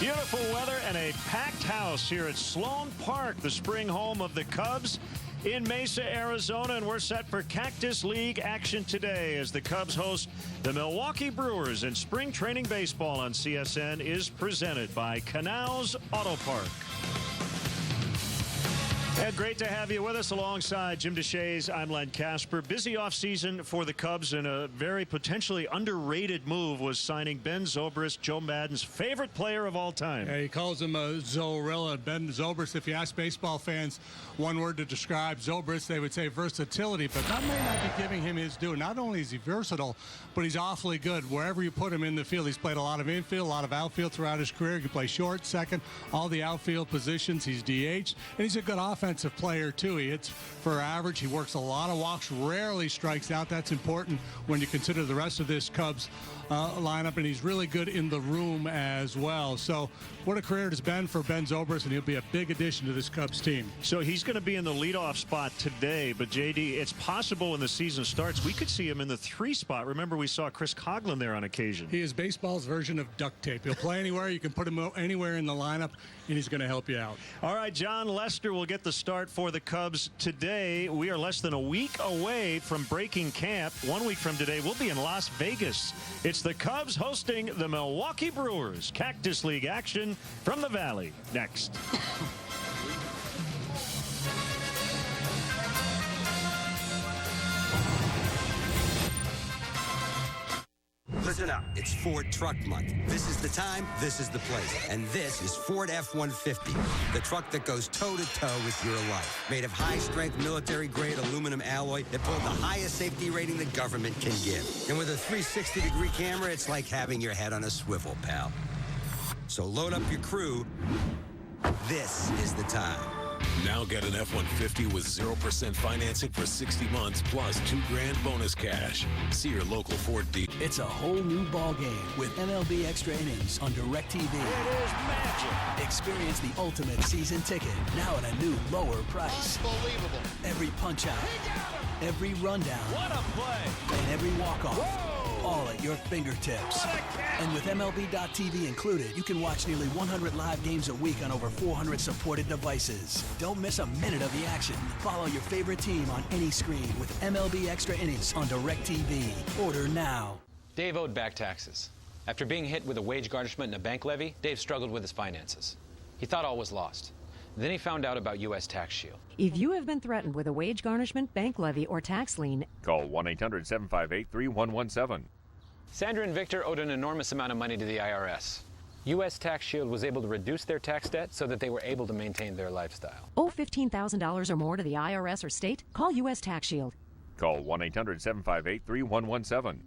Beautiful weather and a packed house here at Sloan Park, the spring home of the Cubs in Mesa, Arizona. And we're set for Cactus League action today as the Cubs host the Milwaukee Brewers. And spring training baseball on CSN is presented by Canals Auto Park. And great to have you with us alongside Jim DeShays. I'm Len Casper. Busy offseason for the Cubs, and a very potentially underrated move was signing Ben Zobrist, Joe Maddon's favorite player of all time. Yeah, he calls him a Zorilla. Ben Zobrist, if you ask baseball fans one word to describe Zobrist, they would say versatility, but that may not be giving him his due. Not only is he versatile, but he's awfully good wherever you put him in the field. He's played a lot of infield, a lot of outfield throughout his career. He can play short, second, all the outfield positions. He's DH, and he's a good offensive player too. He hits for average. He works a lot of walks, rarely strikes out. That's important when you consider the rest of this Cubs lineup, and he's really good in the room as well. So what a career it has been for Ben Zobrist, and he'll be a big addition to this Cubs team. So he's going to be in the leadoff spot today, but JD, it's possible when the season starts we could see him in the 3 spot. Remember, we saw Chris Coughlin there on occasion. He is baseball's version of duct tape. He'll play anywhere. You can put him anywhere in the lineup, and he's going to help you out. All right, John Lester will get the start for the Cubs today. We are less than a week away from breaking camp. 1 week from today, we'll be in Las Vegas. It's the Cubs hosting the Milwaukee Brewers. Cactus League action from the Valley next. Listen up, it's Ford Truck Month. This is the time, this is the place, and this is Ford F-150, the truck that goes toe-to-toe with your life. Made of high-strength military-grade aluminum alloy that pulls the highest safety rating the government can give. And with a 360-degree camera, it's like having your head on a swivel, pal. So load up your crew. This is the time. Now get an F-150 with 0% financing for 60 months plus $2,000 bonus cash. See your local Ford dealer. It's a whole new ball game with MLB Extra Innings on DirecTV. It is magic. Experience the ultimate season ticket now at a new lower price. Unbelievable. Every punch out, every rundown, What a play. and every walk-off. All at your fingertips. And with MLB.TV included, you can watch nearly 100 live games a week on over 400 supported devices. Don't miss a minute of the action. Follow your favorite team on any screen with MLB Extra Innings on DirecTV. Order now. Dave owed back taxes. After being hit with a wage garnishment and a bank levy, Dave struggled with his finances. He thought all was lost. Then he found out about U.S. Tax Shield. If you have been threatened with a wage garnishment, bank levy, or tax lien, call 1-800-758-3117. Sandra and Victor owed an enormous amount of money to the IRS. U.S. Tax Shield was able to reduce their tax debt so that they were able to maintain their lifestyle. owe $15,000 or more to the IRS or state? Call U.S. Tax Shield. Call 1-800-758-3117.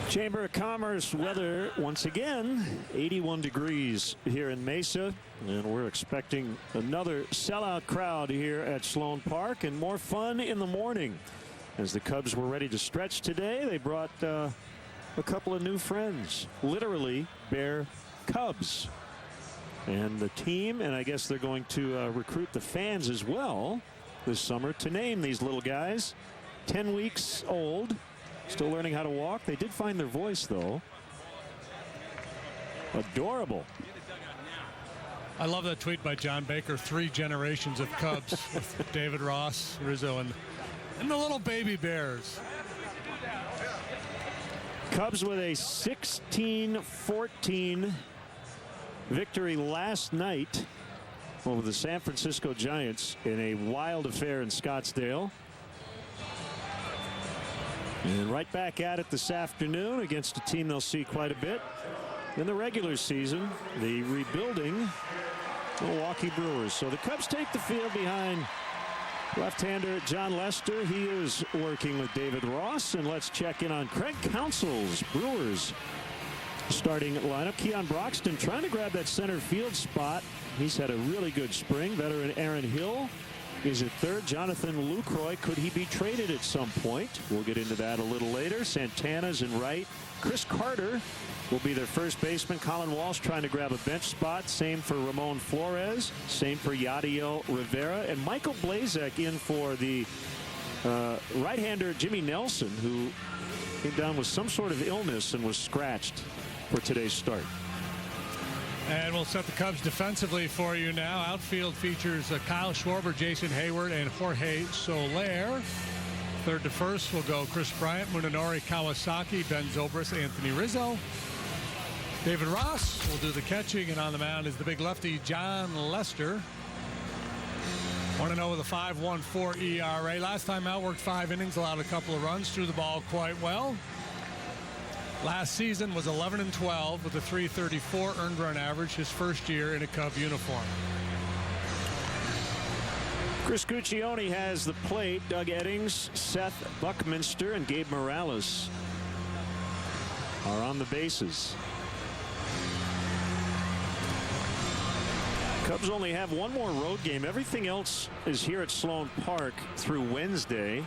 Chamber of Commerce weather once again, 81 degrees here in Mesa, and we're expecting another sellout crowd here at Sloan Park and more fun in the morning. As the Cubs were ready to stretch today, they brought a couple of new friends, literally Bear Cubs. And the team, and I guess they're going to recruit the fans as well this summer to name these little guys. 10 weeks old. Still learning how to walk. They did find their voice, though. Adorable. I love that tweet by John Baker. 3 generations of Cubs with David Ross, Rizzo, and the little baby Bears. Cubs with a 16-14 victory last night over the San Francisco Giants in a wild affair in Scottsdale. And right back at it this afternoon against a team they'll see quite a bit in the regular season, the rebuilding Milwaukee Brewers. So the Cubs take the field behind left-hander John Lester. He is working with David Ross. And let's check in on Craig Counsell's Brewers starting lineup. Keon Broxton trying to grab that center field spot. He's had a really good spring. Veteran Aaron Hill is at third. Jonathan Lucroy, could he be traded at some point? We'll get into that a little later. Santana's in right. Chris Carter will be their first baseman. Colin Walsh trying to grab a bench spot. Same for Ramon Flores. Same for Yadiel Rivera. And Michael Blazek in for the right-hander Jimmy Nelson, who came down with some sort of illness and was scratched for today's start. And we'll set the Cubs defensively for you now. Outfield features Kyle Schwarber, Jason Hayward, and Jorge Soler. Third to first will go Chris Bryant, Munenori Kawasaki, Ben Zobrist, Anthony Rizzo. David Ross will do the catching, and on the mound is the big lefty John Lester. 1-0 with a 5.14 ERA. Last time out, worked 5 innings, allowed a couple of runs, threw the ball quite well. Last season was 11-12 with a 3.34 earned run average, his first year in a Cub uniform. Chris Guccione has the plate. Doug Eddings, Seth Buckminster, and Gabe Morales are on the bases. Cubs only have one more road game. Everything else is here at Sloan Park through Wednesday.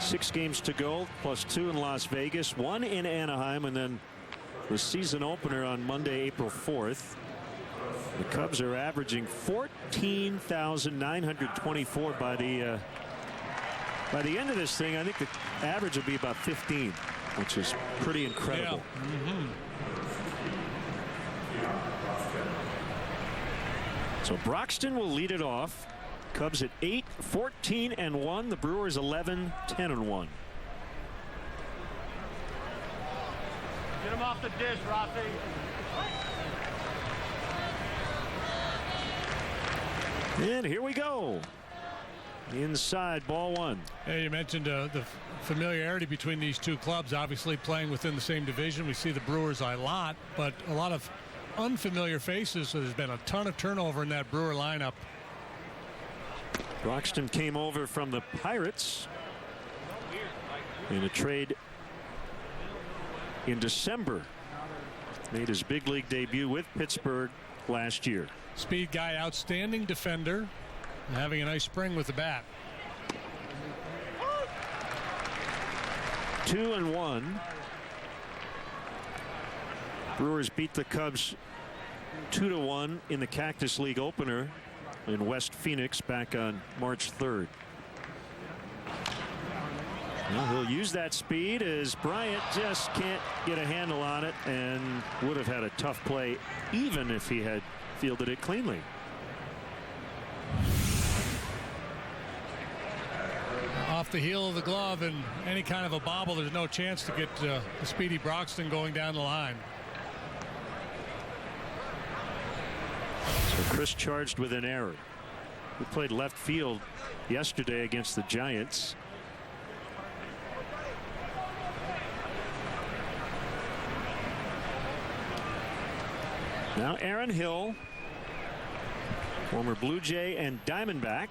6 games to go, plus 2 in Las Vegas, 1 in Anaheim, and then the season opener on Monday, April 4th. The Cubs are averaging 14,924 by the end of this thing. I think the average will be about 15, which is pretty incredible. Yeah. So Broxton will lead it off. Cubs at 8-14-1. The Brewers 11-10-1. Get him off the dish, Rafi. And here we go. Inside, ball 1. Hey, you mentioned the familiarity between these two clubs, obviously playing within the same division. We see the Brewers a lot, but a lot of unfamiliar faces. So there's been a ton of turnover in that Brewer lineup. Broxton came over from the Pirates in a trade in December. Made his big league debut with Pittsburgh last year. Speed guy, outstanding defender, and having a nice spring with the bat. 2-1. Brewers beat the Cubs 2-1 in the Cactus League opener in West Phoenix back on March 3rd. Well, he'll use that speed as Bryant just can't get a handle on it and would have had a tough play even if he had fielded it cleanly. Off the heel of the glove and any kind of a bobble, there's no chance to get the speedy Broxton going down the line. So Chris charged with an error. He played left field yesterday against the Giants. Now Aaron Hill, former Blue Jay and Diamondback.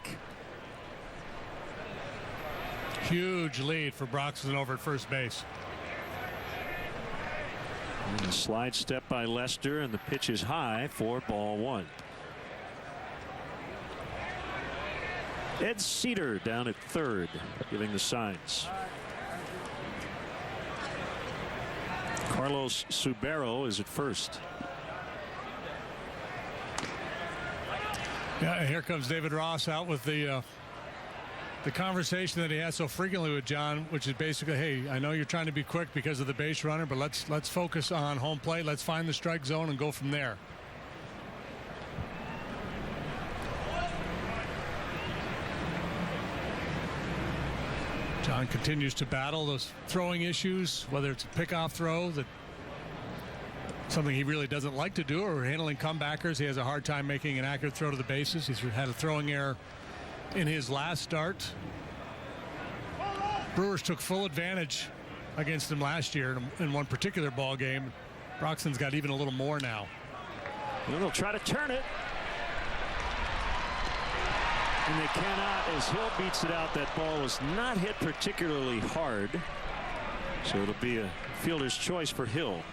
Huge lead for Broxton over at first base. And a slide step by Lester, and the pitch is high for ball 1. Ed Cedar down at third, giving the signs. Carlos Subero is at first. Yeah, here comes David Ross out with the conversation that he has so frequently with John, which is basically, hey, I know you're trying to be quick because of the base runner, but let's focus on home plate. Let's find the strike zone and go from there. John continues to battle those throwing issues, whether it's a pickoff throw, that something he really doesn't like to do, or handling comebackers. He has a hard time making an accurate throw to the bases. He's had a throwing error in his last start. Brewers took full advantage against him last year in one particular ball game. Broxton's got even a little more now. And they'll try to turn it. And they cannot, as Hill beats it out. That ball was not hit particularly hard. So it'll be a fielder's choice for Hill.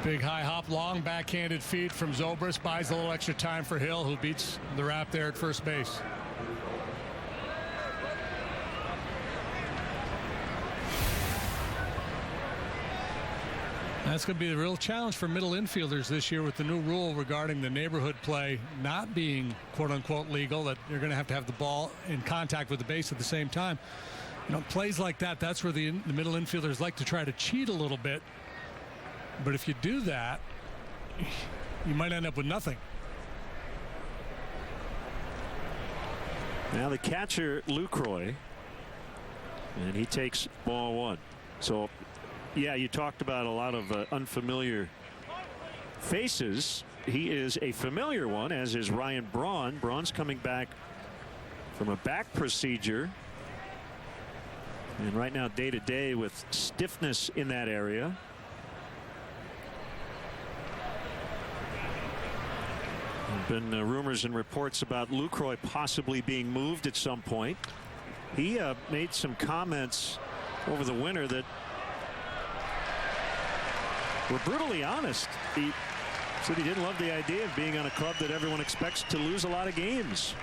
Big high hop, long backhanded feed from Zobrist, buys a little extra time for Hill, who beats the wrap there at first base. That's going to be the real challenge for middle infielders this year with the new rule regarding the neighborhood play not being quote-unquote legal, that you're going to have the ball in contact with the base at the same time. You know, plays like that, that's where the middle infielders like to try to cheat a little bit. But if you do that, you might end up with nothing. Now the catcher, Lucroy, and he takes ball one. So, yeah, you talked about a lot of unfamiliar faces. He is a familiar one, as is Ryan Braun. Braun's coming back from a back procedure. And right now, day-to-day with stiffness in that area. There have been rumors and reports about Lucroy possibly being moved at some point. He made some comments over the winter that were brutally honest. He said he didn't love the idea of being on a club that everyone expects to lose a lot of games.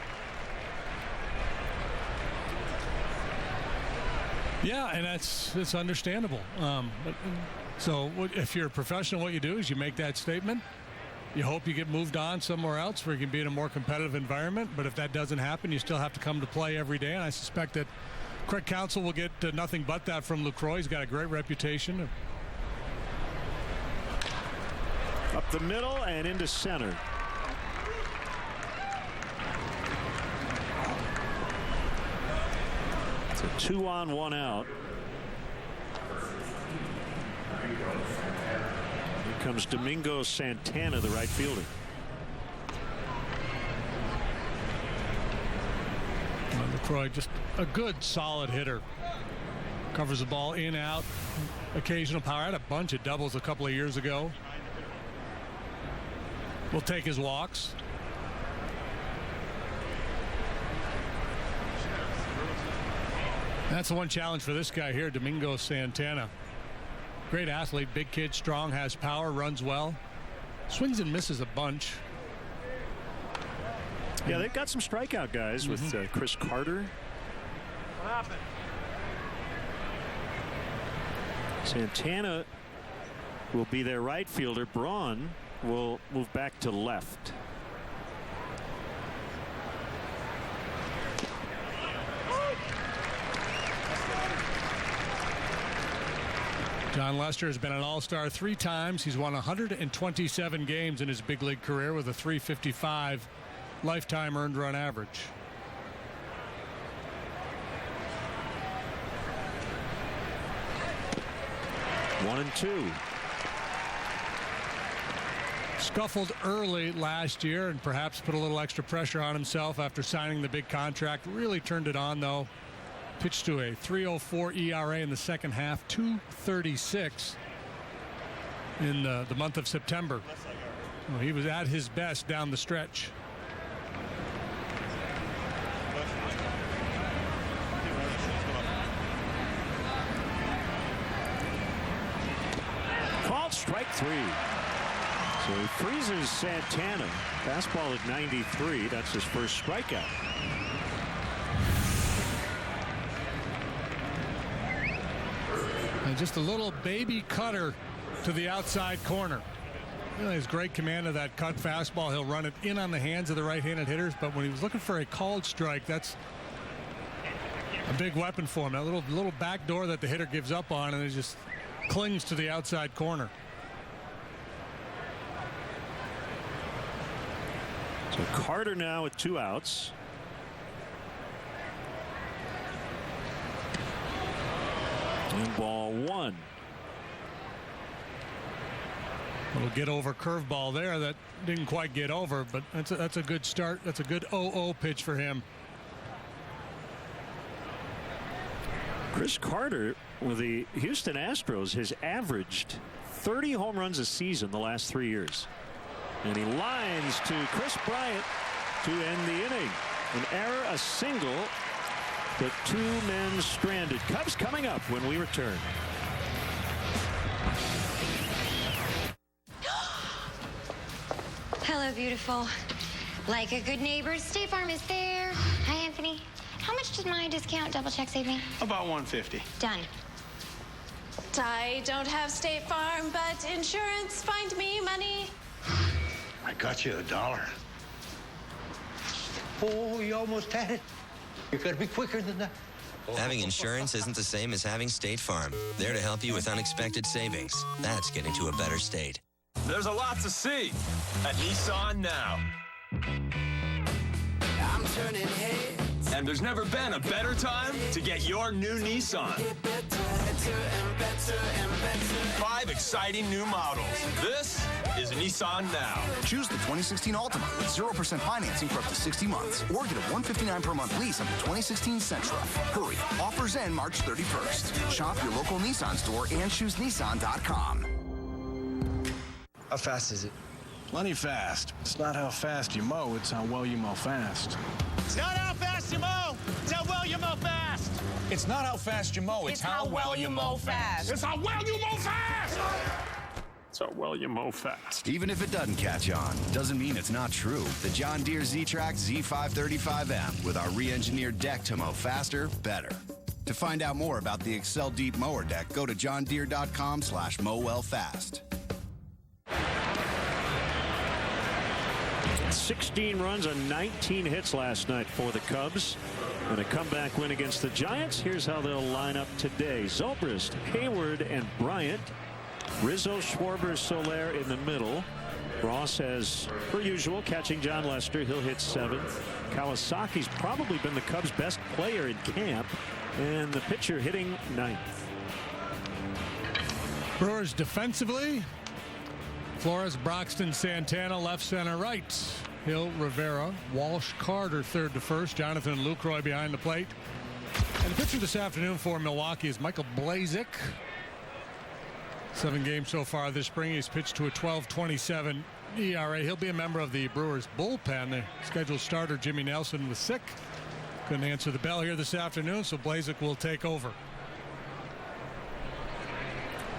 Yeah, and it's understandable. So if you're a professional, what you do is you make that statement. You hope you get moved on somewhere else where you can be in a more competitive environment. But if that doesn't happen, you still have to come to play every day. And I suspect that Craig Counsell will get nothing but that from Lucroy. He's got a great reputation. Up the middle and into center. It's a 2-on, 1-out. Here comes Domingo Santana, the right fielder. Lucroy, just a good, solid hitter. Covers the ball in, out, occasional power. Had a bunch of doubles a couple of years ago. Will take his walks. That's the one challenge for this guy here, Domingo Santana. Great athlete, big kid, strong, has power, runs well. Swings and misses a bunch. Yeah, they've got some strikeout guys with Chris Carter. What happened? Santana will be their right fielder. Braun will move back to left. John Lester has been an all-star 3 times. He's won 127 games in his big league career with a .355 lifetime earned run average. One and two. Scuffled early last year and perhaps put a little extra pressure on himself after signing the big contract. Really turned it on, though. Pitched to a .304 ERA in the second half, .236 in the month of September. Well, he was at his best down the stretch. Called strike 3. So he freezes Santana. Fastball at 93. That's his first strikeout. And just a little baby cutter to the outside corner. You know, he has great command of that cut fastball. He'll run it in on the hands of the right-handed hitters, but when he was looking for a called strike, that's a big weapon for him. That little back door that the hitter gives up on, and it just clings to the outside corner. So Carter now with 2 outs. And ball 1. Little get over curveball there that didn't quite get over, but that's a good start. That's a good 0-0 pitch for him. Chris Carter with the Houston Astros has averaged 30 home runs a season the last 3 years. And he lines to Chris Bryant to end the inning. An error, a single, but 2 men stranded. Cubs coming up when we return. Hello, beautiful. Like a good neighbor, State Farm is there. Hi, Anthony. How much does my discount double check save me? About $150. Done. I don't have State Farm, but insurance, find me money. I got you $1. Oh, you almost had it. You gotta be quicker than that. Having insurance isn't the same as having State Farm. There to help you with unexpected savings. That's getting to a better state. There's a lot to see at Nissan now. I'm turning heads. And there's never been a better time to get your new Nissan. Get better and better and better. 5 exciting new models. This is Nissan Now. Choose the 2016 Altima with 0% financing for up to 60 months. Or get a $159 per month lease on the 2016 Sentra. Hurry, offers end March 31st. Shop your local Nissan store and choose Nissan.com. How fast is it? Plenty fast. It's not how fast you mow, it's how well you mow fast. It's not how fast you mow, it's how well you mow fast. It's not how fast you mow, it's how well you mow fast. It's how well you mow fast. It's how well you mow fast. Even if it doesn't catch on, doesn't mean it's not true. The John Deere Z-Track Z535M with our re-engineered deck to mow faster, better. To find out more about the Excel Deep Mower Deck, go to johndeere.com/mowwellfast. 16 runs on 19 hits last night for the Cubs. And a comeback win against the Giants. Here's how they'll line up today. Zobrist, Hayward, and Bryant. Rizzo, Schwarber, Soler in the middle. Ross has, per usual, catching John Lester. He'll hit 7th. Kawasaki's probably been the Cubs' best player in camp. And the pitcher hitting 9th. Brewers defensively. Flores, Broxton, Santana, left, center, right. Hill, Rivera, Walsh, Carter, third to first. Jonathan Lucroy behind the plate. And the pitcher this afternoon for Milwaukee is Michael Blazek. 7 games so far this spring. He's pitched to a 12.27 ERA. He'll be a member of the Brewers bullpen. The scheduled starter Jimmy Nelson was sick. Couldn't answer the bell here this afternoon, so Blazek will take over.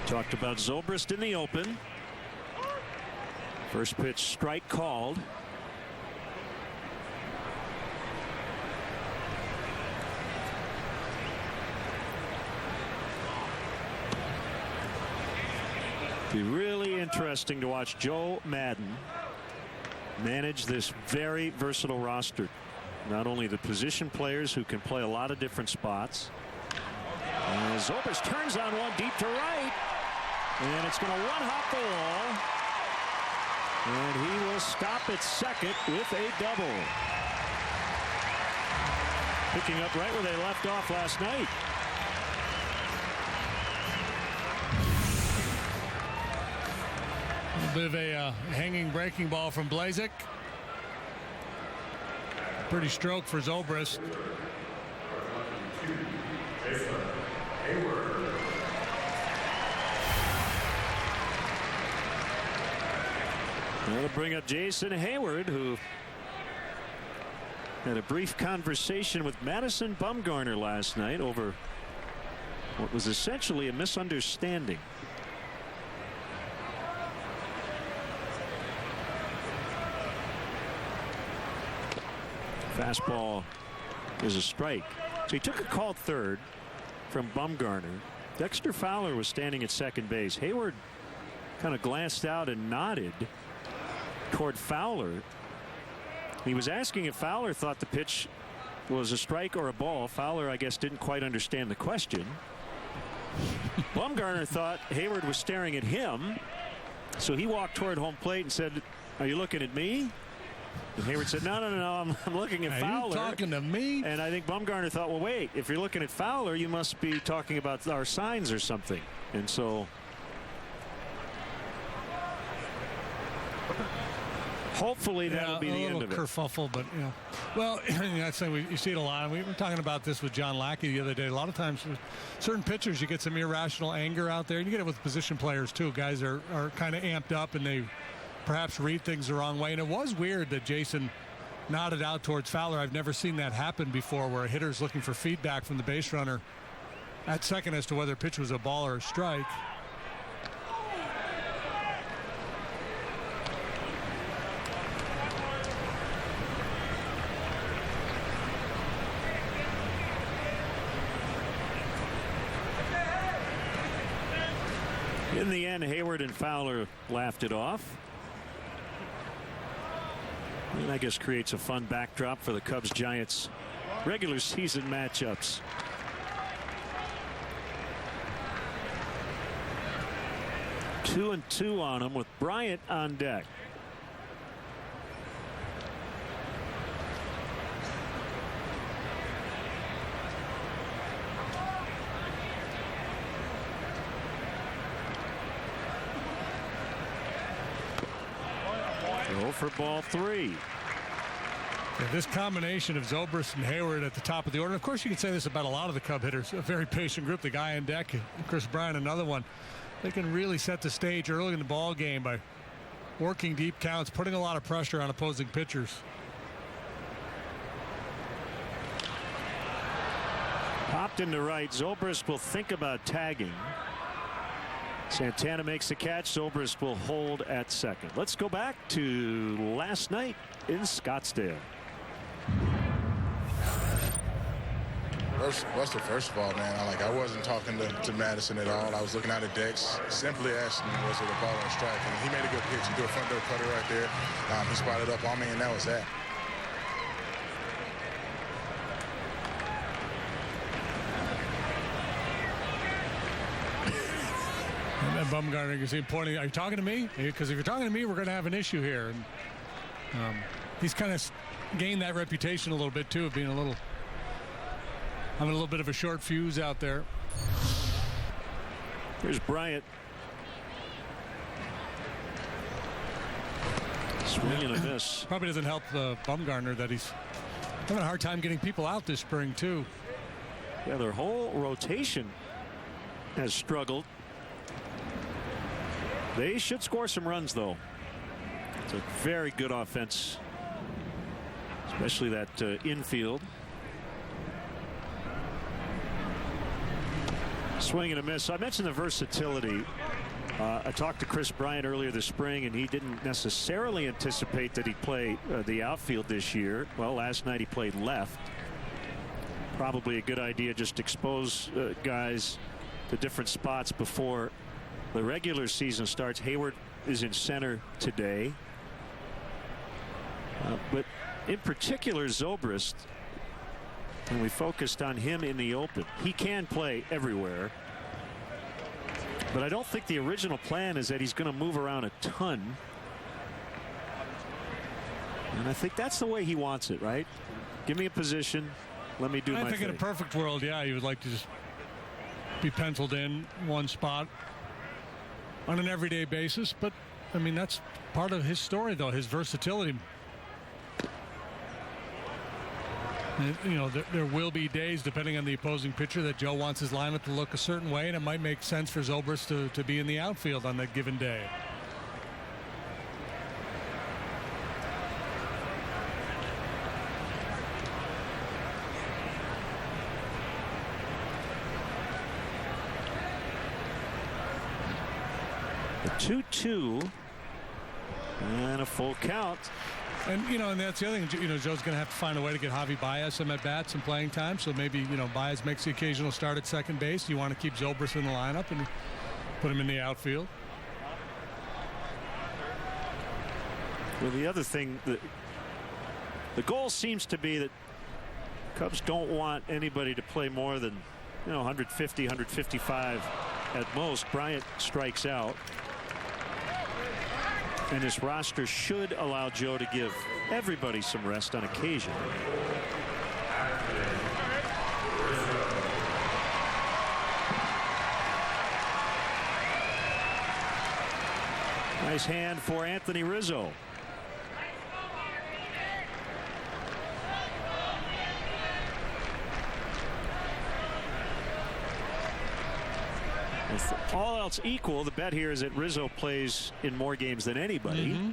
Talked about Zobrist in the open. First pitch strike called. Be really interesting to watch Joe Madden manage this very versatile roster. Not only the position players who can play a lot of different spots. Zobrist turns on one deep to right. And it's going to one-hop the wall. And he will stop at second with a double. Picking up right where they left off last night. A bit of a hanging breaking ball from Blazek. Pretty stroke for Zobrist. That'll bring up Jason Hayward, who had a brief conversation with Madison Bumgarner last night over what was essentially a misunderstanding. Fastball is a strike. So he took a called third from Bumgarner. Dexter Fowler was standing at second base. Hayward kind of glanced out and nodded toward Fowler. He was asking if Fowler thought the pitch was a strike or a ball. Fowler, I guess, didn't quite understand the question. Bumgarner thought Hayward was staring at him, so he walked toward home plate and said, "Are you looking at me?" And Hayward said, no, I'm looking at Fowler. Are you talking to me? And I think Bumgarner thought, well, wait, if you're looking at Fowler, you must be talking about our signs or something. And so hopefully that'll be the end of it. Kerfuffle, but yeah. Well, that's you see it a lot. We were talking about this with John Lackey the other day. A lot of times with certain pitchers, you get some irrational anger out there. And you get it with position players too. Guys are kind of amped up and they perhaps read things the wrong way. And it was weird that Jason nodded out towards Fowler. I've never seen that happen before, where a hitter's looking for feedback from the base runner at second as to whether a pitch was a ball or a strike. In the end, Hayward and Fowler laughed it off. And I guess creates a fun backdrop for the Cubs-Giants regular season matchups. Two and two on him with Bryant on deck. Go for ball 3. Yeah, this combination of Zobrist and Hayward at the top of the order. Of course, you can say this about a lot of the Cub hitters. A very patient group. The guy on deck, Chris Bryant, another one. They can really set the stage early in the ball game by working deep counts, putting a lot of pressure on opposing pitchers. Popped into right. Zobrist will think about tagging. Santana makes the catch. Zobrist will hold at second. Let's go back to last night in Scottsdale. First of all, man, I wasn't talking to Madison at all. I was looking out at decks, simply asking him, was it a ball or a strike? And he made a good pitch. He threw a front door cutter right there. He spotted up on me, and that was that. And Bumgarner, you can see him pointing, are you talking to me? Because if you're talking to me, we're going to have an issue here. And he's kind of gained that reputation a little bit, too, of being having a little bit of a short fuse out there. Here's Bryant. Swing and a miss. Probably doesn't help Bumgarner that he's having a hard time getting people out this spring, too. Yeah, their whole rotation has struggled. They should score some runs, though. It's a very good offense, especially that infield. Swing and a miss. I mentioned the versatility. I talked to Chris Bryant earlier this spring, and he didn't necessarily anticipate that he'd play the outfield this year. Well, last night he played left. Probably a good idea, just expose guys to different spots before the regular season starts. Hayward is in center today. But in particular, Zobrist, and we focused on him in the open. He can play everywhere. But I don't think the original plan is that he's going to move around a ton. And I think that's the way he wants it, right? Give me a position. Let me do my thing. I think in a perfect world, yeah, he would like to just be penciled in one spot on an everyday basis. But, I mean, that's part of his story, though, his versatility. And, you know, there will be days, depending on the opposing pitcher, that Joe wants his lineup to look a certain way, and it might make sense for Zobrist to be in the outfield on that given day. The 2-2 and a full count. And, you know, and that's the other thing, you know, Joe's going to have to find a way to get Javi Baez some at-bats and playing time. So maybe, you know, Baez makes the occasional start at second base. You want to keep Zobrist in the lineup and put him in the outfield. Well, the other thing, the goal seems to be that Cubs don't want anybody to play more than, you know, 150, 155 at most. Bryant strikes out. And this roster should allow Joe to give everybody some rest on occasion. Nice hand for Anthony Rizzo. If all else equal, the bet here is that Rizzo plays in more games than anybody. Mm-hmm.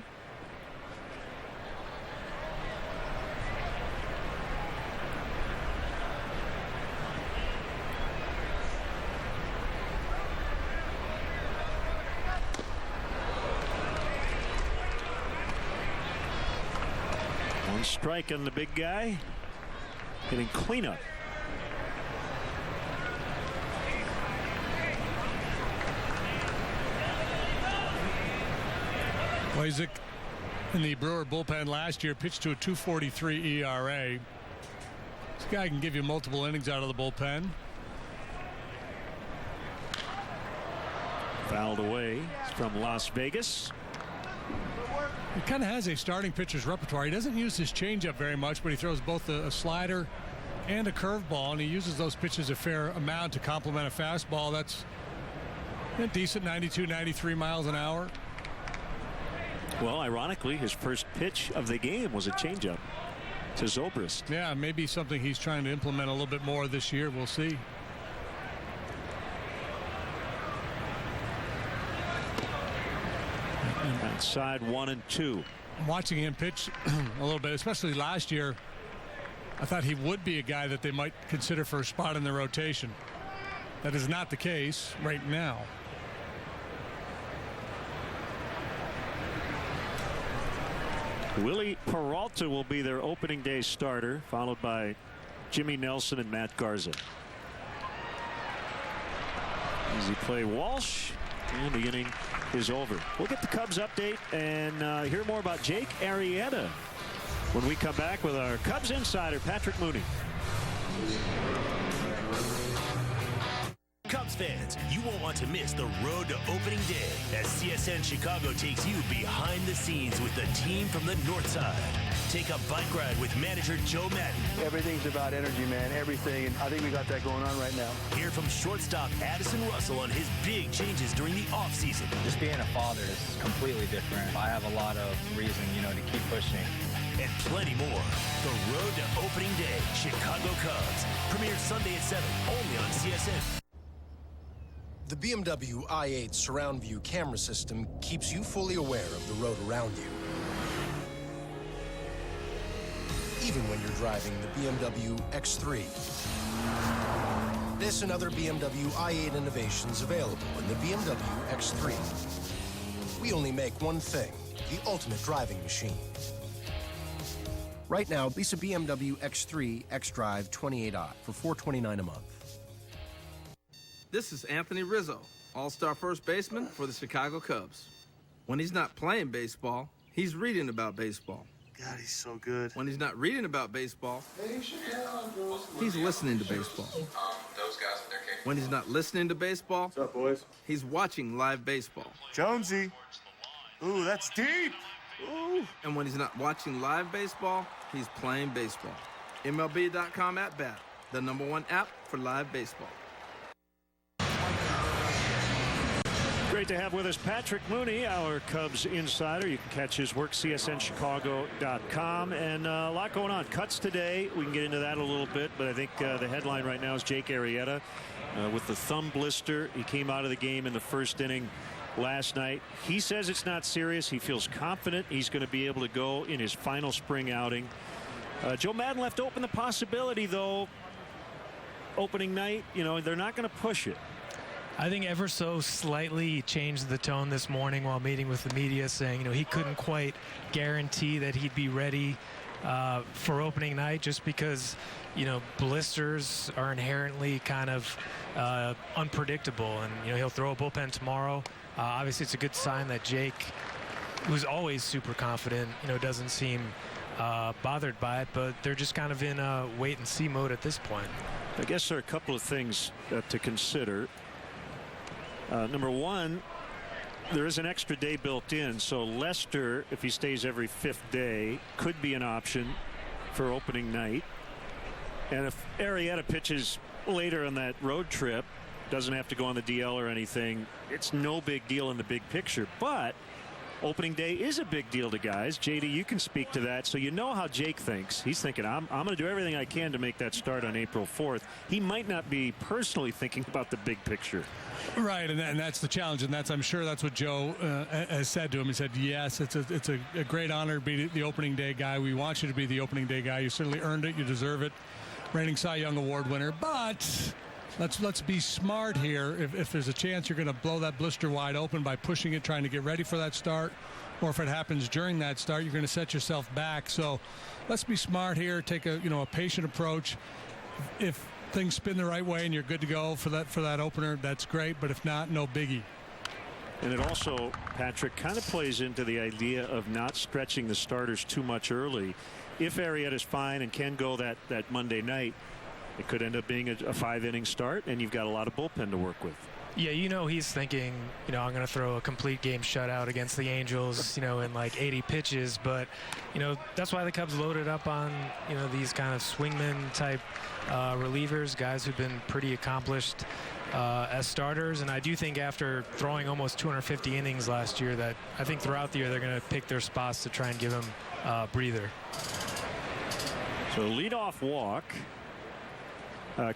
One strike on the big guy. Hitting cleanup. Well, he's in the Brewer bullpen last year, pitched to a 2.43 ERA. This guy can give you multiple innings out of the bullpen. Fouled away from Las Vegas. He kind of has a starting pitcher's repertoire. He doesn't use his changeup very much, but he throws both a slider and a curveball, and he uses those pitches a fair amount to complement a fastball. That's a decent 92, 93 miles an hour. Well, ironically, his first pitch of the game was a changeup to Zobrist. Yeah, maybe something he's trying to implement a little bit more this year. We'll see. Outside 1-2. Watching him pitch a little bit, especially last year, I thought he would be a guy that they might consider for a spot in the rotation. That is not the case right now. Willie Peralta will be their opening day starter, followed by Jimmy Nelson and Matt Garza. Easy play, Walsh, and the inning is over. We'll get the Cubs update and hear more about Jake Arrieta when we come back with our Cubs insider, Patrick Mooney. Cubs fans, you won't want to miss the road to opening day as CSN Chicago takes you behind the scenes with the team from the north side. Take a bike ride with manager Joe Madden. Everything's about energy, man. Everything. And I think we got that going on right now. Hear from shortstop Addison Russell on his big changes during the offseason. Just being a father is completely different. I have a lot of reason, to keep pushing. And plenty more. The road to opening day, Chicago Cubs. Premieres Sunday at 7, only on CSN. The BMW i8 surround view camera system keeps you fully aware of the road around you. Even when you're driving the BMW X3. This and other BMW i8 innovations available in the BMW X3. We only make one thing, the ultimate driving machine. Right now, lease a BMW X3 xDrive 28i for $429 a month. This is Anthony Rizzo, all-star first baseman for the Chicago Cubs. When he's not playing baseball, he's reading about baseball. God, he's so good. When he's not reading about baseball, he's listening to baseball. Those guys with their kick. When he's not listening to baseball, what's up, boys? He's watching live baseball. Jonesy. Ooh, that's deep. Ooh. And when he's not watching live baseball, he's playing baseball. MLB.com at bat, the #1 app for live baseball. Great to have with us Patrick Mooney, our Cubs insider. You can catch his work, CSNChicago.com. And a lot going on. Cuts today. We can get into that a little bit, but I think the headline right now is Jake Arrieta with the thumb blister. He came out of the game in the first inning last night. He says it's not serious. He feels confident he's going to be able to go in his final spring outing. Joe Madden left open the possibility, though, opening night, they're not going to push it. I think ever so slightly he changed the tone this morning while meeting with the media, saying he couldn't quite guarantee that he'd be ready for opening night, just because blisters are inherently kind of unpredictable, and he'll throw a bullpen tomorrow. Obviously it's a good sign that Jake, who's always super confident, doesn't seem bothered by it, but they're just kind of in a wait and see mode at this point. I guess there are a couple of things to consider. Number one, there is an extra day built in, so Lester, if he stays every 5th day, could be an option for opening night. And if Arrieta pitches later on that road trip, doesn't have to go on the DL or anything, it's no big deal in the big picture. But opening day is a big deal to guys. JD, you can speak to that. So how Jake thinks. He's thinking, I'm going to do everything I can to make that start on April 4th. He might not be personally thinking about the big picture. Right, and that's the challenge, and I'm sure that's what Joe has said to him. He said, yes, it's a great honor to be the opening day guy. We want you to be the opening day guy. You certainly earned it. You deserve it. Reigning Cy Young Award winner. But let's be smart here. If there's a chance you're going to blow that blister wide open by pushing it, trying to get ready for that start, or if it happens during that start, you're going to set yourself back. So let's be smart here. Take a patient approach. If things spin the right way and you're good to go for that opener, that's great. But if not, no biggie. And it also, Patrick, kind of plays into the idea of not stretching the starters too much early. If Arrieta's fine and can go that Monday night, it could end up being a 5-inning start, and you've got a lot of bullpen to work with. Yeah, he's thinking, I'm going to throw a complete game shutout against the Angels, in like 80 pitches. But, that's why the Cubs loaded up on, these kind of swingman type relievers, guys who've been pretty accomplished as starters. And I do think after throwing almost 250 innings last year that I think throughout the year they're going to pick their spots to try and give him a breather. So leadoff walk.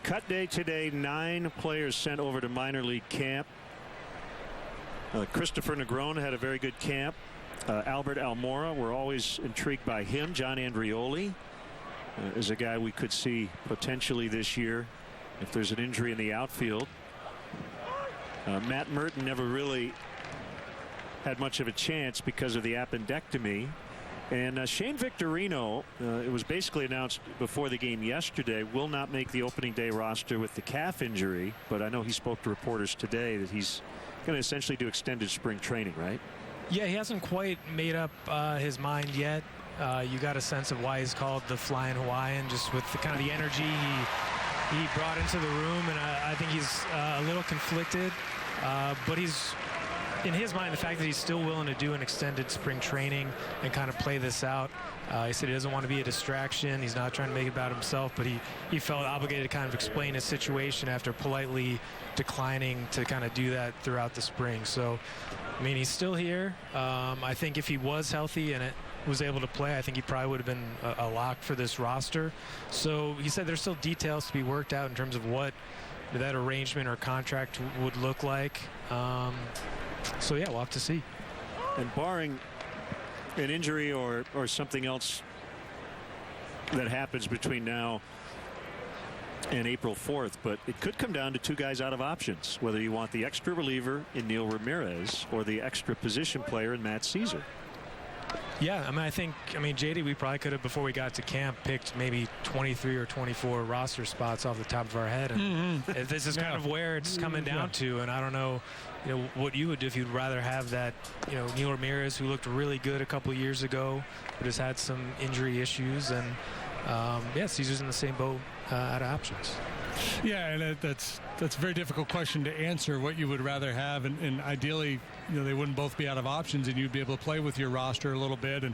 Cut day today, 9 players sent over to minor league camp. Christopher Negron had a very good camp. Albert Almora, we're always intrigued by him. John Andrioli is a guy we could see potentially this year if there's an injury in the outfield. Matt Merton never really had much of a chance because of the appendectomy. And Shane Victorino, it was basically announced before the game yesterday, will not make the opening day roster with the calf injury. But I know he spoke to reporters today that he's going to essentially do extended spring training, right? Yeah, he hasn't quite made up his mind yet. You got a sense of why he's called the Flying Hawaiian, just with the kind of the energy he brought into the room. And I think he's a little conflicted. But he's, in his mind, the fact that he's still willing to do an extended spring training and kind of play this out. He said he doesn't want to be a distraction. He's not trying to make it about himself, but he felt obligated to kind of explain his situation after politely declining to kind of do that throughout the spring. So, I mean, he's still here. I think if he was healthy and was able to play, I think he probably would have been a lock for this roster. So he said there's still details to be worked out in terms of what that arrangement or contract would look like. So yeah, we'll have to see. And barring an injury or something else that happens between now and April 4th, but it could come down to 2 guys out of options, whether you want the extra reliever in Neil Ramirez or the extra position player in Matt Caesar. Yeah, I mean, JD, we probably could have, before we got to camp, picked maybe 23 or 24 roster spots off the top of our head. And this is kind of where it's coming down to. And I don't know, what you would do if you'd rather have that, Neil Ramirez, who looked really good a couple years ago, but has had some injury issues. And, Caesar's in the same boat out of options. Yeah, and that's a very difficult question to answer, what you would rather have. And ideally, they wouldn't both be out of options, and you'd be able to play with your roster a little bit. And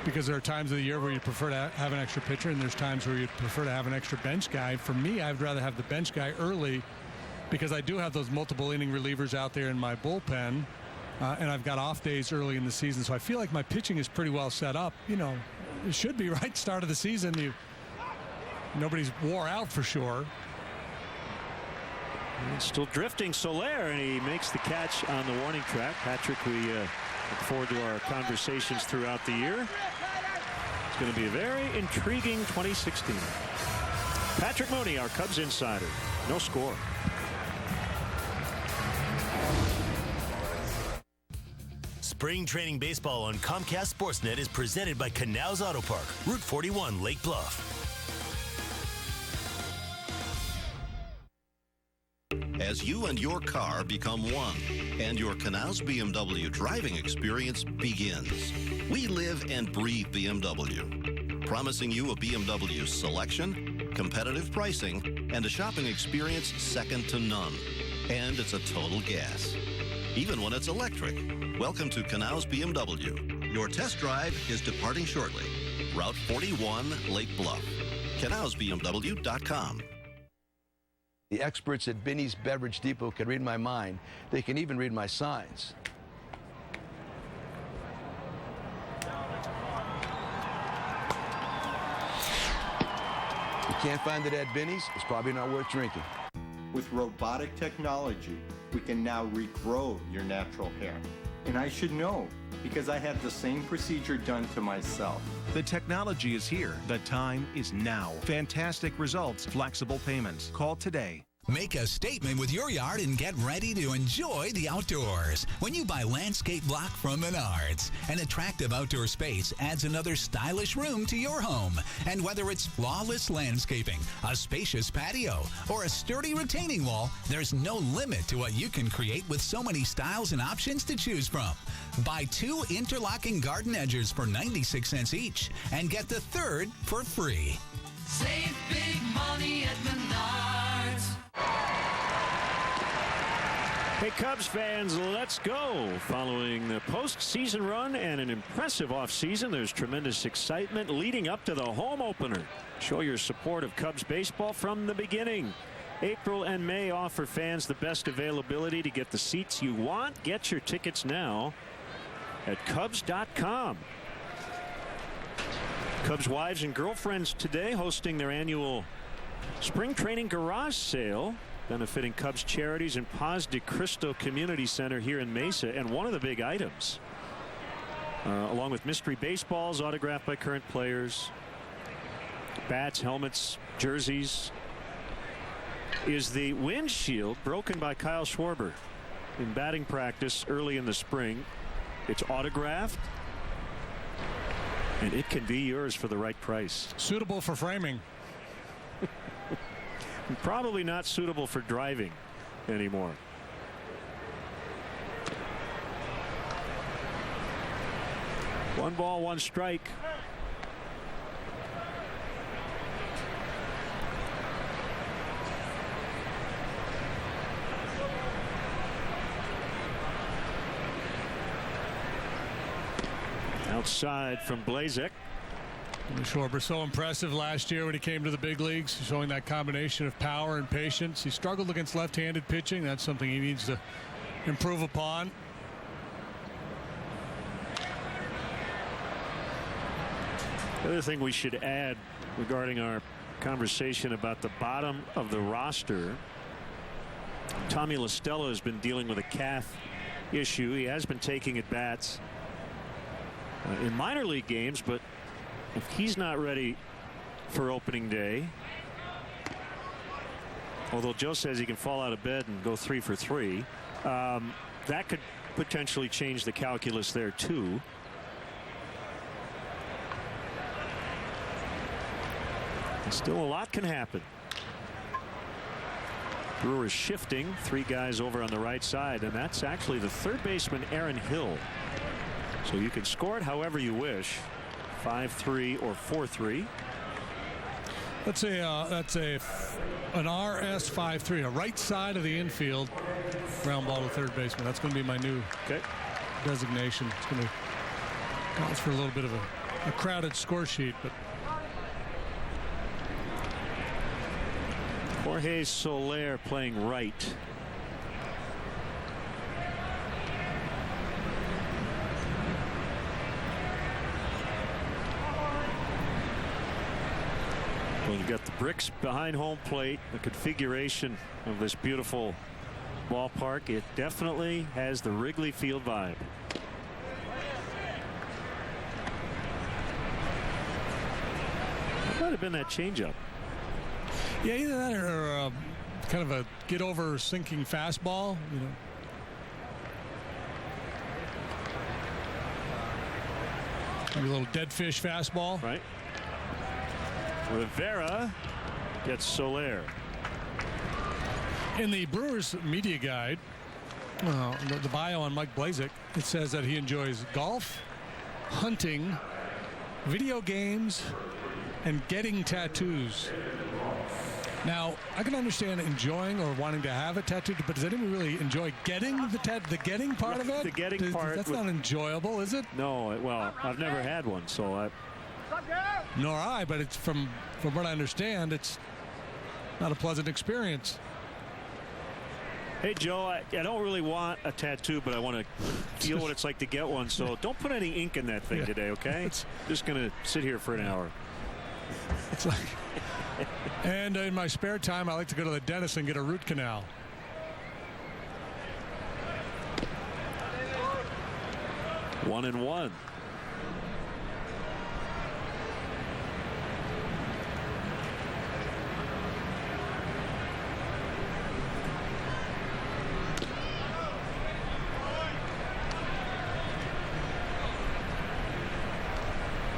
because there are times of the year where you prefer to have an extra pitcher, and there's times where you prefer to have an extra bench guy. For me, I'd rather have the bench guy early, because I do have those multiple inning relievers out there in my bullpen, and I've got off days early in the season. So I feel like my pitching is pretty well set up. It should be right start of the season. Nobody's wore out for sure. Still drifting Soler, and he makes the catch on the warning track. Patrick, we look forward to our conversations throughout the year. It's going to be a very intriguing 2016. Patrick Mooney, our Cubs insider. No score. Spring training baseball on Comcast Sportsnet is presented by Canals Auto Park, Route 41, Lake Bluff. As you and your car become one, and your Canals BMW driving experience begins. We live and breathe BMW, promising you a BMW selection, competitive pricing, and a shopping experience second to none. And it's a total gas, even when it's electric. Welcome to Canals BMW. Your test drive is departing shortly. Route 41, Lake Bluff. CanalsBMW.com. The experts at Binny's Beverage Depot can read my mind. They can even read my signs. You can't find it at Binny's, it's probably not worth drinking. With robotic technology, we can now regrow your natural hair. And I should know, because I had the same procedure done to myself. The technology is here. The time is now. Fantastic results, flexible payments. Call today. Make a statement with your yard and get ready to enjoy the outdoors when you buy Landscape Block from Menards. An attractive outdoor space adds another stylish room to your home. And whether it's flawless landscaping, a spacious patio, or a sturdy retaining wall, there's no limit to what you can create with so many styles and options to choose from. Buy 2 interlocking garden edgers for 96 cents each and get the third for free. Save big money at Menards. Hey, Cubs fans, let's go. Following the postseason run and an impressive offseason, there's tremendous excitement leading up to the home opener. Show your support of Cubs baseball from the beginning. April and May offer fans the best availability to get the seats you want. Get your tickets now at Cubs.com. Cubs wives and girlfriends today hosting their annual spring training garage sale, benefiting Cubs charities in Paz de Cristo Community Center here in Mesa. And one of the big items, along with mystery baseballs autographed by current players, bats, helmets, jerseys, is the windshield broken by Kyle Schwarber in batting practice early in the spring. It's autographed, and it can be yours for the right price. Suitable for framing. Probably not suitable for driving anymore. One ball, one strike. Outside from Blazek. Schwarber so impressive last year when he came to the big leagues, showing that combination of power and patience. He struggled against left-handed pitching. That's something he needs to improve upon. The other thing we should add regarding our conversation about the bottom of the roster, Tommy La Stella has been dealing with a calf issue. He has been taking at bats in minor league games, but if he's not ready for opening day, although Joe says he can fall out of bed and go 3 for 3, that could potentially change the calculus there too. And still a lot can happen. Brewers shifting 3 guys over on the right side, and that's actually the third baseman Aaron Hill. So you can score it however you wish. 5-3 or 4-3. That's an RS 5-3, a right side of the infield ground ball to third baseman. That's going to be my new designation. It's going to cause for a little bit of a crowded score sheet, but Jorge Soler playing right. Well, you've got the bricks behind home plate, the configuration of this beautiful ballpark. It definitely has the Wrigley Field vibe. It might have been that changeup. Yeah, either that or kind of a get over sinking fastball. You know. Maybe a little dead fish fastball. Right. Rivera gets Soler. In the Brewers media guide, the bio on Mike Blazek, it says that he enjoys golf, hunting, video games, and getting tattoos. Now, I can understand enjoying or wanting to have a tattoo, but does anyone really enjoy getting the getting part of it? The getting part. That's not enjoyable, is it? No, well, I've never had one, so nor I, but it's from what I understand, it's not a pleasant experience. Hey, Joe, I don't really want a tattoo, but I want to feel what it's like to get one, so don't put any ink in that thing today, okay? Just going to sit here for an hour. It's like, and in my spare time, I like to go to the dentist and get a root canal. One and one.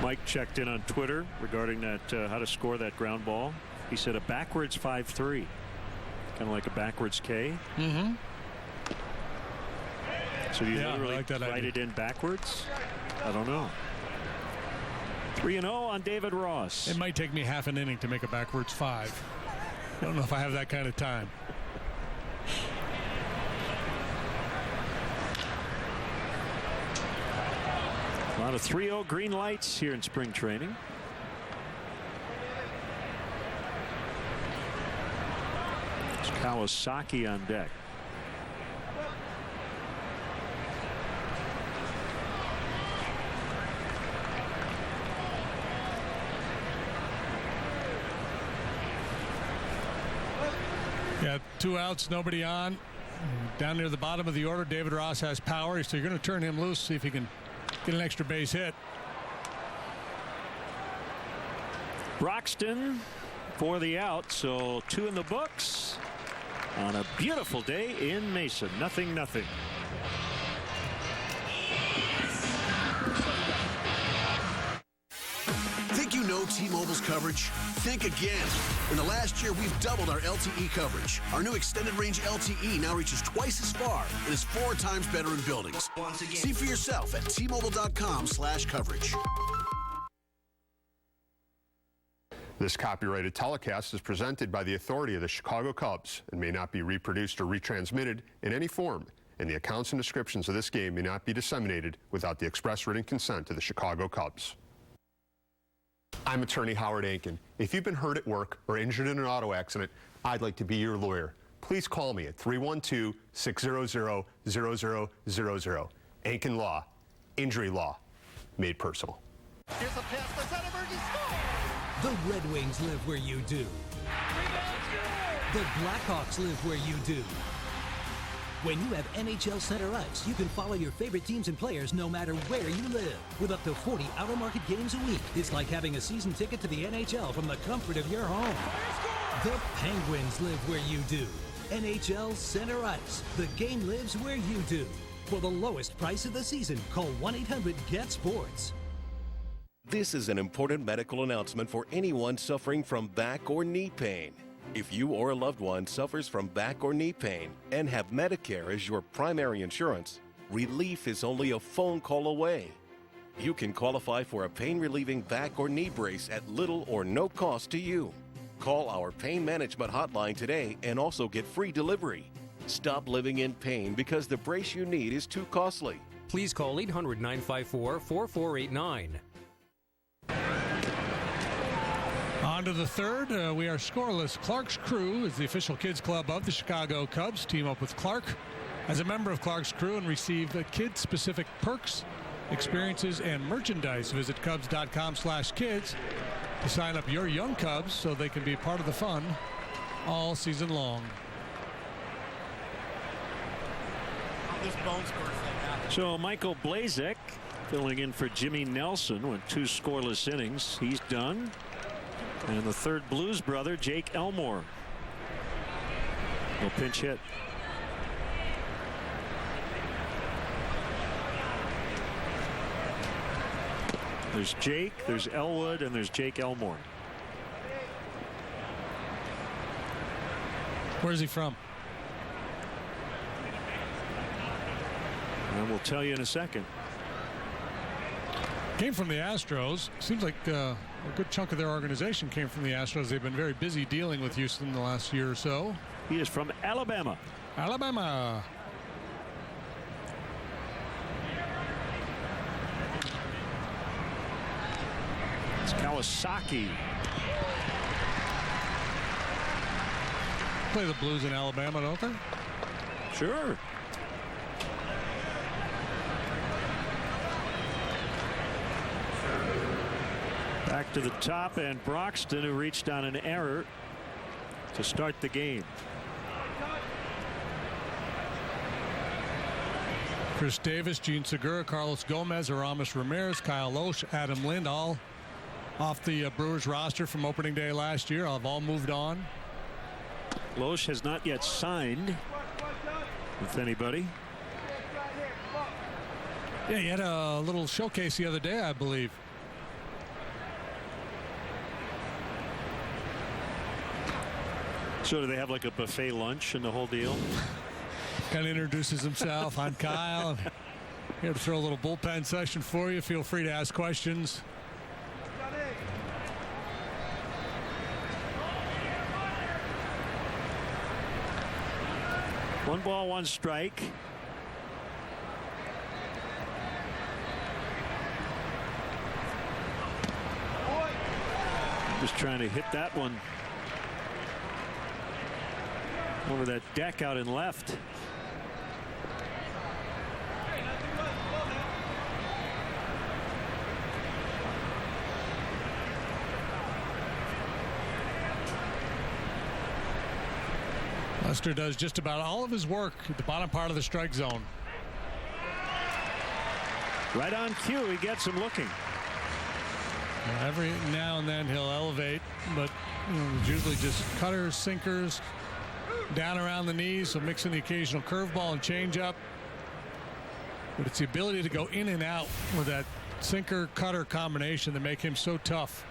Mike checked in on Twitter regarding that how to score that ground ball. He said a backwards 5-3, kind of like a backwards K. Mm-hmm. So you literally write it in backwards? I don't know. 3-0 on David Ross. It might take me half an inning to make a backwards 5. I don't know if I have that kind of time. A lot of 3-0 green lights here in spring training. It's Kawasaki on deck. Yeah, 2 outs, nobody on. Down near the bottom of the order, David Ross has power, so you're going to turn him loose, see if he can get an extra base hit. Broxton for the out, so 2 in the books on a beautiful day in Mason. 0-0. Think you know T-Mobile's coverage? Think again. In the last year, we've doubled our LTE coverage. Our new extended range LTE now reaches twice as far and is 4 times better in buildings. See for yourself at T-Mobile.com/coverage. This copyrighted telecast is presented by the authority of the Chicago Cubs and may not be reproduced or retransmitted in any form, and the accounts and descriptions of this game may not be disseminated without the express written consent of the Chicago Cubs. I'm attorney Howard Ankin. If you've been hurt at work or injured in an auto accident, I'd like to be your lawyer. Please call me at 312-600-0000. Ankin Law. Injury law. Made personal. Here's a pass. That's an emergency score. The Red Wings live where you do. The Blackhawks live where you do. When you have NHL Center Ice, you can follow your favorite teams and players no matter where you live. With up to 40 out-of-market games a week, it's like having a season ticket to the NHL from the comfort of your home. The Penguins live where you do. NHL Center Ice. The game lives where you do. For the lowest price of the season, call 1-800-GET-SPORTS. This is an important medical announcement for anyone suffering from back or knee pain. If you or a loved one suffers from back or knee pain and have Medicare as your primary insurance, relief is only a phone call away. You can qualify for a pain-relieving back or knee brace at little or no cost to you. Call our pain management hotline today and also get free delivery. Stop living in pain because the brace you need is too costly. Please call 800-954-4489. On to the third. We are scoreless. Clark's Crew is the official kids club of the Chicago Cubs. Team up with Clark as a member of Clark's Crew and receive kid-specific perks, experiences, and merchandise. Visit Cubs.com/kids to sign up your young Cubs so they can be part of the fun all season long. So Michael Blazek filling in for Jimmy Nelson with 2 scoreless innings. He's done. And the third Blues brother, Jake Elmore, will pinch hit. There's Jake, there's Elwood, and there's Jake Elmore. Where's he from? And we'll tell you in a second. Came from the Astros. Seems like a good chunk of their organization came from the Astros. They've been very busy dealing with Houston the last year or so. He is from Alabama. Alabama. It's Kawasaki. Play the Blues in Alabama, don't they? Sure. Back to the top, and Broxton, who reached on an error to start the game. Chris Davis, Gene Segura, Carlos Gomez, Aramis Ramirez, Kyle Loesch, Adam Lind, all off the Brewers roster from opening day last year. Have all moved on. Loesch has not yet signed with anybody. Yeah, he had a little showcase the other day, I believe. So do they have like a buffet lunch and the whole deal? Kind of introduces himself. I'm Kyle. Here to throw a little bullpen session for you. Feel free to ask questions. One ball, one strike. Just trying to hit that one over that deck out in left. Lester does just about all of his work at the bottom part of the strike zone. Right on cue, he gets him looking. Every now and then he'll elevate, but it's usually just cutters, sinkers, down around the knees, so mixing the occasional curveball and changeup. But it's the ability to go in and out with that sinker-cutter combination that make him so tough.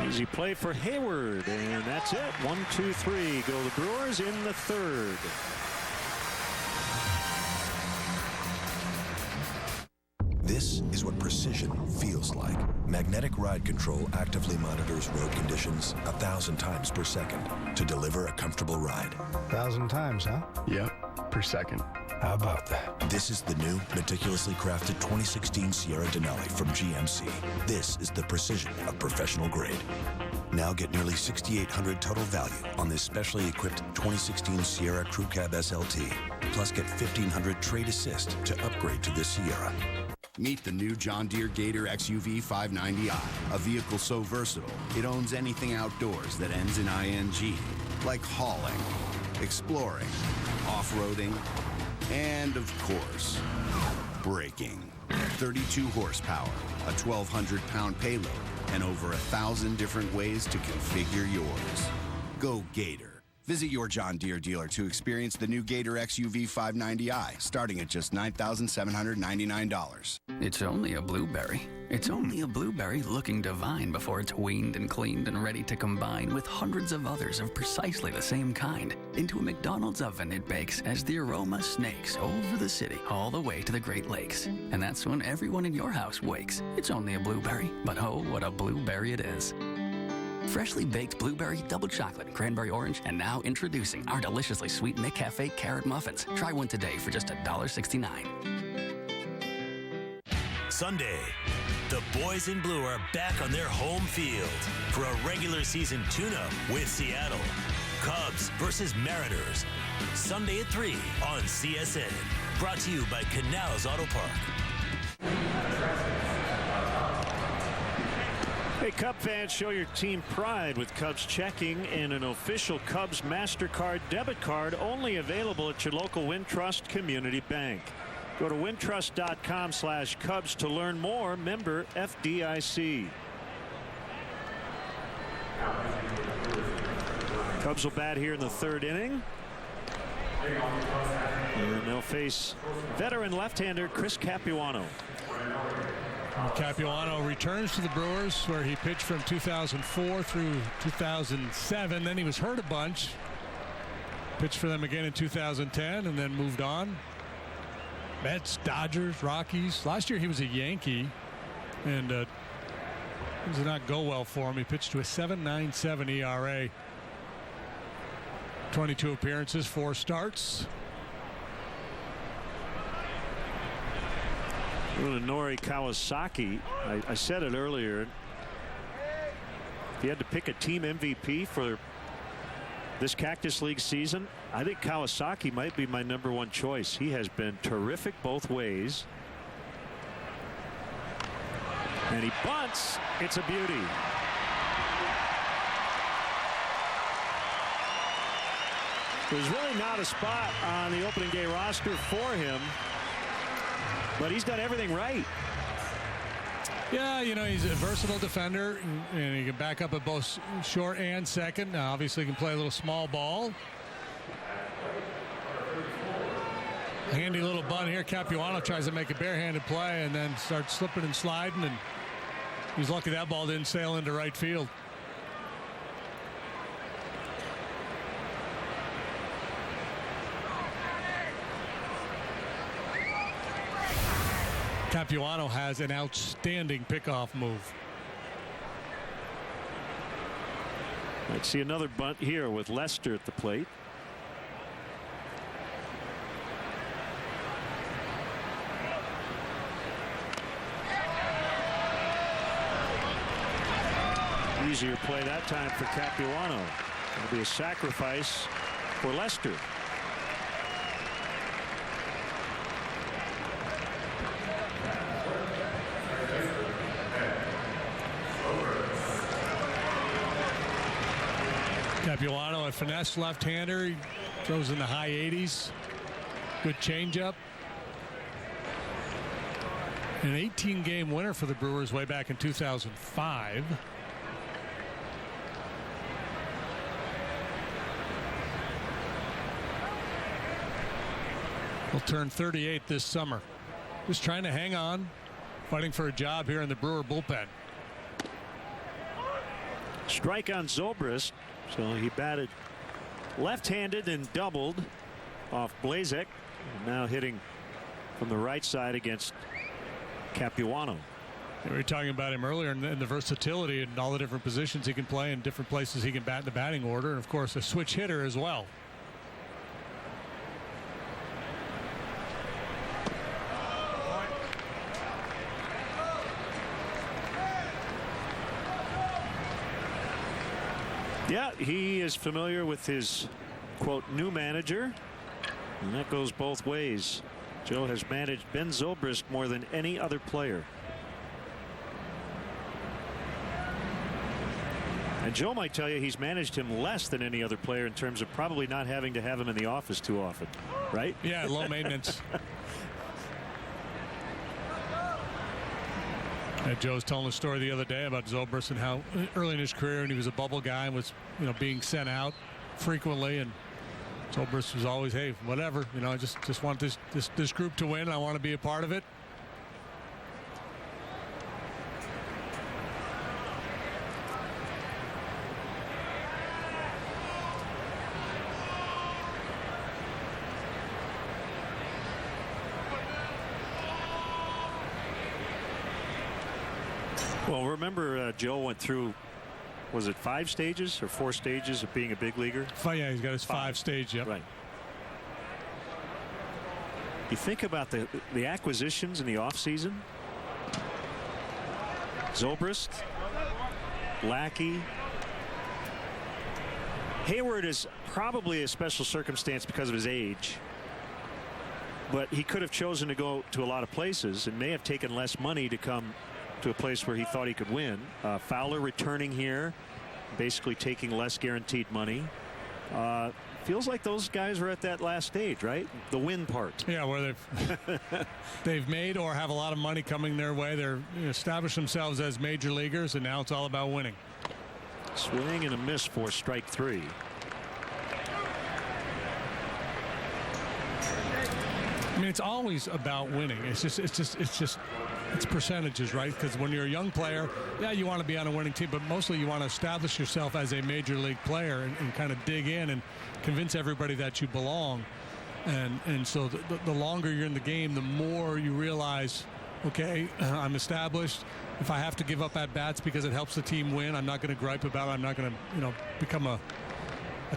Easy play for Hayward, and that's it. 1, 2, 3 go the Brewers in the third. This is what precision feels like. Magnetic Ride Control actively monitors road conditions 1,000 times per second to deliver a comfortable ride. 1,000 times, huh? Yep, per second. How about that? This is the new, meticulously crafted 2016 Sierra Denali from GMC. This is the precision of professional grade. Now get nearly $6,800 total value on this specially equipped 2016 Sierra Crew Cab SLT. Plus get $1,500 trade assist to upgrade to this Sierra. Meet the new John Deere Gator XUV 590i, a vehicle so versatile, it owns anything outdoors that ends in ing, like hauling, exploring, off-roading, and, of course, braking. 32 horsepower, a 1,200-pound payload, and over 1,000 different ways to configure yours. Go Gator. Visit your John Deere dealer to experience the new Gator XUV 590i, starting at just $9,799. It's only a blueberry. It's only a blueberry looking divine before it's weaned and cleaned and ready to combine with hundreds of others of precisely the same kind. Into a McDonald's oven it bakes as the aroma snakes over the city all the way to the Great Lakes. And that's when everyone in your house wakes. It's only a blueberry, but oh, what a blueberry it is. Freshly baked blueberry, double chocolate, cranberry orange, and now introducing our deliciously sweet McCafe carrot muffins. Try one today for just $1.69. Sunday, the boys in blue are back on their home field for a regular season tune-up with Seattle. Cubs versus Mariners. Sunday at 3 on CSN. Brought to you by Canals Auto Park. Hey, Cub fans, show your team pride with Cubs checking and an official Cubs MasterCard debit card only available at your local Wintrust Community Bank. Go to wintrust.com/Cubs to learn more. Member FDIC. Cubs will bat here in the third inning. And they'll face veteran left-hander Chris Capuano. Capuano returns to the Brewers, where he pitched from 2004 through 2007. Then he was hurt a bunch. Pitched for them again in 2010 and then moved on. Mets, Dodgers, Rockies. Last year he was a Yankee, and it did not go well for him. He pitched to a 7.97 ERA. 22 appearances, 4 starts. Nori Kawasaki, I said it earlier. If you had to pick a team MVP for this Cactus League season, I think Kawasaki might be my #1 choice. He has been terrific both ways. And he bunts. It's a beauty. There's really not a spot on the opening day roster for him, but he's done everything right. Yeah, you know, he's a versatile defender, and he can back up at both short and second. Now, obviously, he can play a little small ball. Handy little bunt here. Capuano tries to make a barehanded play and then starts slipping and sliding, and he's lucky that ball didn't sail into right field. Capuano has an outstanding pickoff move. Let's see another bunt here with Lester at the plate. Easier play that time for Capuano. It'll be a sacrifice for Lester. Capuano, a finesse left-hander. He throws in the high 80s. Good changeup. An 18-game winner for the Brewers way back in 2005. He'll turn 38 this summer. Just trying to hang on, fighting for a job here in the Brewer bullpen. Strike on Zobrist. So he batted left-handed and doubled off Blazek. And now hitting from the right side against Capuano. We were talking about him earlier and the versatility and all the different positions he can play and different places he can bat in the batting order. And, of course, a switch hitter as well. Yeah, he is familiar with his, quote, new manager, and that goes both ways. Joe has managed Ben Zobrist more than any other player. And Joe might tell you he's managed him less than any other player in terms of probably not having to have him in the office too often, right? Yeah, low maintenance. Joe was telling a story the other day about Zobrist and how early in his career when he was a bubble guy and was, being sent out frequently, and Zobrist was always, hey, whatever, I just want this group to win. I want to be a part of it. Well, remember Joe went through, was it 5 stages or 4 stages of being a big leaguer? Yeah, he's got his 5 stage. Yep. Right. You think about the acquisitions in the offseason. Zobrist, Lackey. Hayward is probably a special circumstance because of his age. But he could have chosen to go to a lot of places and may have taken less money to come to a place where he thought he could win. Fowler returning here, basically taking less guaranteed money. Feels like those guys are at that last stage, right? The win part. Yeah, where they've made or have a lot of money coming their way. They're established themselves as major leaguers, and now it's all about winning. Swing and a miss for strike 3. I mean, it's always about winning. It's percentages, right? Because when you're a young player, yeah, you want to be on a winning team, but mostly you want to establish yourself as a major league player and kind of dig in and convince everybody that you belong. And so the longer you're in the game, the more you realize, okay, I'm established. If I have to give up at bats because it helps the team win, I'm not going to gripe about it. I'm not going to, become a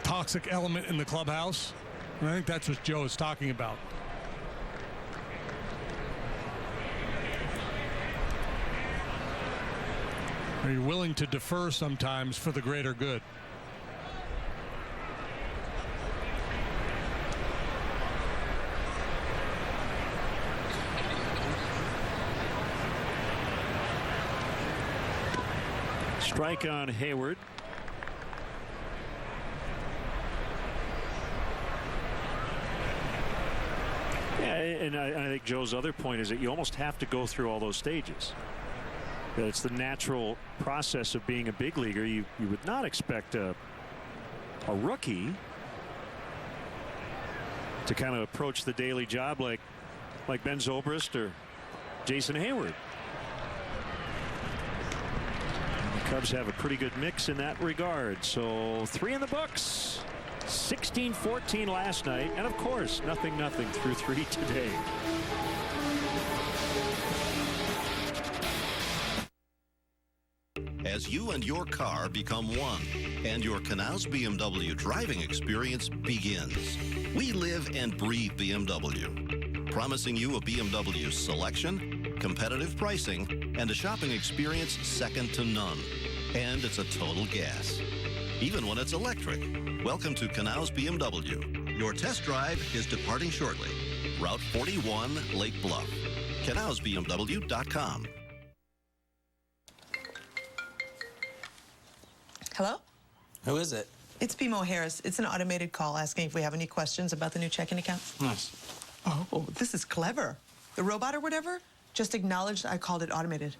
toxic element in the clubhouse. And I think that's what Joe is talking about. Are you willing to defer sometimes for the greater good? Strike on Hayward. Yeah, and I think Joe's other point is that you almost have to go through all those stages. It's the natural process of being a big leaguer. You would not expect a rookie to kind of approach the daily job like Ben Zobrist or Jason Hayward. The Cubs have a pretty good mix in that regard. So 3 in the books. 16-14 last night, and of course nothing through 3 today. As you and your car become one, and your Canals BMW driving experience begins. We live and breathe BMW, promising you a BMW selection, competitive pricing, and a shopping experience second to none. And it's a total gas, even when it's electric. Welcome to Canals BMW. Your test drive is departing shortly. Route 41, Lake Bluff. CanalsBMW.com. Hello? Who is it? It's BMO Harris. It's an automated call asking if we have any questions about the new checking account. Nice. Oh, this is clever. The robot or whatever just acknowledged I called it automated.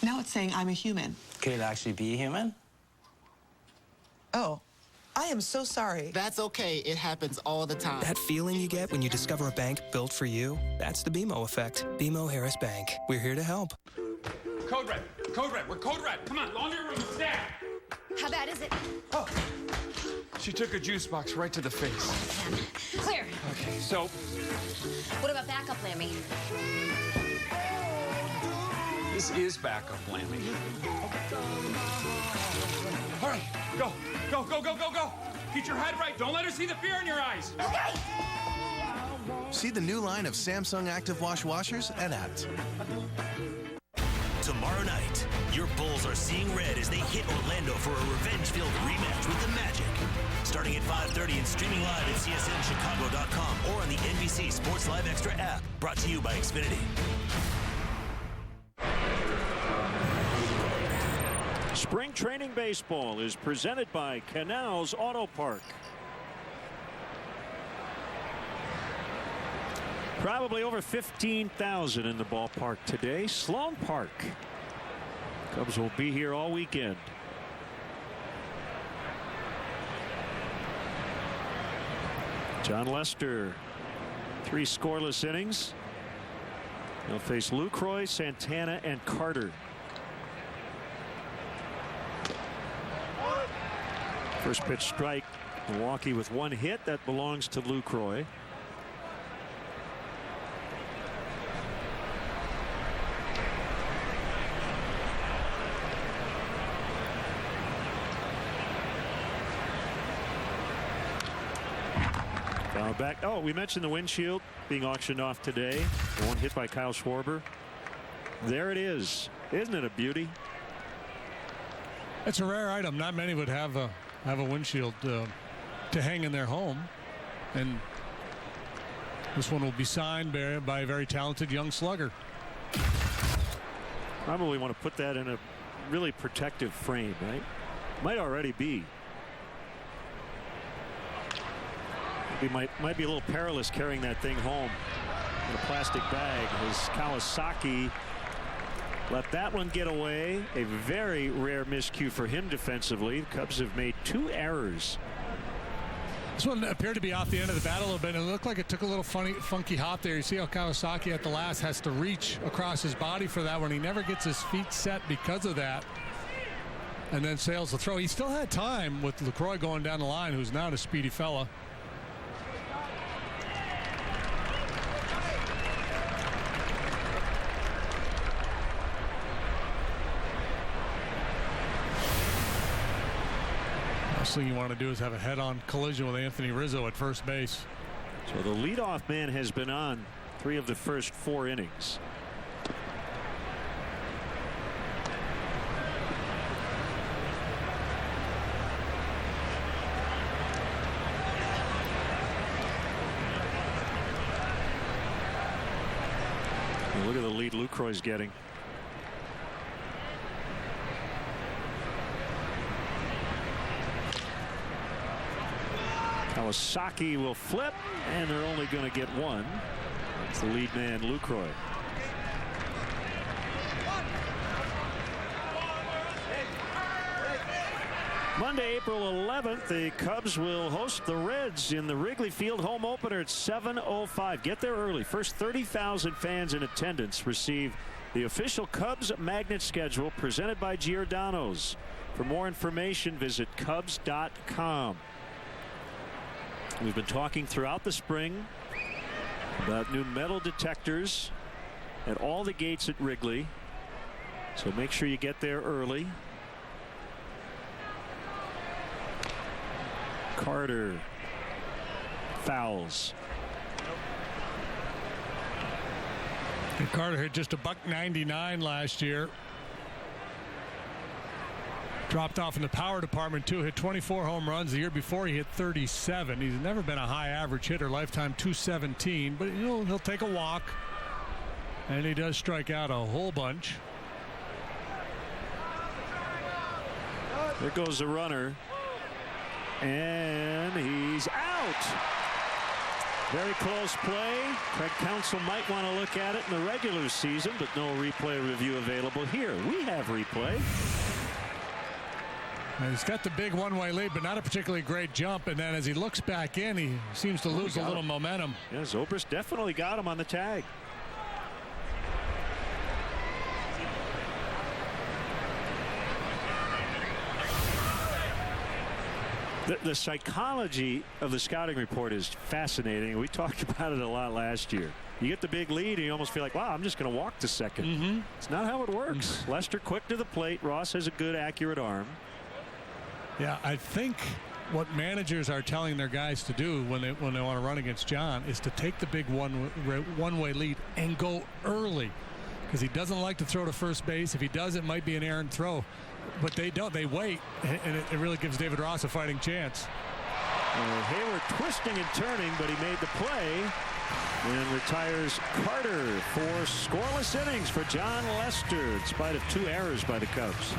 Now it's saying I'm a human. Could it actually be a human? Oh, I am so sorry. That's okay. It happens all the time. That feeling you get when you discover a bank built for you, that's the BMO effect. BMO Harris Bank. We're here to help. Code red. Code red. We're code red. Come on, laundry room, staff. How bad is it? Oh. She took her juice box right to the face. Clear. Okay, so. What about backup, Lammy? This is backup, Lammy. All right, go. Go, go, go, go, go. Get your head right. Don't let her see the fear in your eyes. Okay. See the new line of Samsung Active Wash washers at Abt. Tomorrow night, your Bulls are seeing red as they hit Orlando for a revenge-filled rematch with the Magic. Starting at 5:30 and streaming live at CSNChicago.com or on the NBC Sports Live Extra app. Brought to you by Xfinity. Spring training baseball is presented by Canals Auto Park. Probably over 15,000 in the ballpark today. Sloan Park. Cubs will be here all weekend. John Lester, 3 scoreless innings. He'll face Lucroy, Santana, and Carter. First pitch strike. Milwaukee with 1 hit. That belongs to Lucroy. Back. Oh, we mentioned the windshield being auctioned off today. The one hit by Kyle Schwarber. There it is. Isn't it a beauty? It's a rare item. Not many would have a windshield to hang in their home, and this one will be signed by a very talented young slugger. Probably want to put that in a really protective frame, right? Might already be. It might be a little perilous carrying that thing home in a plastic bag. As Kawasaki let that one get away. A very rare miscue for him defensively. The Cubs have made 2 errors. This one appeared to be off the end of the bat a little bit, and it looked like it took a little funky hop there. You see how Kawasaki at the last has to reach across his body for that one. He never gets his feet set because of that, and then sails the throw. He still had time with LaCroix going down the line, who's not a speedy fella. Last thing you want to do is have a head-on collision with Anthony Rizzo at first base. So the leadoff man has been on 3 of the first 4 innings. And look at the lead Lucroy's getting. Kawasaki will flip, and they're only going to get 1. It's the lead man, Lucroy. Monday, April 11th, the Cubs will host the Reds in the Wrigley Field home opener at 7:05. Get there early. First 30,000 fans in attendance receive the official Cubs magnet schedule presented by Giordano's. For more information, visit Cubs.com. We've been talking throughout the spring about new metal detectors at all the gates at Wrigley. So make sure you get there early. Carter fouls. And Carter hit just $1.99 last year. Dropped off in the power department too. Hit 24 home runs. The year before he hit 37. He's never been a high average hitter. Lifetime .217. But he'll take a walk. And he does strike out a whole bunch. There goes the runner. And he's out. Very close play. Craig Counsell might want to look at it in the regular season, but no replay review available here. We have replay. He's got the big one-way lead, but not a particularly great jump. And then as he looks back in, he seems to lose a little momentum. Yeah, Zobrist definitely got him on the tag. The psychology of the scouting report is fascinating. We talked about it a lot last year. You get the big lead and you almost feel like, wow, I'm just going to walk to second. It's not how it works. Lester quick to the plate. Ross has a good, accurate arm. Yeah, I think what managers are telling their guys to do when they want to run against John is to take the big one-way lead and go early, because he doesn't like to throw to first base. If he does, it might be an errant throw. But they don't. They wait, and it really gives David Ross a fighting chance. Hayward twisting and turning, but he made the play and retires Carter for scoreless innings for John Lester in spite of 2 errors by the Cubs.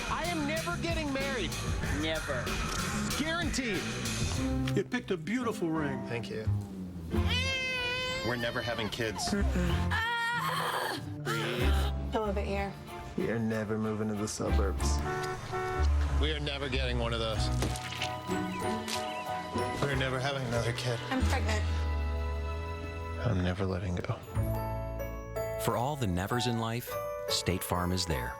I am never getting married. Never. Guaranteed. You picked a beautiful ring. Thank you. We're never having kids. Breathe. Come over here. We are never moving to the suburbs. We are never getting one of those. We're never having another kid. I'm pregnant. I'm never letting go. For all the nevers in life, State Farm is there.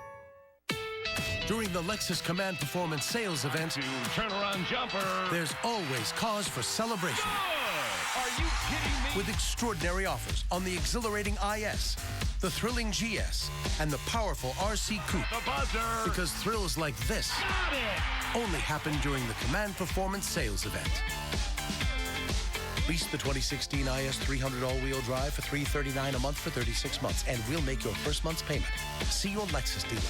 During the Lexus Command Performance Sales Event, Turnaround jumper. There's always cause for celebration. Are you kidding me? With extraordinary offers on the exhilarating IS, the thrilling GS, and the powerful RC Coupe. The buzzer. Because thrills like this only happen during the Command Performance Sales Event. Lease the 2016 IS 300 all-wheel drive for $339 a month for 36 months, and we'll make your first month's payment. See your Lexus dealer.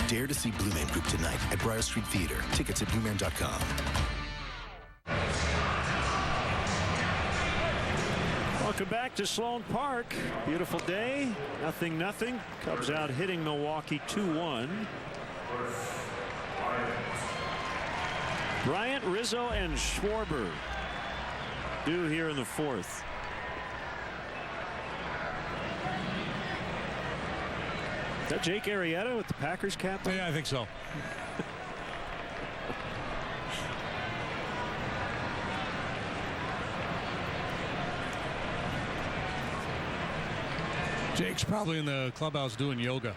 Dare to see Blue Man Group tonight at Briar Street Theater. Tickets at blueman.com. Welcome back to Sloan Park. Beautiful day. 0-0. Cubs out hitting Milwaukee 2-1. Bryant, Rizzo, and Schwarber due here in the 4th. Is that Jake Arrieta with the Packers cap? Yeah, I think so. Jake's probably in the clubhouse doing yoga.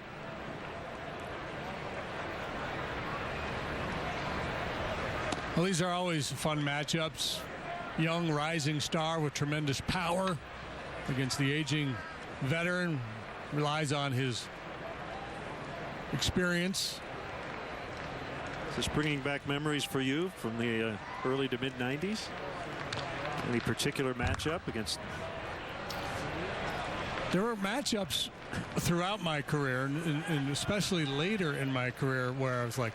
Well, these are always fun matchups. Young rising star with tremendous power against the aging veteran. Relies on his experience. Is this bringing back memories for you from the early to mid 90s? Any particular matchup against There were matchups throughout my career, and especially later in my career, where I was like,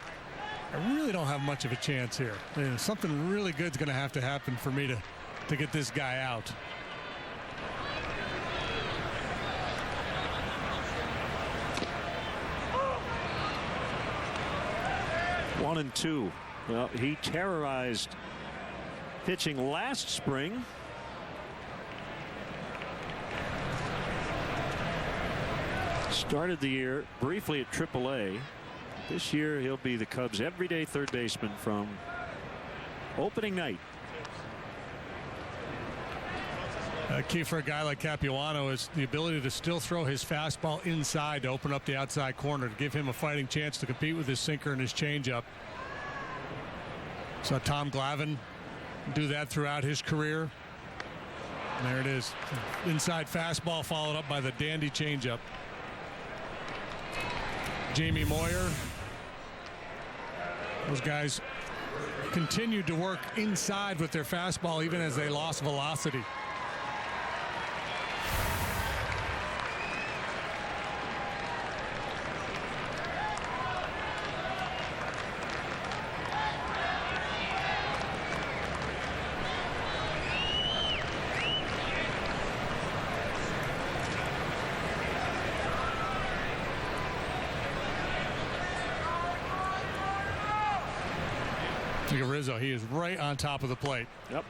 I really don't have much of a chance here. Something really good's going to happen for me to get this guy out. One and two. Well, he terrorized pitching last spring. Started the year briefly at AAA. This year he'll be the Cubs' everyday third baseman from opening night. Key for a guy like Capuano is the ability to still throw his fastball inside to open up the outside corner, to give him a fighting chance to compete with his sinker and his changeup. Saw Tom Glavine do that throughout his career. And there it is. Inside fastball followed up by the dandy changeup. Jamie Moyer. Those guys continued to work inside with their fastball even as they lost velocity. Look at Rizzo. He is right on top of the plate. Yep.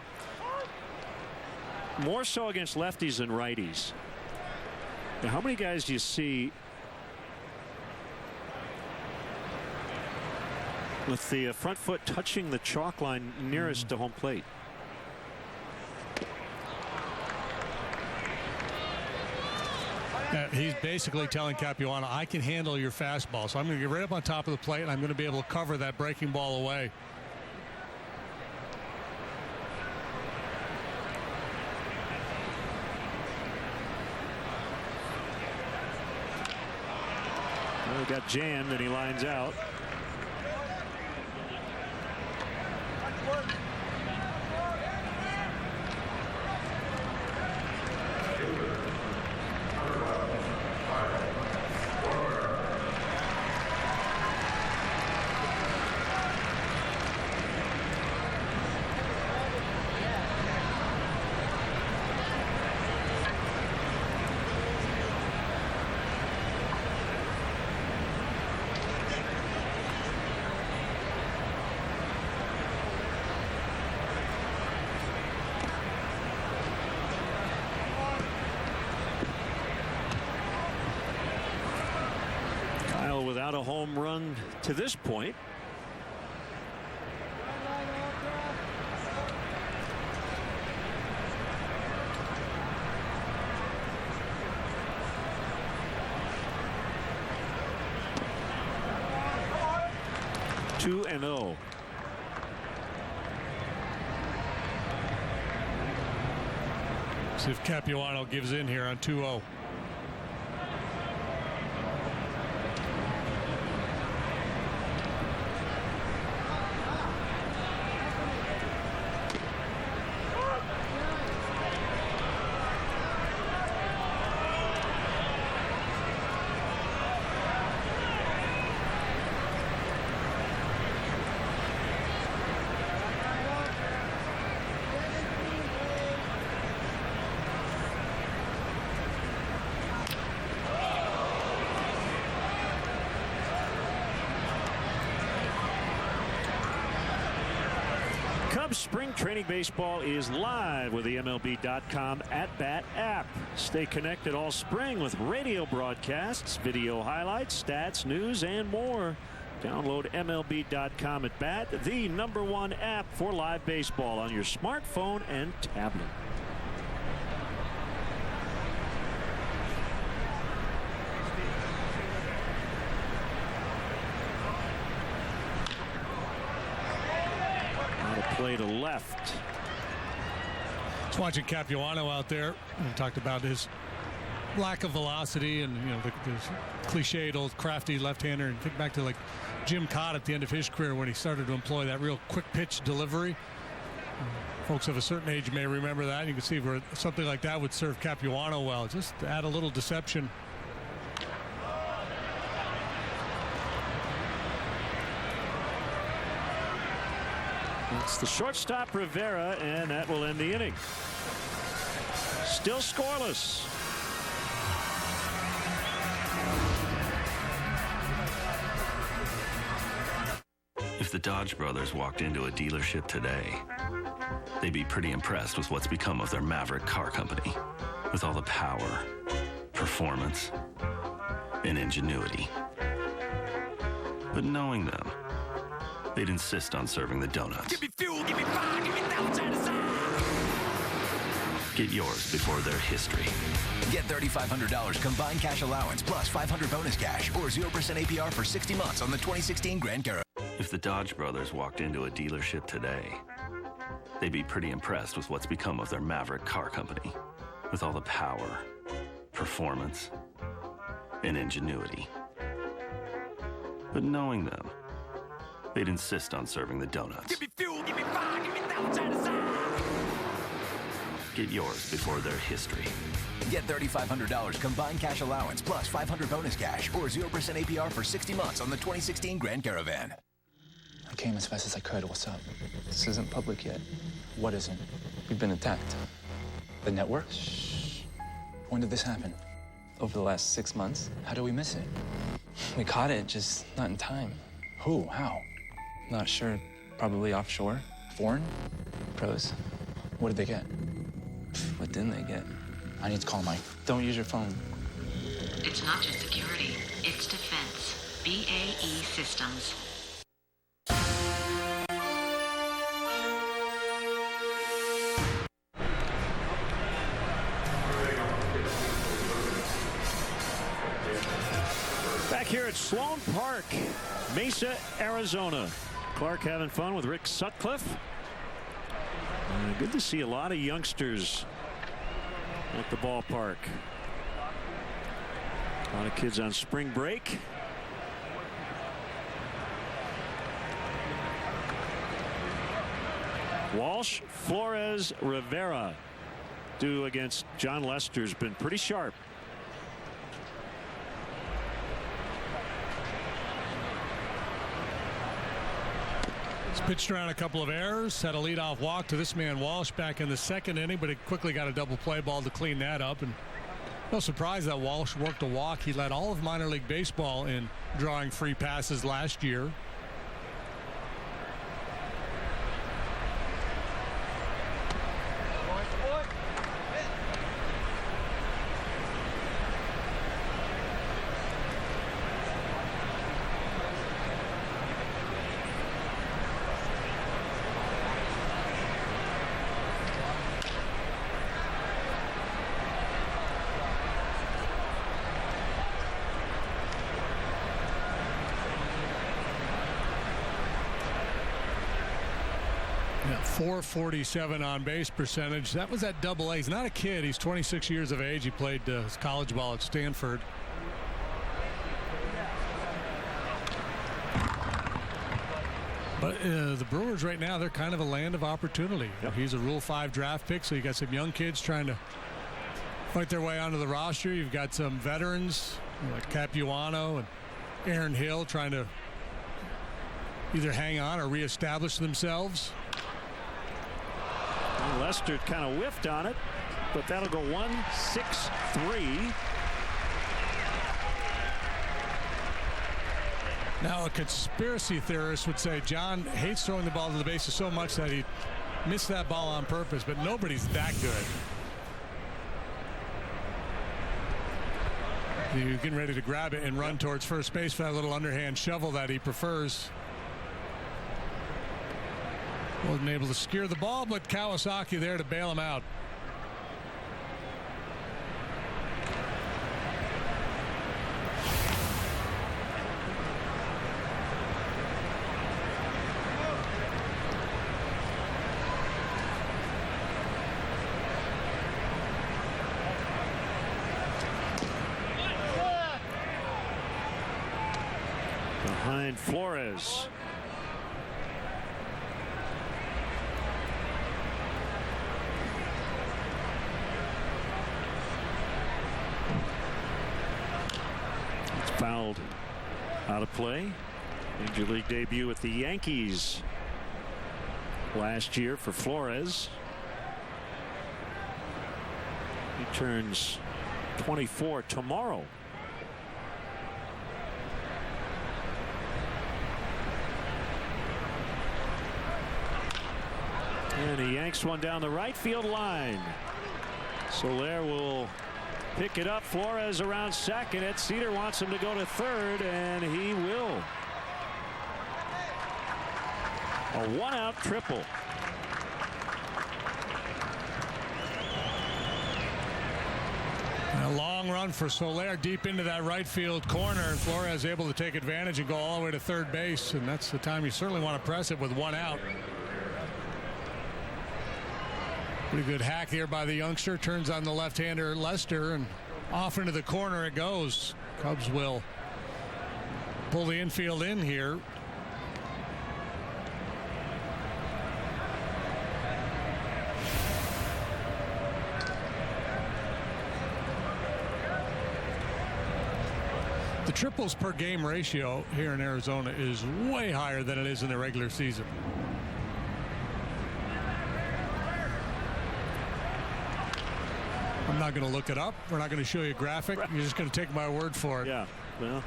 More so against lefties than righties. Now, how many guys do you see with the front foot touching the chalk line nearest to home plate? He's basically telling Capuano, I can handle your fastball, so I'm going to get right up on top of the plate, and I'm going to be able to cover that breaking ball away. Well, he got jammed and he lines out. Without a home run to this point. Two and 0. See if Capuano gives in here on 2-0. Spring training baseball is live with the MLB.com at-bat app. Stay connected all spring with radio broadcasts, video highlights, stats, news, and more. Download MLB.com at-bat, the #1 app for live baseball on your smartphone and tablet. Play to left. Just watching Capuano out there. We talked about his lack of velocity and, you know, the cliched old crafty left-hander, and think back to like Jim Cott at the end of his career when he started to employ that real quick pitch delivery. Folks of a certain age may remember that. You can see where something like that would serve Capuano well. Just to add a little deception. It's the shortstop Rivera, and that will end the inning. Still scoreless. If the Dodge brothers walked into a dealership today, they'd be pretty impressed with what's become of their Maverick car company, with all the power, performance, and ingenuity. But knowing them, they'd insist on serving the donuts. Give me fuel, give me fire, give me thousands of signs. Get yours before their history. Get $3,500 combined cash allowance plus $500 bonus cash or 0% APR for 60 months on the 2016 Grand Caravan. If the Dodge brothers walked into a dealership today, they'd be pretty impressed with what's become of their Maverick car company, with all the power, performance, and ingenuity. But knowing them, they'd insist on serving the donuts. Give me fuel, give me fire, give me thousands of signs. Get yours before their history. Get $3,500 combined cash allowance plus $500 bonus cash or 0% APR for 60 months on the 2016 Grand Caravan. I came as fast as I could. What's up? This isn't public yet. What isn't? We've been attacked. The network? Shh. When did this happen? Over the last 6 months. How do we miss it? We caught it, just not in time. Who? How? Not sure. Probably offshore. Foreign? Pros. What did they get? What didn't they get? I need to call Mike. Don't use your phone. It's not just security, it's defense. BAE Systems. Back here at Sloan Park, Mesa, Arizona. Clark having fun with Rick Sutcliffe. Good to see a lot of youngsters at the ballpark. A lot of kids on spring break. Walsh, Flores, Rivera. Due against John Lester's been pretty sharp. Pitched around a couple of errors, had a leadoff walk to this man Walsh back in the second inning, but he quickly got a double play ball to clean that up. And no surprise that Walsh worked a walk. He led all of minor league baseball in drawing free passes last year. .447 on base percentage. That was at Double A. He's not a kid. He's 26 years of age. He played his college ball at Stanford. But the Brewers right now, they're kind of a land of opportunity. Yep. He's a Rule 5 draft pick, so you got some young kids trying to fight their way onto the roster. You've got some veterans like Capuano and Aaron Hill trying to either hang on or reestablish themselves. Lester kind of whiffed on it, but that'll go 1-6-3. Now a conspiracy theorist would say John hates throwing the ball to the bases so much that he missed that ball on purpose, but nobody's that good. He's getting ready to grab it and run towards first base for that little underhand shovel that he prefers. Wasn't able to secure the ball, but Kawasaki there to bail him out. Behind Flores. Fouled out of play. Major League debut with the Yankees last year for Flores. He turns 24 tomorrow. And he yanks one down the right field line. Soler will pick it up. Flores around second. Ed Cedar wants him to go to third, and he will. A one-out triple. A long run for Soler deep into that right field corner, and Flores able to take advantage and go all the way to third base, and that's the time you certainly want to press it with one out. Pretty good hack here by the youngster. Turns on the left-hander Lester, and off into the corner it goes. Cubs will pull the infield in here. The triples per game ratio here in Arizona is way higher than it is in the regular season. I'm not going to look it up. We're not going to show you a graphic. You're just going to take my word for it. Yeah, well,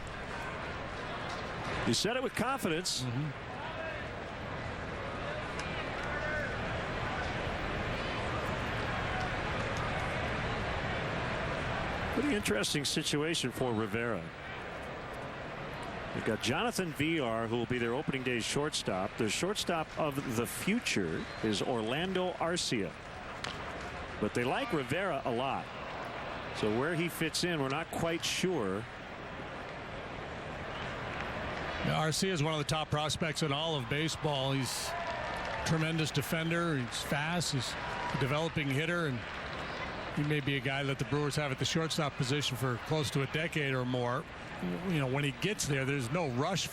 you said it with confidence. Pretty interesting situation for Rivera. They've got Jonathan Villar, who will be their opening day shortstop. Their shortstop of the future is Orlando Arcia. But they like Rivera a lot. So where he fits in, we're not quite sure. Now, Arcia is one of the top prospects in all of baseball. He's a tremendous defender. He's fast. He's a developing hitter. And he may be a guy that the Brewers have at the shortstop position for close to a decade or more. You know, when he gets there, there's no rush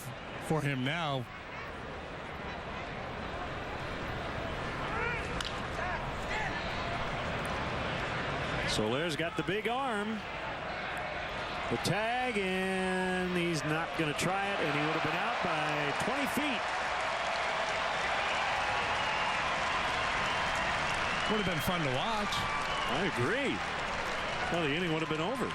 for him now. Soler's got the big arm. The tag, and he's not going to try it, and he would have been out by 20 feet. Would have been fun to watch. I agree. Well, the inning would have been over.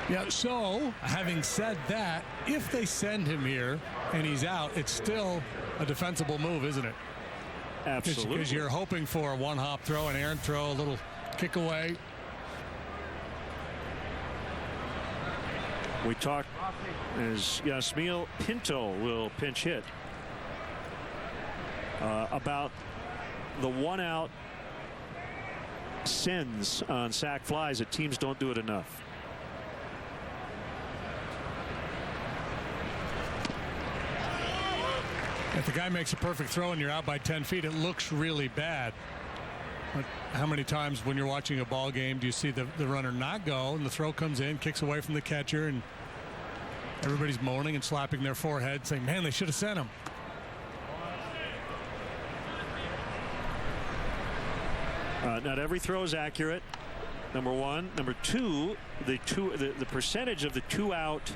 Yeah, so having said that, if they send him here and he's out, it's still a defensible move, isn't it? Absolutely. Because you're hoping for a one-hop throw, an errant throw, a little kick away. We talked as Yasmiel Pinto will pinch hit about the one-out sends on sac flies that teams don't do it enough. If the guy makes a perfect throw and you're out by 10 feet, it looks really bad. But how many times when you're watching a ball game do you see the runner not go and the throw comes in, kicks away from the catcher, and everybody's moaning and slapping their forehead saying, man, they should have sent him. Not every throw is accurate. Number one. Number two, the percentage of the two-out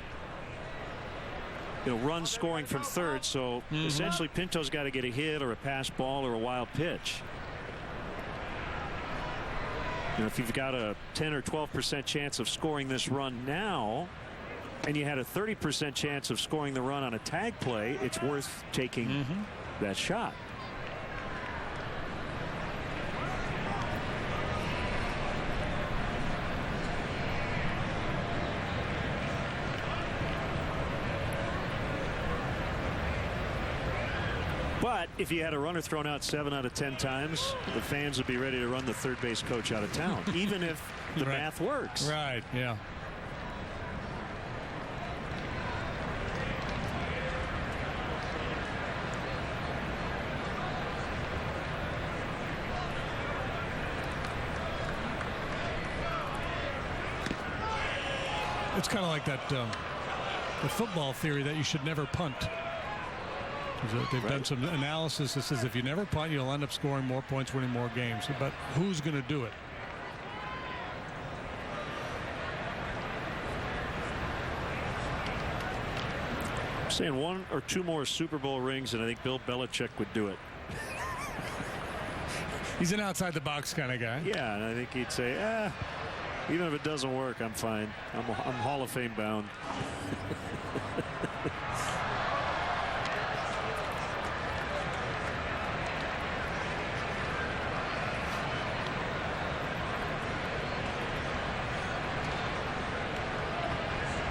run scoring from third. So essentially Pinto's got to get a hit or a pass ball or a wild pitch. If you've got a 10 or 12% chance of scoring this run now, and you had a 30% chance of scoring the run on a tag play, it's worth taking that shot. But if you had a runner thrown out 7 out of 10 times, the fans would be ready to run the third base coach out of town, even if the math works. Right, yeah. It's kind of like that the football theory that you should never punt. They've done some analysis that says if you never punt, you'll end up scoring more points, winning more games. But who's going to do it? saying 1 or 2 more Super Bowl rings, and I think Bill Belichick would do it. He's an outside the box kind of guy. Yeah, and I think he'd say, even if it doesn't work, I'm fine. I'm Hall of Fame bound.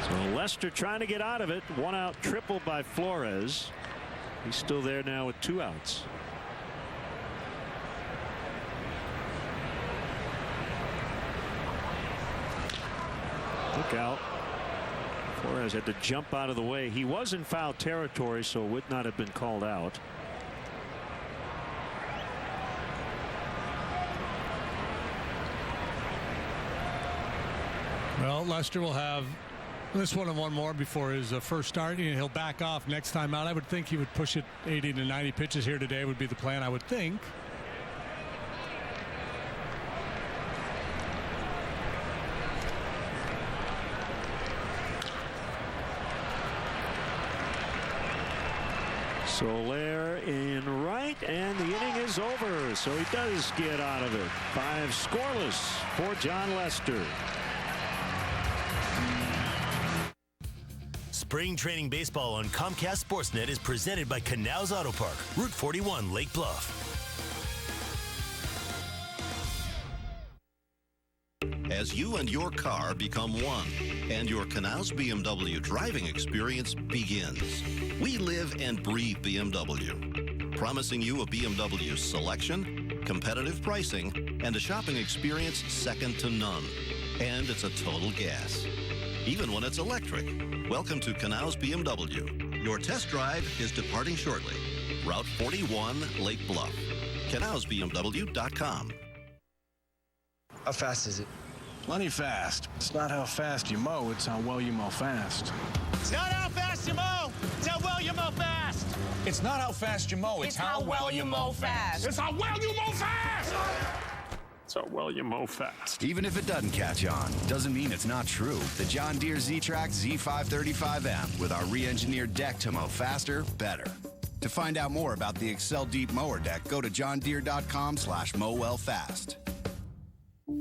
So Lester trying to get out of it. 1 out triple by Flores. He's still there now with 2 outs. Look out. Flores had to jump out of the way. He was in foul territory, so would not have been called out. Well, Lester will have this one and one more before his first start. He'll back off next time out. I would think he would push it 80 to 90 pitches here today would be the plan, I would think. Soler in right, and the inning is over. So he does get out of it. 5 scoreless for John Lester. Spring training baseball on Comcast Sportsnet is presented by Canals Auto Park, Route 41, Lake Bluff. As you and your car become one, and your Canals BMW driving experience begins. We live and breathe BMW, promising you a BMW selection, competitive pricing, and a shopping experience second to none. And it's a total gas, even when it's electric. Welcome to Canals BMW. Your test drive is departing shortly. Route 41, Lake Bluff. CanalsBMW.com. How fast is it? Plenty fast. It's not how fast you mow, it's how well you mow fast. It's not how fast you mow, it's how well you mow fast. It's not how fast you mow, it's how well you mow fast. It's how well you mow fast. It's how well you mow fast. Even if it doesn't catch on, doesn't mean it's not true. The John Deere Z-Track Z535M with our re-engineered deck to mow faster, better. To find out more about the Excel Deep Mower Deck, go to johndeere.com/mowwellfast.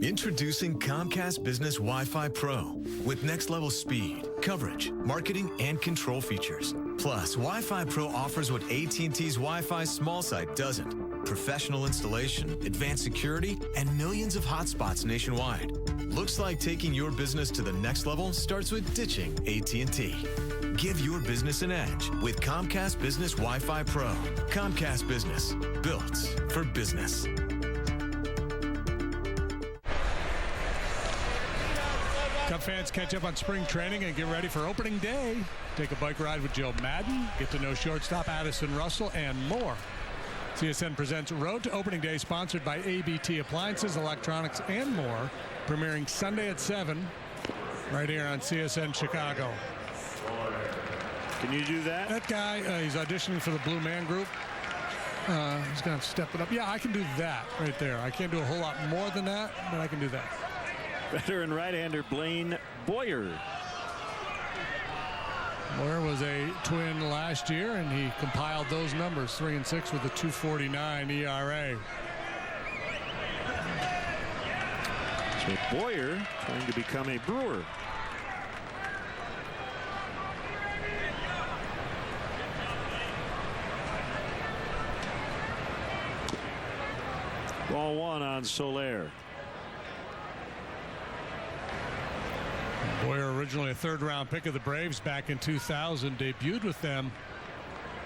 Introducing Comcast Business Wi-Fi Pro with next-level speed, coverage, marketing, and control features. Plus, Wi-Fi Pro offers what AT&T's Wi-Fi small site doesn't. Professional installation, advanced security, and millions of hotspots nationwide. Looks like taking your business to the next level starts with ditching AT&T. Give your business an edge with Comcast Business Wi-Fi Pro. Comcast Business, built for business. Cub fans, catch up on spring training and get ready for opening day. Take a bike ride with Joe Madden, get to know shortstop Addison Russell, and more. CSN presents Road to Opening Day, sponsored by ABT Appliances, Electronics, and more, premiering Sunday at 7, right here on CSN Chicago. Can you do that? That guy, he's auditioning for the Blue Man Group. He's going to step it up. Yeah, I can do that right there. I can't do a whole lot more than that, but I can do that. Veteran right-hander Blaine Boyer. Boyer was a Twin last year, and he compiled those numbers, 3 and 6 with a 2.49 ERA. So Boyer trying to become a Brewer. Ball 1 on Soler. Boyer, originally a third-round pick of the Braves back in 2000, debuted with them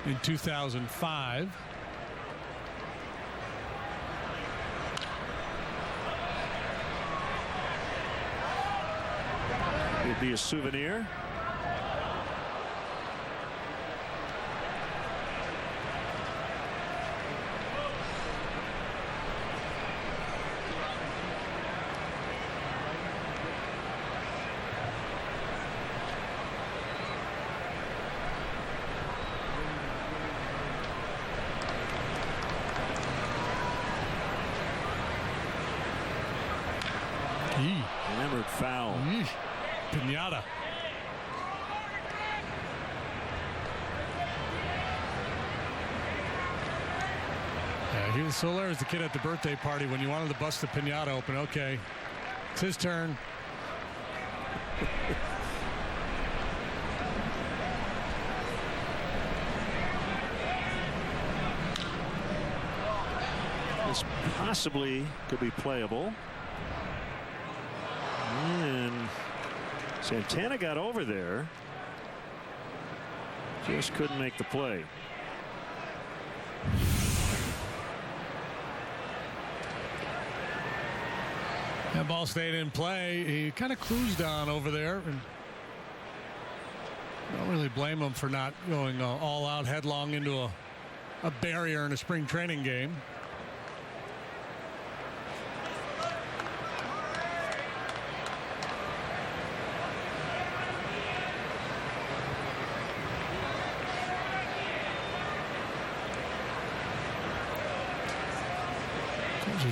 in 2005. It'll be a souvenir. Hammered foul. Pinata. Soler is the kid at the birthday party when you wanted to bust the piñata open. Okay, it's his turn. This possibly could be playable. And Santana got over there. Just couldn't make the play. That ball stayed in play. He kind of cruised on over there. And I don't really blame him for not going all out headlong into a barrier in a spring training game.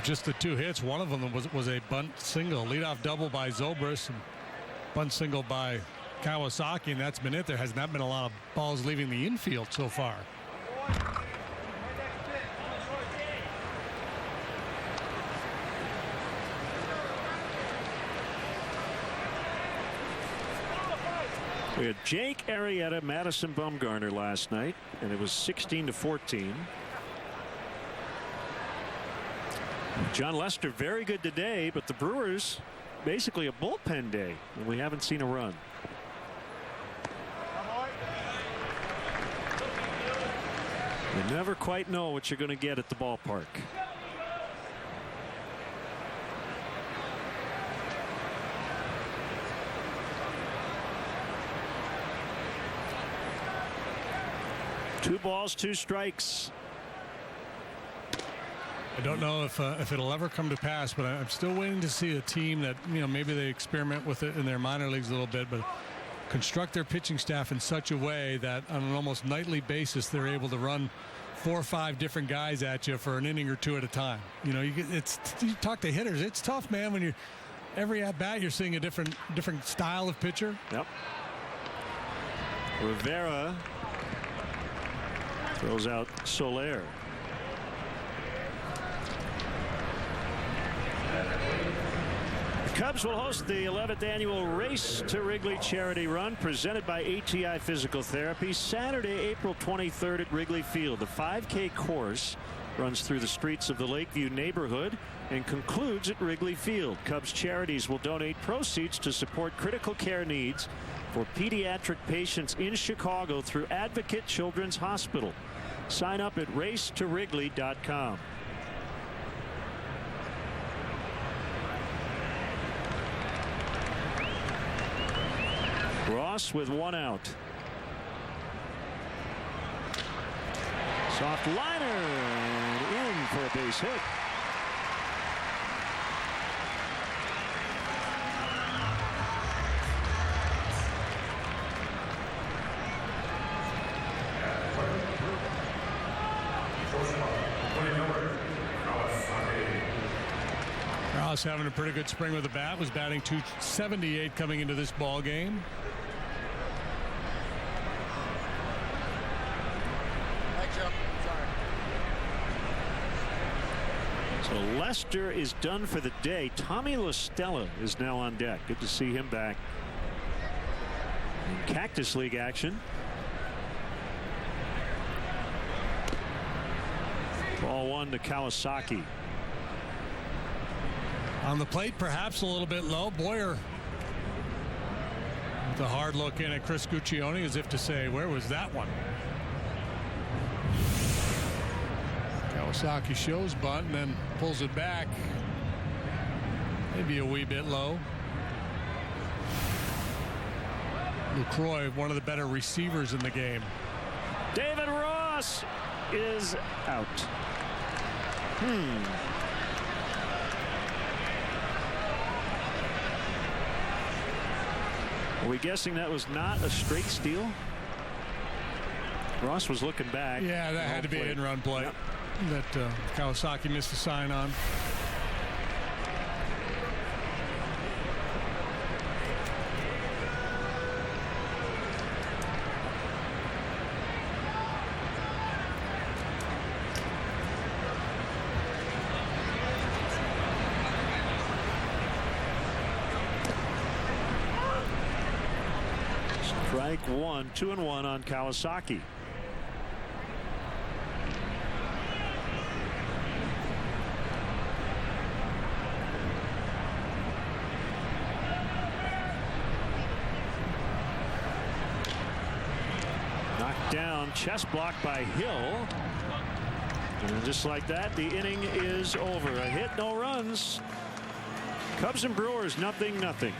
Just the 2 hits. One of them was a bunt single, leadoff double by Zobrist, and bunt single by Kawasaki, and that's been it. There has not been a lot of balls leaving the infield so far. We had Jake Arrieta, Madison Bumgarner last night, and it was 16-14. John Lester very good today, but the Brewers basically a bullpen day, and we haven't seen a run. You never quite know what you're going to get at the ballpark. Two balls, 2 strikes. I don't know if it'll ever come to pass, but I'm still waiting to see a team that, maybe they experiment with it in their minor leagues a little bit, but construct their pitching staff in such a way that on an almost nightly basis they're able to run 4 or 5 different guys at you for an inning or 2 at a time. You talk to hitters, it's tough, man, when you're every at bat you're seeing a different style of pitcher. Yep. Rivera throws out Soler. The Cubs will host the 11th annual Race to Wrigley charity run presented by ATI Physical Therapy Saturday, April 23rd at Wrigley Field. The 5K course runs through the streets of the Lakeview neighborhood and concludes at Wrigley Field. Cubs Charities will donate proceeds to support critical care needs for pediatric patients in Chicago through Advocate Children's Hospital. Sign up at racetowrigley.com. Ross with 1 out. Soft liner and in for a base hit. Ross having a pretty good spring with the bat, was batting .278 coming into this ball game. So Lester is done for the day. Tommy La Stella is now on deck. Good to see him back in Cactus League action. Ball 1 to Kawasaki. On the plate, perhaps a little bit low. Boyer with a hard look in at Chris Guccione as if to say, where was that one? Kawasaki shows bunt and then pulls it back. Maybe a wee bit low. LaCroix, one of the better receivers in the game. David Ross is out. Are we guessing that was not a straight steal? Ross was looking back. Yeah, that had to be an in-run play. Yep. That Kawasaki missed the sign on. Strike one, 2-1 on Kawasaki. Knocked down, chest block by Hill. And just like that, the inning is over. A hit, no runs. Cubs and Brewers, 0-0.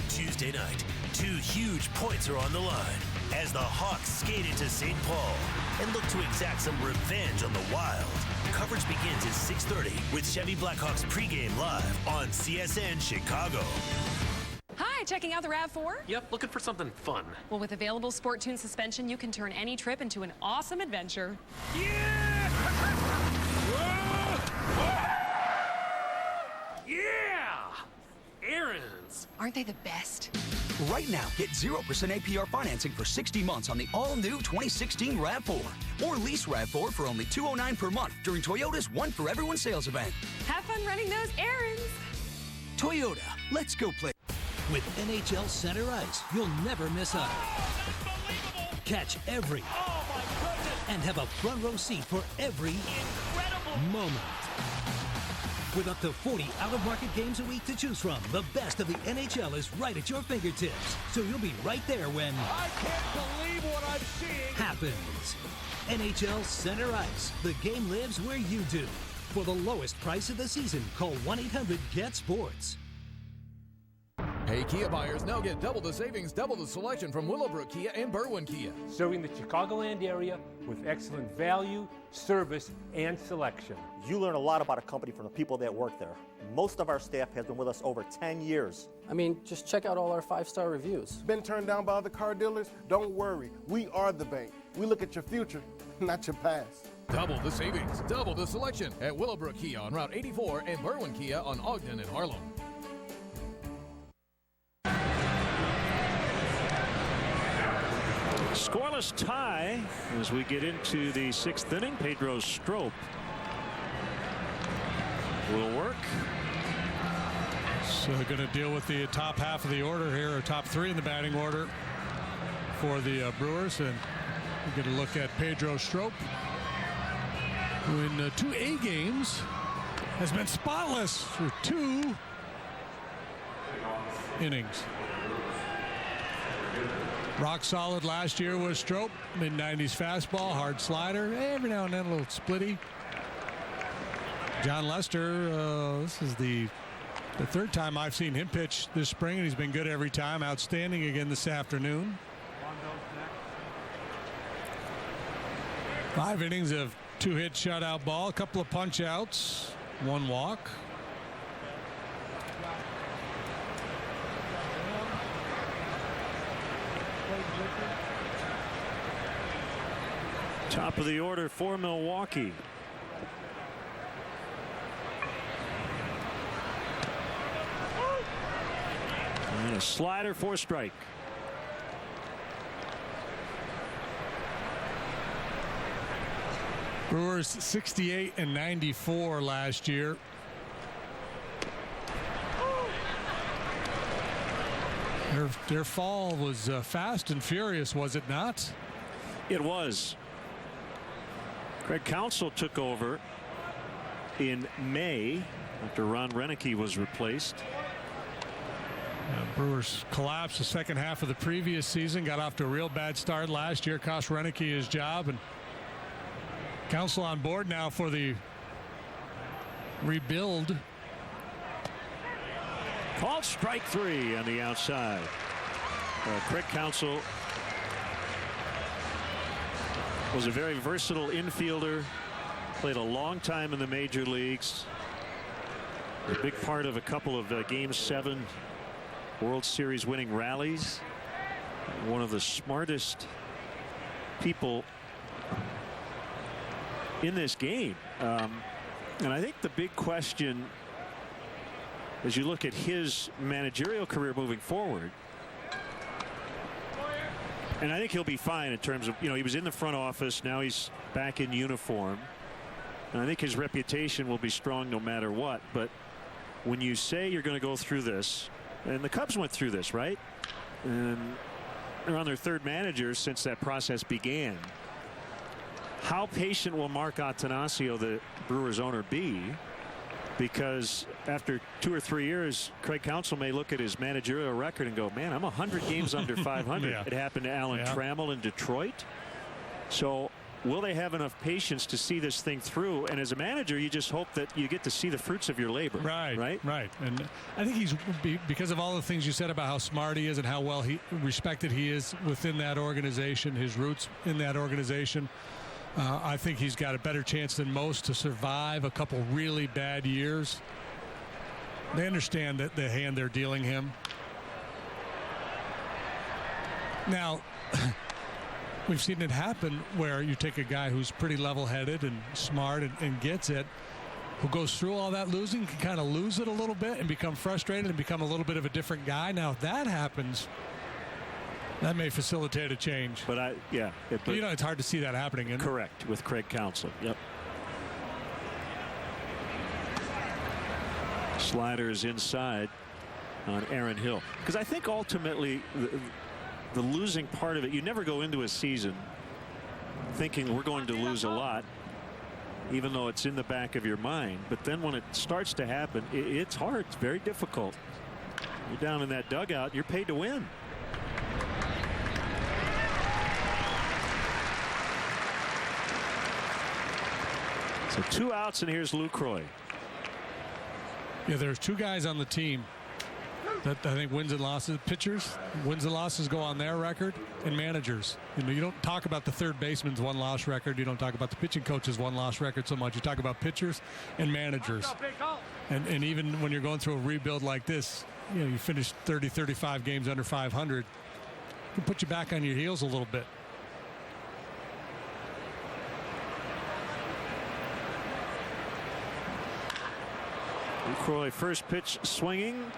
Tuesday night, 2 huge points are on the line as the Hawks skate into St. Paul and look to exact some revenge on the Wild. Coverage begins at 6:30 with Chevy Blackhawks pregame live on CSN Chicago. Hi, checking out the RAV4? Yep, looking for something fun. Well, with available Sport Tune suspension, you can turn any trip into an awesome adventure. Yeah! Yeah! Errands. Aren't they the best? Right now, get 0% APR financing for 60 months on the all-new 2016 RAV4. Or lease RAV4 for only $209 per month during Toyota's One for Everyone sales event. Have fun running those errands. Toyota, let's go play. With NHL Center Ice, you'll never miss out. Catch every and have a front row seat for every moment. With up to 40 out-of-market games a week to choose from, the best of the NHL is right at your fingertips. So you'll be right there when I can't believe what I'm seeing happens. NHL Center Ice. The game lives where you do. For the lowest price of the season, call 1-800-GET-SPORTS. Hey, Kia buyers, now get double the savings, double the selection from Willowbrook Kia and Berwyn Kia. Serving the Chicagoland area with excellent value, service, and selection. You learn a lot about a company from the people that work there. Most of our staff has been with us over 10 years. I mean, just check out all our 5-star reviews. Been turned down by other car dealers? Don't worry. We are the bank. We look at your future, not your past. Double the savings, double the selection at Willowbrook Kia on Route 84 and Berwyn Kia on Ogden and Harlem. Scoreless tie as we get into the 6th inning. Pedro Strop will work. So they're going to deal with the top half of the order here, or top 3 in the batting order for the Brewers. And we're going to look at Pedro Strop, who in 2 A games has been spotless for 2 innings. Rock solid last year was Strop. Mid-90s fastball, hard slider, every now and then a little splitty. John Lester, this is the 3rd time I've seen him pitch this spring, and he's been good every time. Outstanding again this afternoon. 5 innings of 2-hit shutout ball, a couple of punch outs, 1 walk. Top of the order for Milwaukee. And a slider for strike. Brewers 68 and 94 last year. Their fall was fast and furious, was it not? It was. Craig Counsell took over in May after Ron Renicky was replaced. Brewers collapsed the second half of the previous season, got off to a real bad start last year, cost Renicky his job, and Counsell on board now for the rebuild. Called strike 3 on the outside. Craig Counsell was a very versatile infielder, played a long time in the major leagues, a big part of a couple of Game 7 World Series winning rallies. One of the smartest people in this game. And I think the big question as you look at his managerial career moving forward, and I think he'll be fine in terms of, he was in the front office, now he's back in uniform, and I think his reputation will be strong no matter what. But when you say you're going to go through this, and the Cubs went through this, right? And they're on their third manager since that process began. How patient will Mark Attanasio, the Brewers owner, be? Because after 2 or 3 years, Craig Counsell may look at his managerial record and go, man, I'm 100 games under 500. Yeah. It happened to Alan Trammell in Detroit. So will they have enough patience to see this thing through? And as a manager, you just hope that you get to see the fruits of your labor. Right. And I think he's, because of all the things you said about how smart he is and how well respected he is within that organization, his roots in that organization, I think he's got a better chance than most to survive a couple really bad years. They understand that the hand they're dealing him. Now, we've seen it happen where you take a guy who's pretty level-headed and smart and gets it, who goes through all that losing, can kind of lose it a little bit and become frustrated and become a little bit of a different guy. Now, if that happens, that may facilitate a change. But it's hard to see that happening. Isn't it? Correct, with Craig Counsell. Yep. Sliders inside on Aaron Hill. Because I think ultimately the losing part of it, you never go into a season thinking we're going to lose a lot, even though it's in the back of your mind. But then when it starts to happen, it's hard. It's very difficult. You're down in that dugout. You're paid to win. So 2 outs, and here's Lucroy. Yeah, there's 2 guys on the team that I think wins and losses. Pitchers, wins and losses go on their record, and managers. You don't talk about the third baseman's 1-loss record. You don't talk about the pitching coach's 1-loss record so much. You talk about pitchers and managers. And even when you're going through a rebuild like this, you finish 30, 35 games under 500. It can put you back on your heels a little bit. Lucroy, first pitch swinging.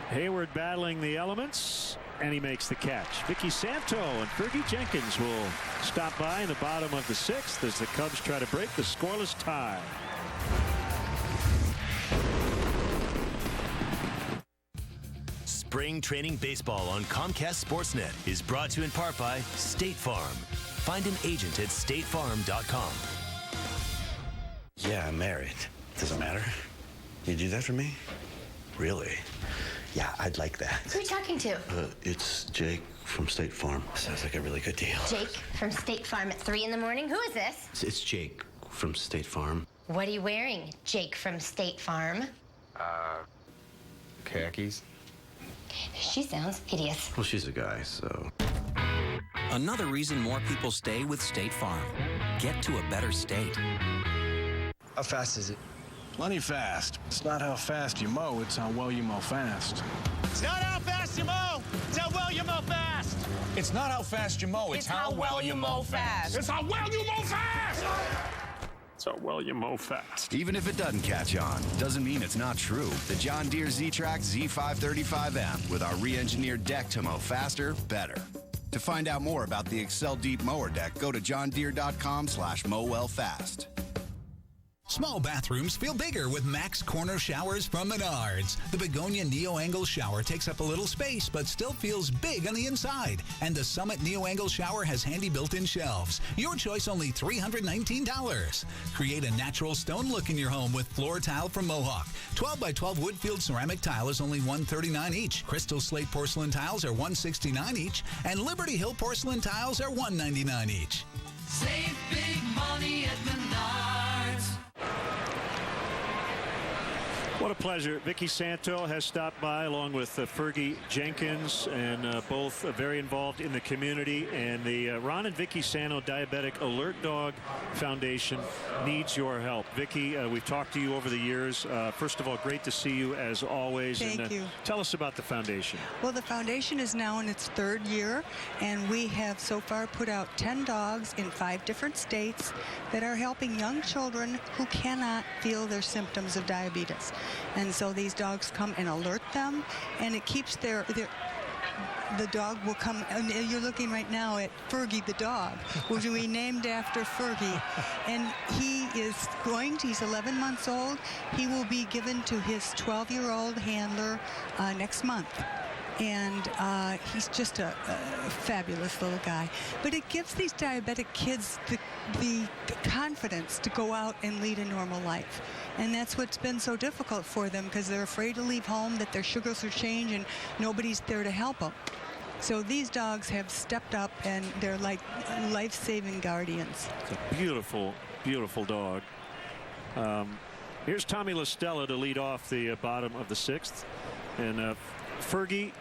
Hayward battling the elements, and he makes the catch. Vicky Santo and Fergie Jenkins will stop by in the bottom of the 6th as the Cubs try to break the scoreless tie. Spring Training Baseball on Comcast Sportsnet is brought to you in part by State Farm. Find an agent at statefarm.com. Yeah, I'm married. Does it matter? You do that for me? Really? Yeah, I'd like that. Who are you talking to? It's Jake from State Farm. Sounds like a really good deal. Jake from State Farm at 3 in the morning? Who is this? It's Jake from State Farm. What are you wearing, Jake from State Farm? Khakis. She sounds hideous. Well, she's a guy, so. Another reason more people stay with State Farm. Get to a better state. How fast is it? Plenty fast. It's not how fast you mow, it's how well you mow fast. It's not how fast you mow, it's how well you mow fast. It's not how fast you mow, it's how well you mow fast. It's how well you mow fast. It's how well you mow fast. Even if it doesn't catch on, doesn't mean it's not true. The John Deere Z-Track Z535M with our re-engineered deck to mow faster, better. To find out more about the Excel Deep Mower Deck, go to johndeere.com/mowwellfast. Small bathrooms feel bigger with Max Corner Showers from Menards. The Begonia Neo-Angle Shower takes up a little space but still feels big on the inside. And the Summit Neo-Angle Shower has handy built-in shelves. Your choice only $319. Create a natural stone look in your home with floor tile from Mohawk. 12 by 12 Woodfield ceramic tile is only $139 each. Crystal slate porcelain tiles are $169 each. And Liberty Hill porcelain tiles are $199 each. Save big money at Menards. What a pleasure. Vicky Santo has stopped by along with Fergie Jenkins, and both very involved in the community. And the Ron and Vicky Santo Diabetic Alert Dog Foundation needs your help. Vicky, we've talked to you over the years. First of all, great to see you as always. Thank you. Tell us about the foundation. Well, the foundation is now in its 3rd year, and we have so far put out 10 dogs in 5 different states that are helping young children who cannot feel their symptoms of diabetes. And so these dogs come and alert them, and it keeps the dog will come, and you're looking right now at Fergie the dog, which we named after Fergie, and he he's 11 months old. He will be given to his 12-year-old handler next month. And he's just a fabulous little guy. But it gives these diabetic kids the confidence to go out and lead a normal life. And that's what's been so difficult for them, because they're afraid to leave home, that their sugars will change, and nobody's there to help them. So these dogs have stepped up, and they're like life-saving guardians. It's a beautiful, beautiful dog. Here's Tommy LaStella to lead off the bottom of the 6th. And Fergie,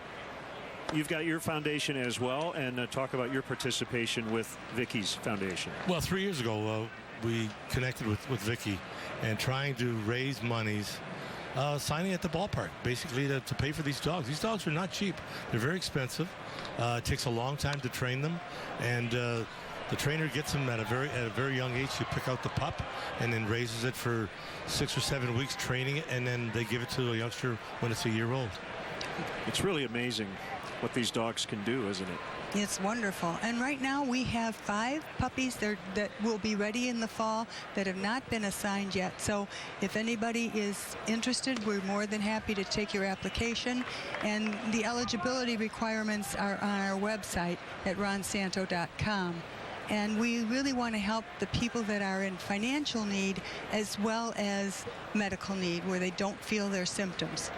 you've got your foundation as well, and talk about your participation with Vicky's foundation. Well, 3 years ago, we connected with Vicky and trying to raise monies, signing at the ballpark, basically to pay for these dogs. These dogs are not cheap. They're very expensive. It takes a long time to train them, and the trainer gets them at a very young age. You pick out the pup and then raises it for 6 or 7 weeks, training it, and then they give it to a youngster when it's a year old. It's really amazing what these dogs can do, isn't it? It's wonderful. And right now we have 5 puppies that will be ready in the fall that have not been assigned yet. So if anybody is interested, we're more than happy to take your application. And the eligibility requirements are on our website at ronsanto.com. And we really want to help the people that are in financial need as well as medical need, where they don't feel their symptoms.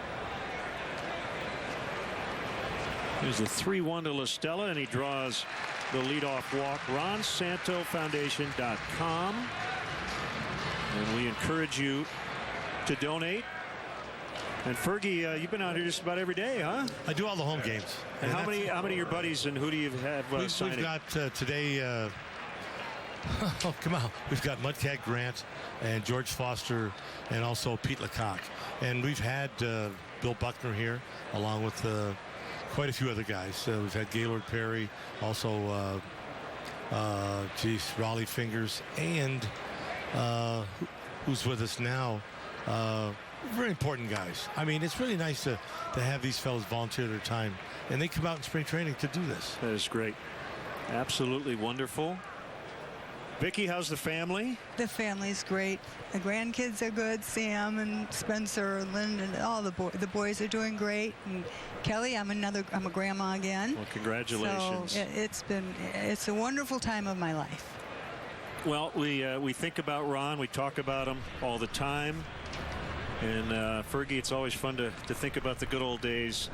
There's a 3-1 to LaStella, and he draws the leadoff walk. RonSantoFoundation.com. And we encourage you to donate. And Fergie, you've been out here just about every day, huh? I do all the home games. And how many of your buddies, and who do you have signing? We've got today. Oh, come on. We've got Mudcat Grant and George Foster and also Pete Lecoq. And we've had Bill Buckner here along with quite a few other guys. We've had Gaylord Perry, also Raleigh Fingers, and who's with us now. Very important guys. I mean, it's really nice to have these fellows volunteer their time, and they come out in spring training to do this. That is great. Absolutely wonderful. Vicki, how's the family? The family's great. The grandkids are good. Sam and Spencer and Lynn and all the boys are doing great. And Kelly, I'm a grandma again. Well, congratulations. So it's a wonderful time of my life. Well, we think about Ron. We talk about him all the time. And Fergie, it's always fun to think about the good old days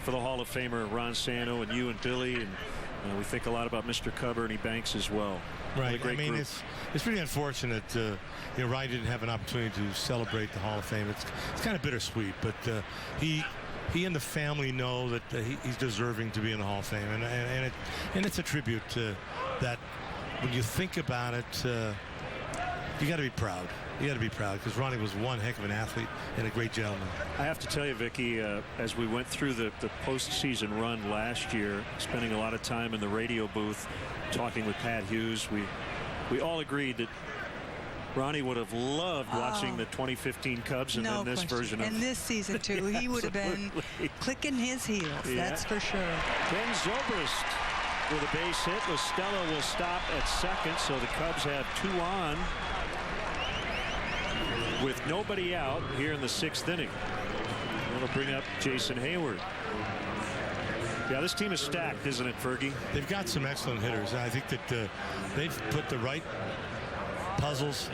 for the Hall of Famer Ron Santo and you and Billy. And we think a lot about Mr. Cub, Ernie Banks as well. Right. I mean, it's pretty unfortunate. Ryan didn't have an opportunity to celebrate the Hall of Fame. It's kind of bittersweet, but he and the family know that he's deserving to be in the Hall of Fame, and it's a tribute to that. When you think about it, you got to be proud. You got to be proud, because Ronnie was one heck of an athlete and a great gentleman. I have to tell you, Vicki, as we went through the postseason run last year, spending a lot of time in the radio booth talking with Pat Hughes, we all agreed that Ronnie would have loved watching the 2015 Cubs and then this version of. And this season too, he would have been clicking his heels. Yeah. That's for sure. Ken Zobrist with a base hit. LaStella will stop at second, so the Cubs have 2 on. With nobody out here in the 6th inning. That'll bring up Jason Hayward. Yeah, this team is stacked, isn't it, Fergie? They've got some excellent hitters. I think that they've put the right puzzles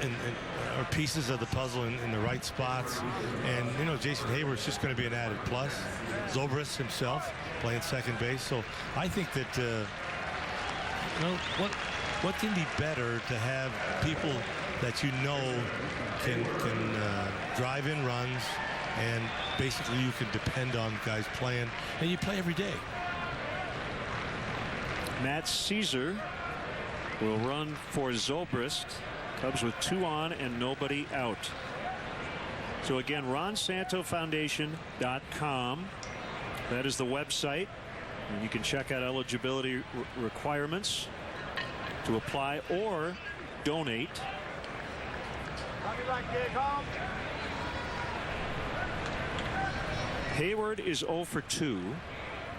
or pieces of the puzzle in the right spots. And, Jason Hayward's just going to be an added plus. Zobrist himself playing second base. So I think that, what can be better to have people that can drive in runs, and basically you can depend on guys playing, and you play every day. Matt Caesar will run for Zobrist. Cubs with 2 on and nobody out. So again, RonSantoFoundation.com. That is the website, and you can check out eligibility requirements to apply or donate. Hayward is 0 for 2.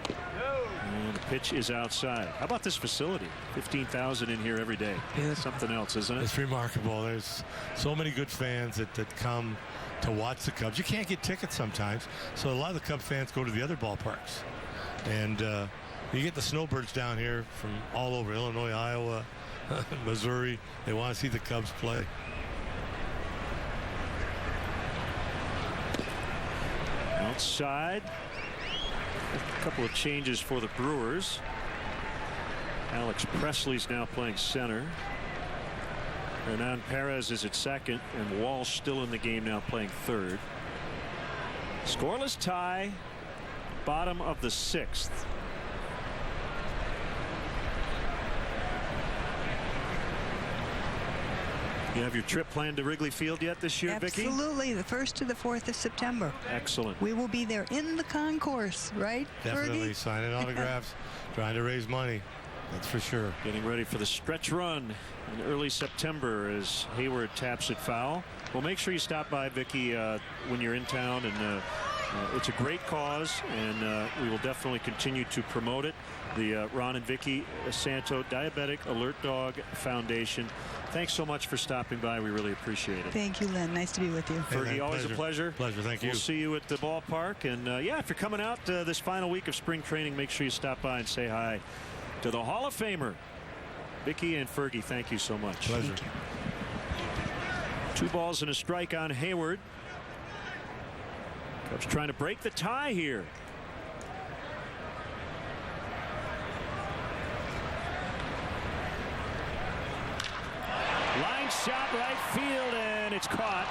And the pitch is outside. How about this facility? 15,000 in here every day. Yeah, something else, isn't it? It's remarkable. There's so many good fans that come to watch the Cubs. You can't get tickets sometimes, so a lot of the Cub fans go to the other ballparks. And you get the snowbirds down here from all over Illinois, Iowa, Missouri. They want to see the Cubs play. Outside. A couple of changes for the Brewers. Alex Presley's now playing center. Hernan Perez is at second, and Walsh still in the game now playing third. Scoreless tie, bottom of the 6th. You have your trip planned to Wrigley Field yet this year, Vicki? Absolutely, the 1st to the 4th of September. Excellent. We will be there in the concourse, right, Definitely Fergie? signing autographs, trying to raise money. That's for sure. Getting ready for the stretch run in early September as Hayward taps it foul. Well, make sure you stop by, Vicki, when you're in town. And it's a great cause, and we will definitely continue to promote it. The Ron and Vicki Santo Diabetic Alert Dog Foundation. Thanks so much for stopping by. We really appreciate it. Thank you, Len. Nice to be with you. Fergie, always a pleasure. Pleasure. Thank you. We'll see you at the ballpark. And, yeah, if you're coming out this final week of spring training, make sure you stop by and say hi to the Hall of Famer. Vicki and Fergie, thank you so much. Pleasure. 2 balls and a strike on Hayward. Cubs trying to break the tie here. Line shot right field, and it's caught.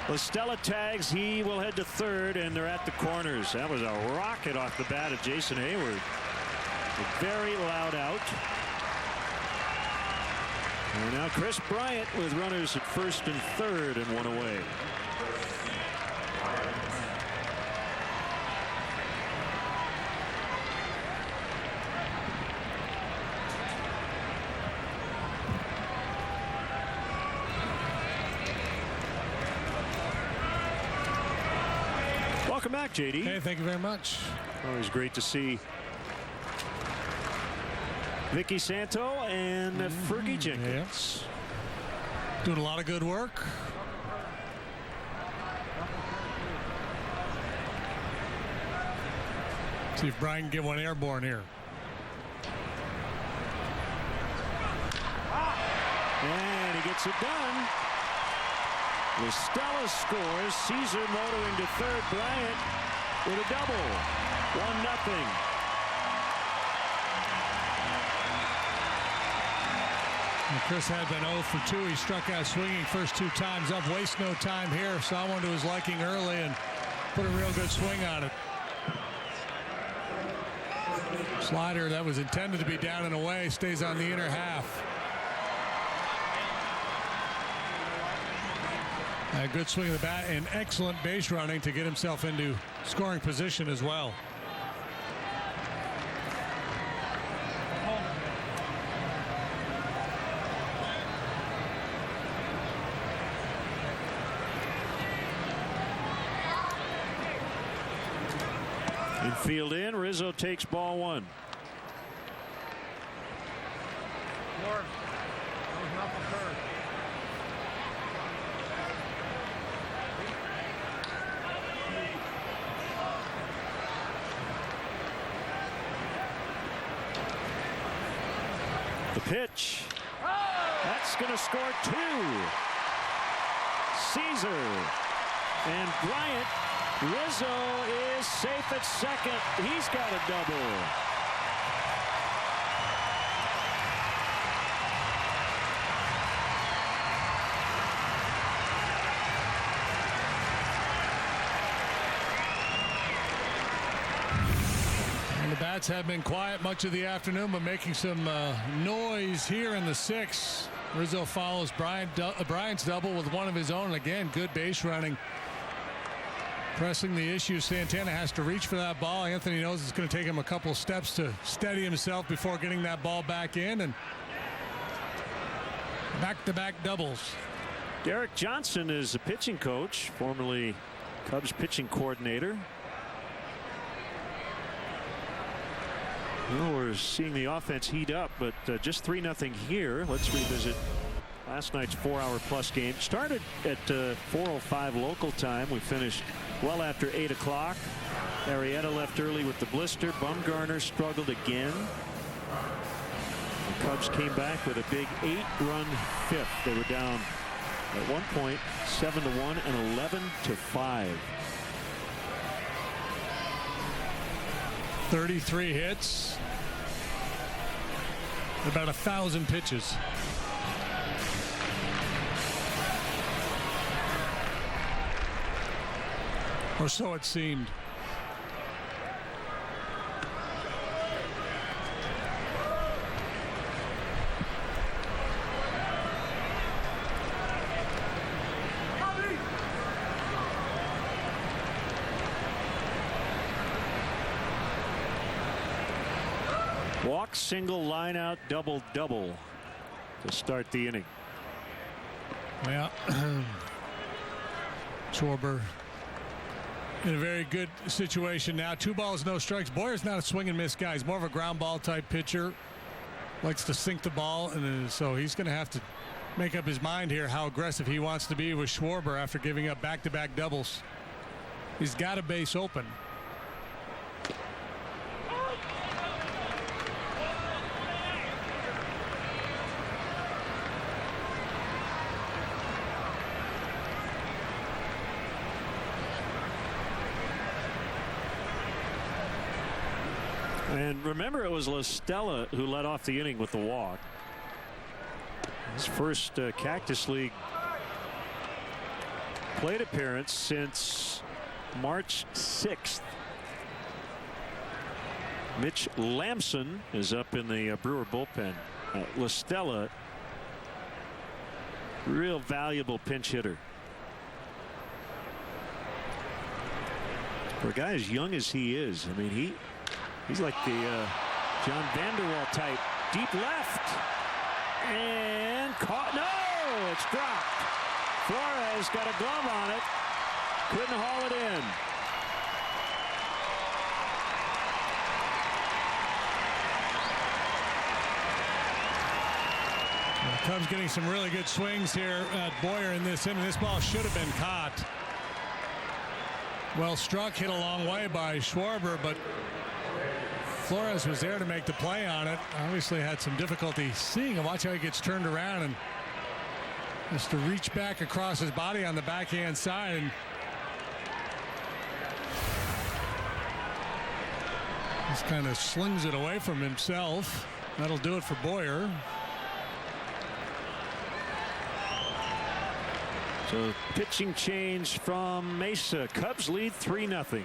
Listella tags. He will head to third, and they're at the corners. That was a rocket off the bat of Jason Hayward. A very loud out. And now Chris Bryant with runners at first and third and 1 away. Welcome back, JD. Hey, thank you very much. Always great to see Vicki Santo and Fergie Jenkins. Yeah. Doing a lot of good work. See if Brian can get one airborne here. And he gets it done. Listella scores. Caesar motoring to third. Bryant with a double. 1-0. And Chris had been 0 for 2. He struck out swinging first 2 times up. Waste no time here. Saw one to his liking early and put a real good swing on it. Slider that was intended to be down and away stays on the inner half. A good swing of the bat and excellent base running to get himself into scoring position as well. Infield in. Rizzo takes ball 1. The pitch. That's going to score 2. Caesar and Bryant. Rizzo is safe at second. He's got a double. And the bats have been quiet much of the afternoon, but making some noise here in the 6th. Rizzo follows Bryant's double with one of his own. Again, good base running. Pressing the issue. Santana has to reach for that ball. Anthony knows it's going to take him a couple steps to steady himself before getting that ball back in. And back-to-back doubles. Derek Johnson is a pitching coach, formerly Cubs pitching coordinator. Well, we're seeing the offense heat up, but just 3-0 here. Let's revisit last night's 4-hour plus game. Started at 4:05 local time. We finished well after 8 o'clock. Arrieta left early with the blister. Bumgarner struggled again. The Cubs came back with a big 8-run fifth. They were down at one point 7-1 and 11-5. 33 hits. About 1,000 pitches. Or so it seemed. Walk, single, line out, double to start the inning. Well, Schwarber in a very good situation now. 2 balls, no strikes. Boyer's not a swing and miss guy. He's more of a ground ball type pitcher. Likes to sink the ball, and so he's going to have to make up his mind here how aggressive he wants to be with Schwarber after giving up back-to-back doubles. He's got a base open. And remember, it was La Stella who led off the inning with the walk. His first Cactus League plate appearance since March 6th. Mitch Lamson is up in the Brewer bullpen. La Stella, real valuable pinch hitter. For a guy as young as he is, I mean, he's like the John Vanderwall type. Deep left. And caught. No! It's dropped. Flores got a glove on it. Couldn't haul it in. The Cubs getting some really good swings here at Boyer in this inning. This ball should have been caught. Well struck, hit a long way by Schwarber, but Flores was there to make the play on it. Obviously had some difficulty seeing him. Watch how he gets turned around and has to reach back across his body on the backhand side. And just kind of slings it away from himself. That'll do it for Boyer. So pitching change from Mesa. Cubs lead 3-0.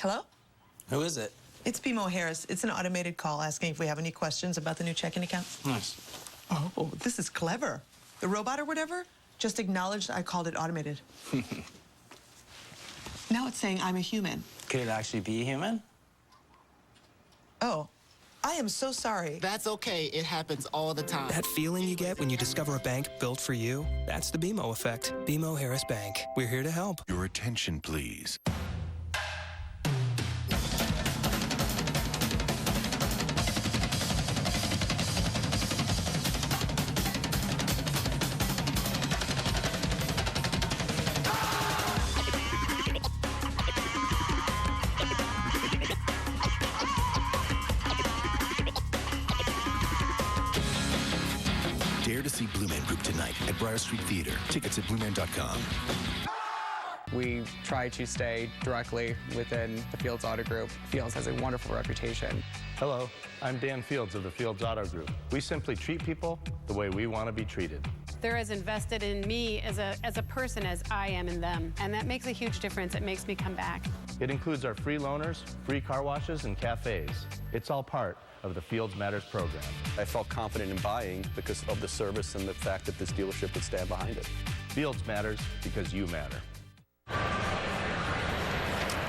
Hello? Who is it? It's BMO Harris. It's an automated call asking if we have any questions about the new checking account. Nice. Oh, this is clever. The robot or whatever just acknowledged I called it automated. Now it's saying I'm a human. Could it actually be human? Oh, I am so sorry. That's okay. It happens all the time. That feeling you get when you discover a bank built for you? That's the BMO effect. BMO Harris Bank. We're here to help. Your attention, please. Dare to see Blue Man Group tonight at Briar Street Theater. Tickets at blueman.com. We try to stay directly within the Fields Auto Group. Fields has a wonderful reputation. Hello, I'm Dan Fields of the Fields Auto Group. We simply treat people the way we want to be treated. They're as invested in me as a person as I am in them, and that makes a huge difference. It makes me come back. It includes our free loaners, free car washes, and cafes. It's all part of the Fields Matters program. I felt confident in buying because of the service and the fact that this dealership would stand behind it. Fields matters because you matter.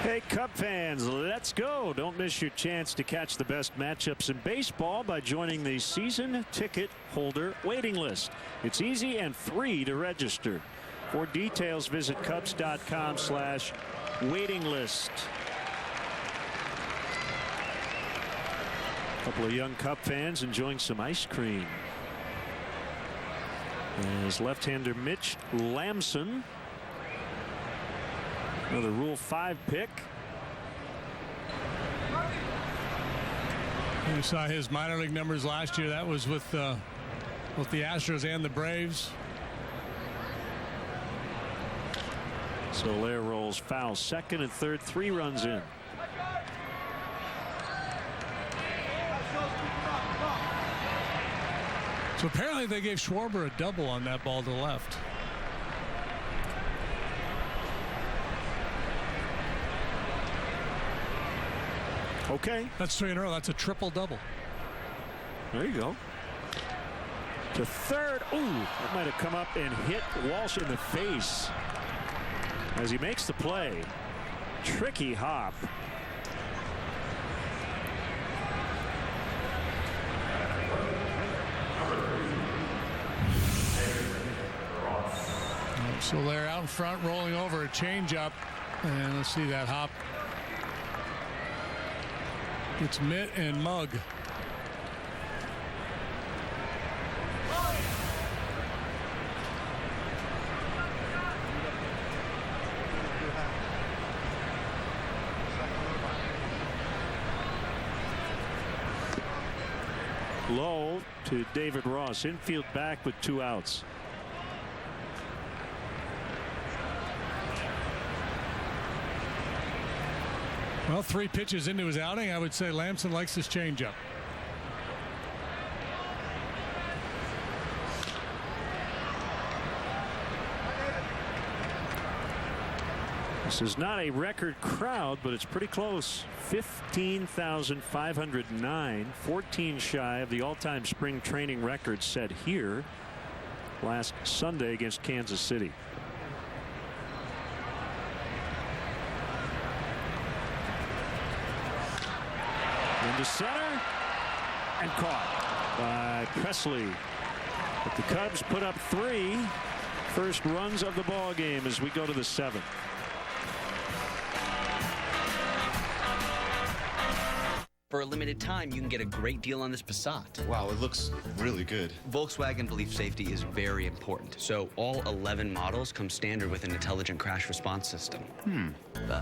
Hey, Cub fans, let's go. Don't miss your chance to catch the best matchups in baseball by joining the season ticket holder waiting list. It's easy and free to register. For details, visit Cubs.com/waiting list. A couple of young Cub fans enjoying some ice cream. As left-hander Mitch Lamson, another Rule 5 pick. You saw his minor league numbers last year. That was with the Astros and the Braves. Soler rolls foul, second and third, 3 runs in. So apparently they gave Schwarber a double on that ball to the left. Okay. That's 3 in a row. That's a triple double. There you go. To third. Ooh, that might have come up and hit Walsh in the face as he makes the play. Tricky hop. So they're out in front, rolling over a changeup, and let's see that hop. It's mitt and mug. Low to David Ross, infield back with 2 outs. Well, 3 pitches into his outing, I would say Lamson likes his changeup. This is not a record crowd, but it's pretty close. 15,509, 14 shy of the all-time spring training record set here last Sunday against Kansas City. Into center and caught by Presley. But the Cubs put up 3 first runs of the ball game as we go to the 7th. For a limited time, you can get a great deal on this Passat. Wow, it looks really good. Volkswagen believes safety is very important, so all 11 models come standard with an intelligent crash response system.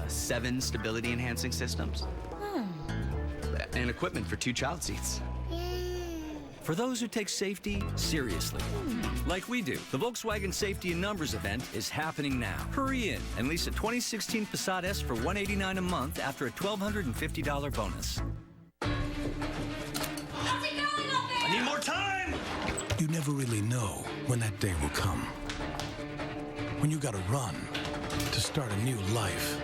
7 stability-enhancing systems. And equipment for 2 child seats. For those who take safety seriously. Like we do. The Volkswagen Safety in Numbers event is happening now. Hurry in and lease a 2016 Passat S for $189 a month after a $1,250 bonus. I need more time! You never really know when that day will come. When you gotta run to start a new life.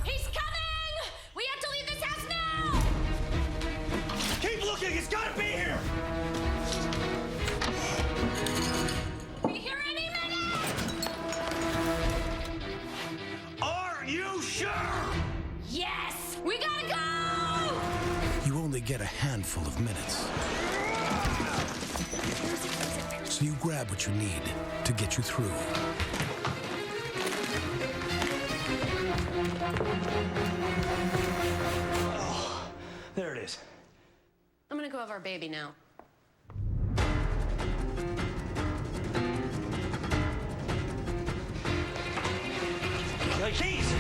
He's coming! We have to leave this house now! Keep looking! It's gotta be here! Be here any minute! Are you sure? Yes! We gotta go! You only get a handful of minutes. So you grab what you need to get you through. Oh, there it is. I'm gonna go have our baby now. Hey, keys!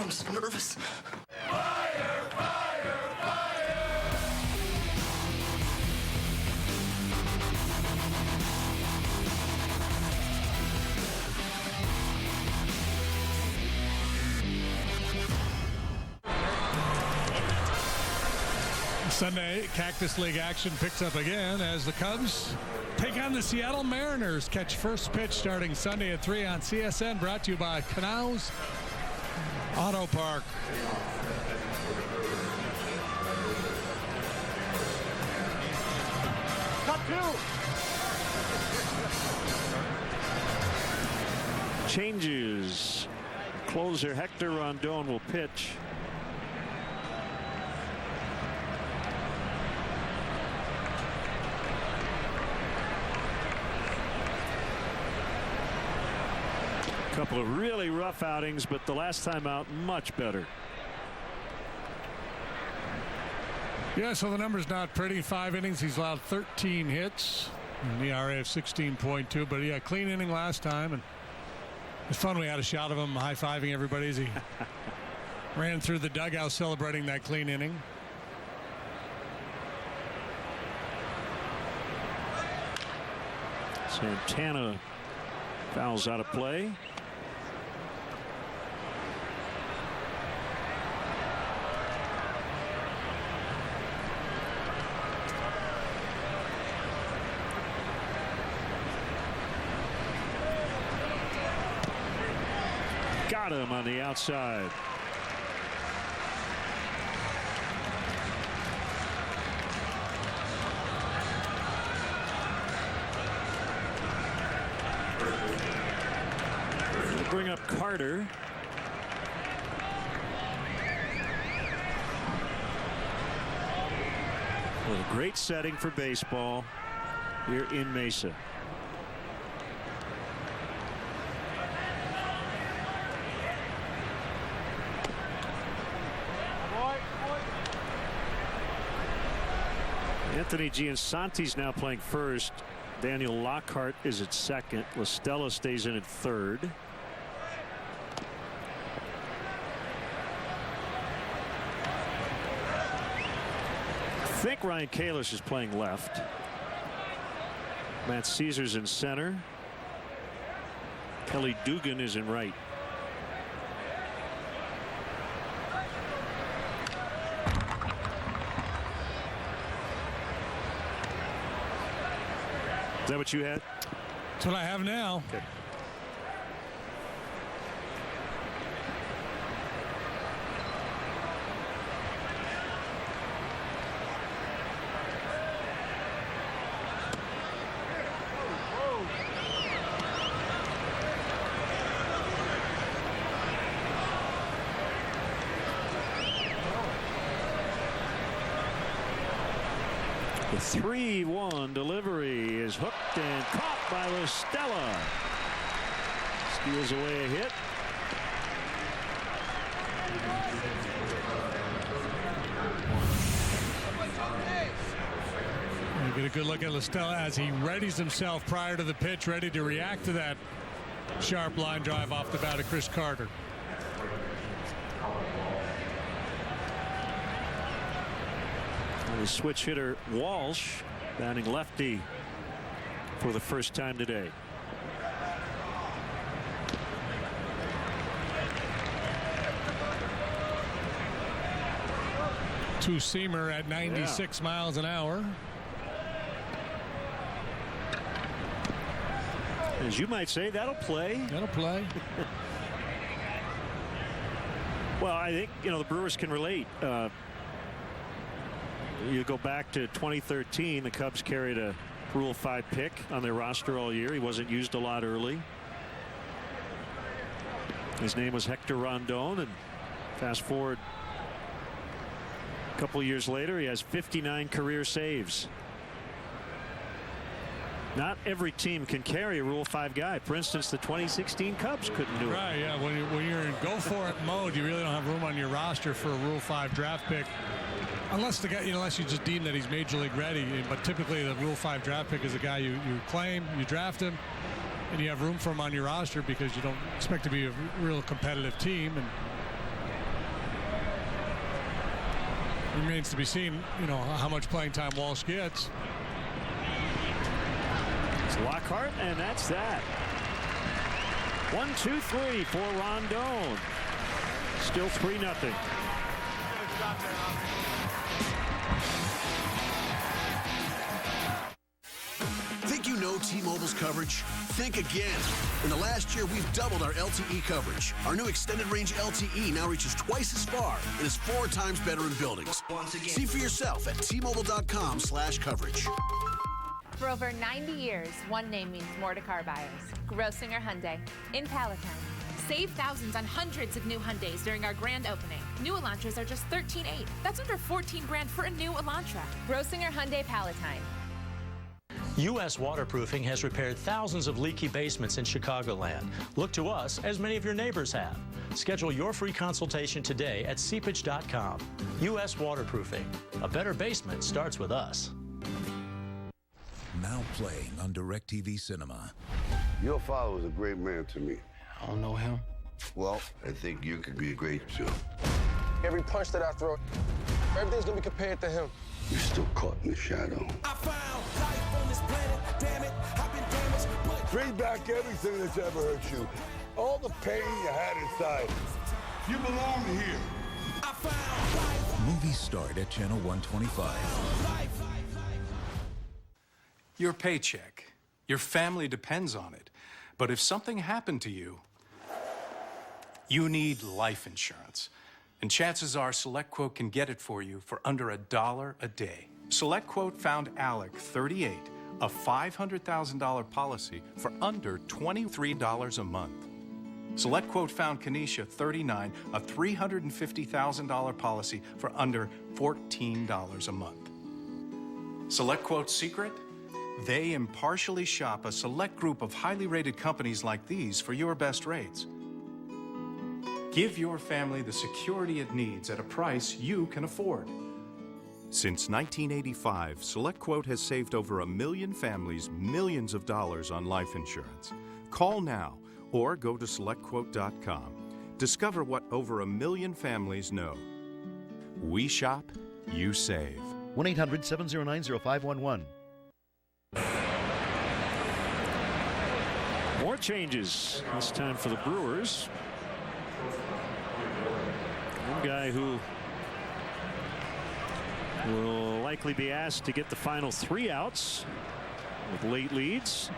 I'm so nervous. Sunday, Cactus League action picks up again as the Cubs take on the Seattle Mariners. Catch first pitch starting Sunday at 3 on CSN. Brought to you by Canals Auto Park. Cut 2. Changes. Closer Hector Rondon will pitch. Couple of really rough outings, but the last time out, much better. Yeah, so the number's not pretty. 5 innings, he's allowed 13 hits, an ERA of 16.2. But yeah, clean inning last time, and it's fun. We had a shot of him high-fiving everybody as he ran through the dugout celebrating that clean inning. Santana fouls out of play. Got him on the outside. We'll bring up Carter. Well, a great setting for baseball here in Mesa. Anthony Giansanti's now playing first. Daniel Lockhart is at second. La Stella stays in at third. I think Ryan Kalish is playing left. Matt Caesar's in center. Kelly Dugan is in right. Is that what you had? That's what I have now. Okay. The 3-1 delivery is hooked and caught by La Stella. Steals away a hit. You get a good look at La Stella as he readies himself prior to the pitch, ready to react to that sharp line drive off the bat of Chris Carter. The switch hitter Walsh batting lefty for the first time today. Two-seamer at 96 miles an hour. As you might say, that'll play. That'll play. Well, I think, you know, the Brewers can relate. You go back to 2013, the Cubs carried a Rule 5 pick on their roster all year. He wasn't used a lot early. His name was Hector Rondon, and fast forward a couple years later, he has 59 career saves. Not every team can carry a Rule 5 guy. For instance, the 2016 Cubs couldn't do it. Right, yeah. When you're in go-for-it mode, you really don't have room on your roster for a Rule 5 draft pick. Unless the guy, unless you just deem that he's major league ready. But typically, the Rule 5 draft pick is a guy you claim, you draft him, and you have room for him on your roster because you don't expect to be a real competitive team. And it remains to be seen, you know, how much playing time Walsh gets. It's Lockhart, and that's that. 1-2-3 for Rondon. Still 3-0. Think you know T-Mobile's coverage? Think again. In the last year, we've doubled our LTE coverage. Our new extended range LTE now reaches twice as far and is 4 times better in buildings. See for yourself at T-Mobile.com/coverage. For over 90 years, one name means more to car buyers. Grossinger Hyundai in Palatine. Save thousands on hundreds of new Hyundais during our grand opening. New Elantras are just $13,800. That's under $14,000 for a new Elantra. Grossinger Hyundai Palatine. U.S. Waterproofing has repaired thousands of leaky basements in Chicagoland. Look to us, as many of your neighbors have. Schedule your free consultation today at seepage.com. U.S. Waterproofing. A better basement starts with us. Now playing on DirecTV Cinema. Your father was a great man to me. I don't know him. Well, I think you could be great too. Every punch that I throw, everything's gonna be compared to him. You're still caught in the shadow. I found life on this planet. Damn it, I've been damaged, but Bring back everything that's ever hurt you. All the pain you had inside. You belong here. I found life. Movies start at Channel 125. Your paycheck. Your family depends on it. But if something happened to you, you need life insurance. And chances are SelectQuote can get it for you for under $1 a day. SelectQuote found Alec, 38, a $500,000 policy for under $23 a month. SelectQuote found Kenesha, 39, a $350,000 policy for under $14 a month. SelectQuote's secret? They impartially shop a select group of highly rated companies like these for your best rates. Give your family the security it needs at a price you can afford. Since 1985, SelectQuote has saved over 1 million families millions of dollars on life insurance. Call now or go to SelectQuote.com. Discover what over 1 million families know. We shop, you save. 1-800-709-0511. More changes, this time for the Brewers. One guy who will likely be asked to get the final 3 outs with late leads.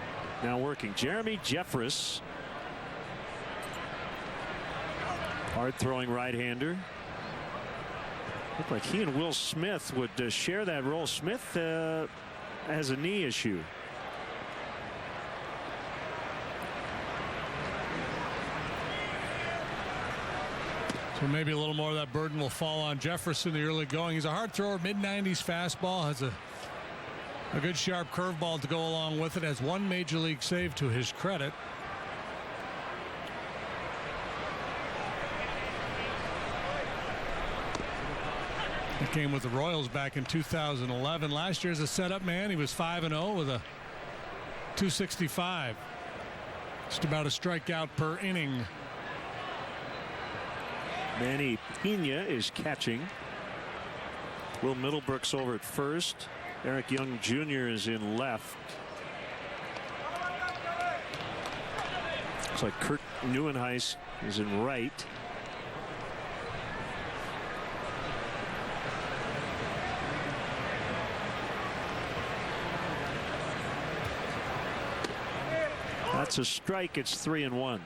Now working, Jeremy Jeffress. Hard-throwing right-hander. Looked like he and Will Smith would share that role. Smith has a knee issue. So maybe a little more of that burden will fall on Jefferson in the early going. He's a hard thrower, mid-90s fastball, has a good sharp curveball to go along with it, has 1 major league save to his credit. He came with the Royals back in 2011. Last year as a setup man, he was 5-0 with a 265. Just about a strikeout per inning. Manny Pena is catching. Will Middlebrooks over at first. Eric Young Jr. is in left. Looks like Kurt Neuenhuis is in right. That's a strike. It's 3-1.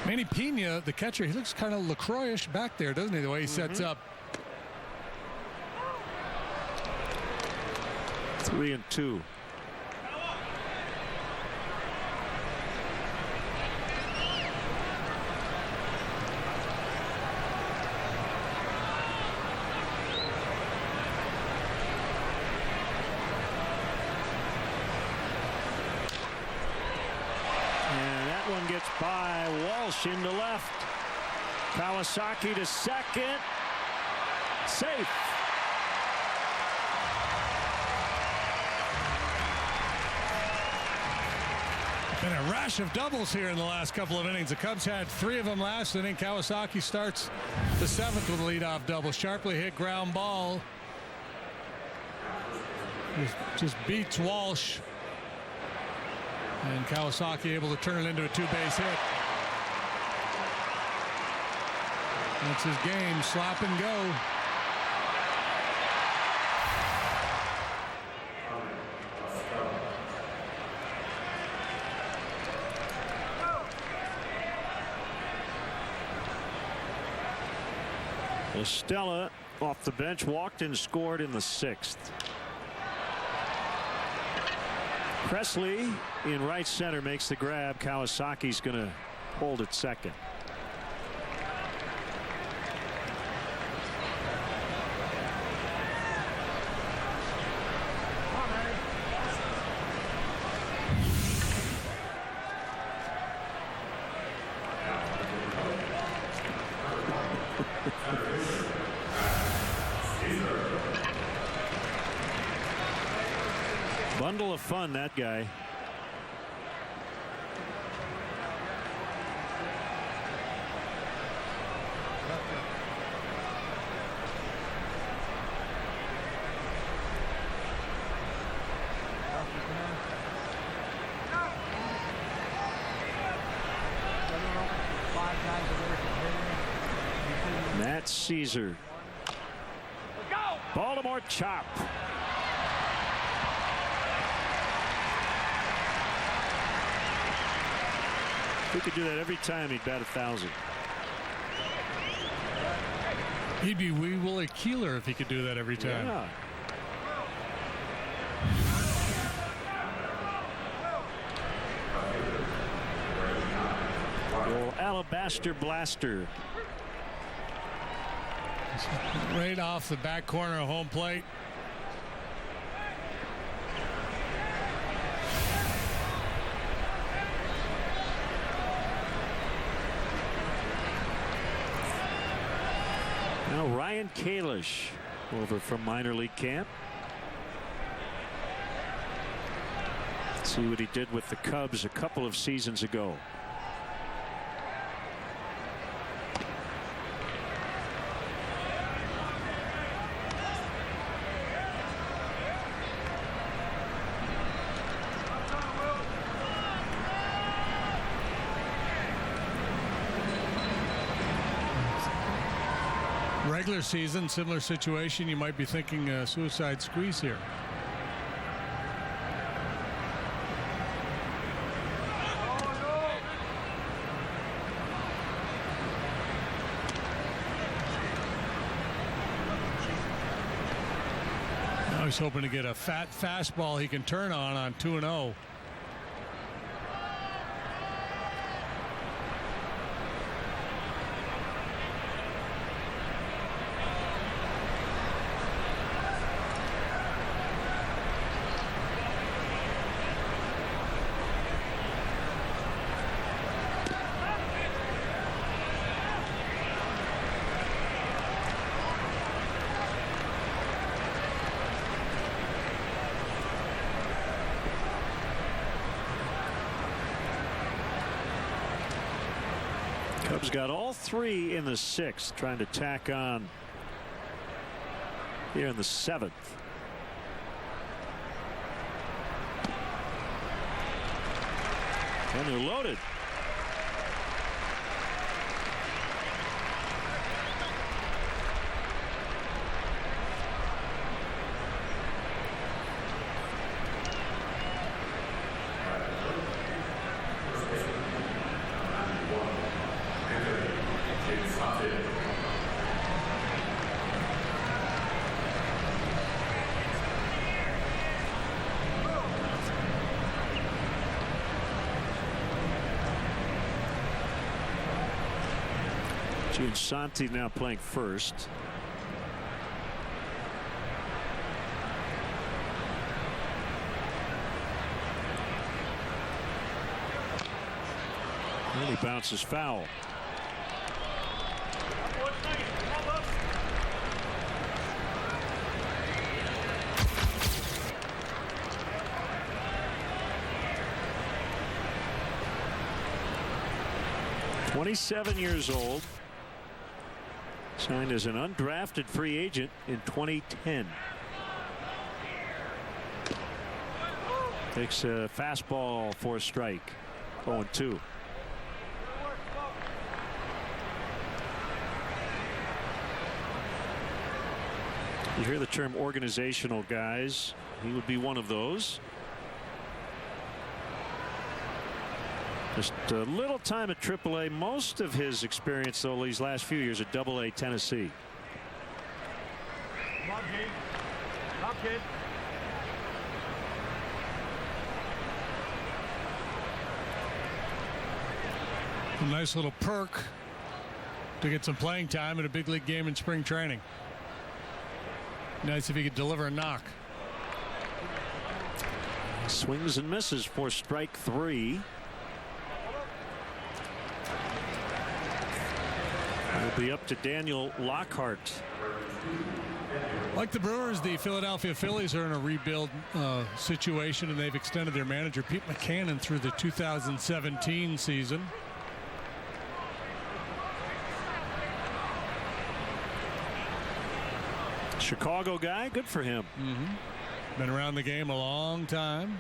Manny Pena, the catcher, he looks kind of LaCroix-ish back there, doesn't he, the way he sets up. 3-2. Gets by Walsh into left. Kawasaki to second. Safe. Been a rash of doubles here in the last couple of innings. The Cubs had 3 of them last inning. Kawasaki starts the 7th with a leadoff double. Sharply hit ground ball. Just beats Walsh. And Kawasaki able to turn it into a 2-base hit. That's his game. Slap and go. Estella off the bench, walked and scored in the 6th. Presley in right center makes the grab. Kawasaki's going to hold at second. Bundle of fun, that guy. Matt Caesar. Baltimore chop. If he could do that every time, he'd bat 1,000. He'd be Wee Willie Keeler if he could do that every time. Yeah. Little alabaster blaster. Right off the back corner of home plate. Now Ryan Kalish over from minor league camp. Let's see what he did with the Cubs a couple of seasons ago. Regular season, similar situation. You might be thinking suicide squeeze here. Now he's hoping to get a fat fastball he can turn on 2-0. Cubs got all three in the 6th, trying to tack on here in the 7th. And they're loaded. Santi now playing first. And he bounces foul. "27 years old. Signed as an undrafted free agent in 2010. Takes a fastball for a strike. 0-2. You hear the term organizational guys. He would be one of those. Just a little time at AAA. Most of his experience, though, these last few years at AA Tennessee. Come on, kid. Come on, kid. A nice little perk to get some playing time in a big league game in spring training. Nice if he could deliver a knock. Swings and misses for strike 3. It'll be up to Daniel Lockhart. Like the Brewers, the Philadelphia Phillies are in a rebuild situation, and they've extended their manager, Pete McCannon, through the 2017 season. Chicago guy, good for him. Been around the game a long time.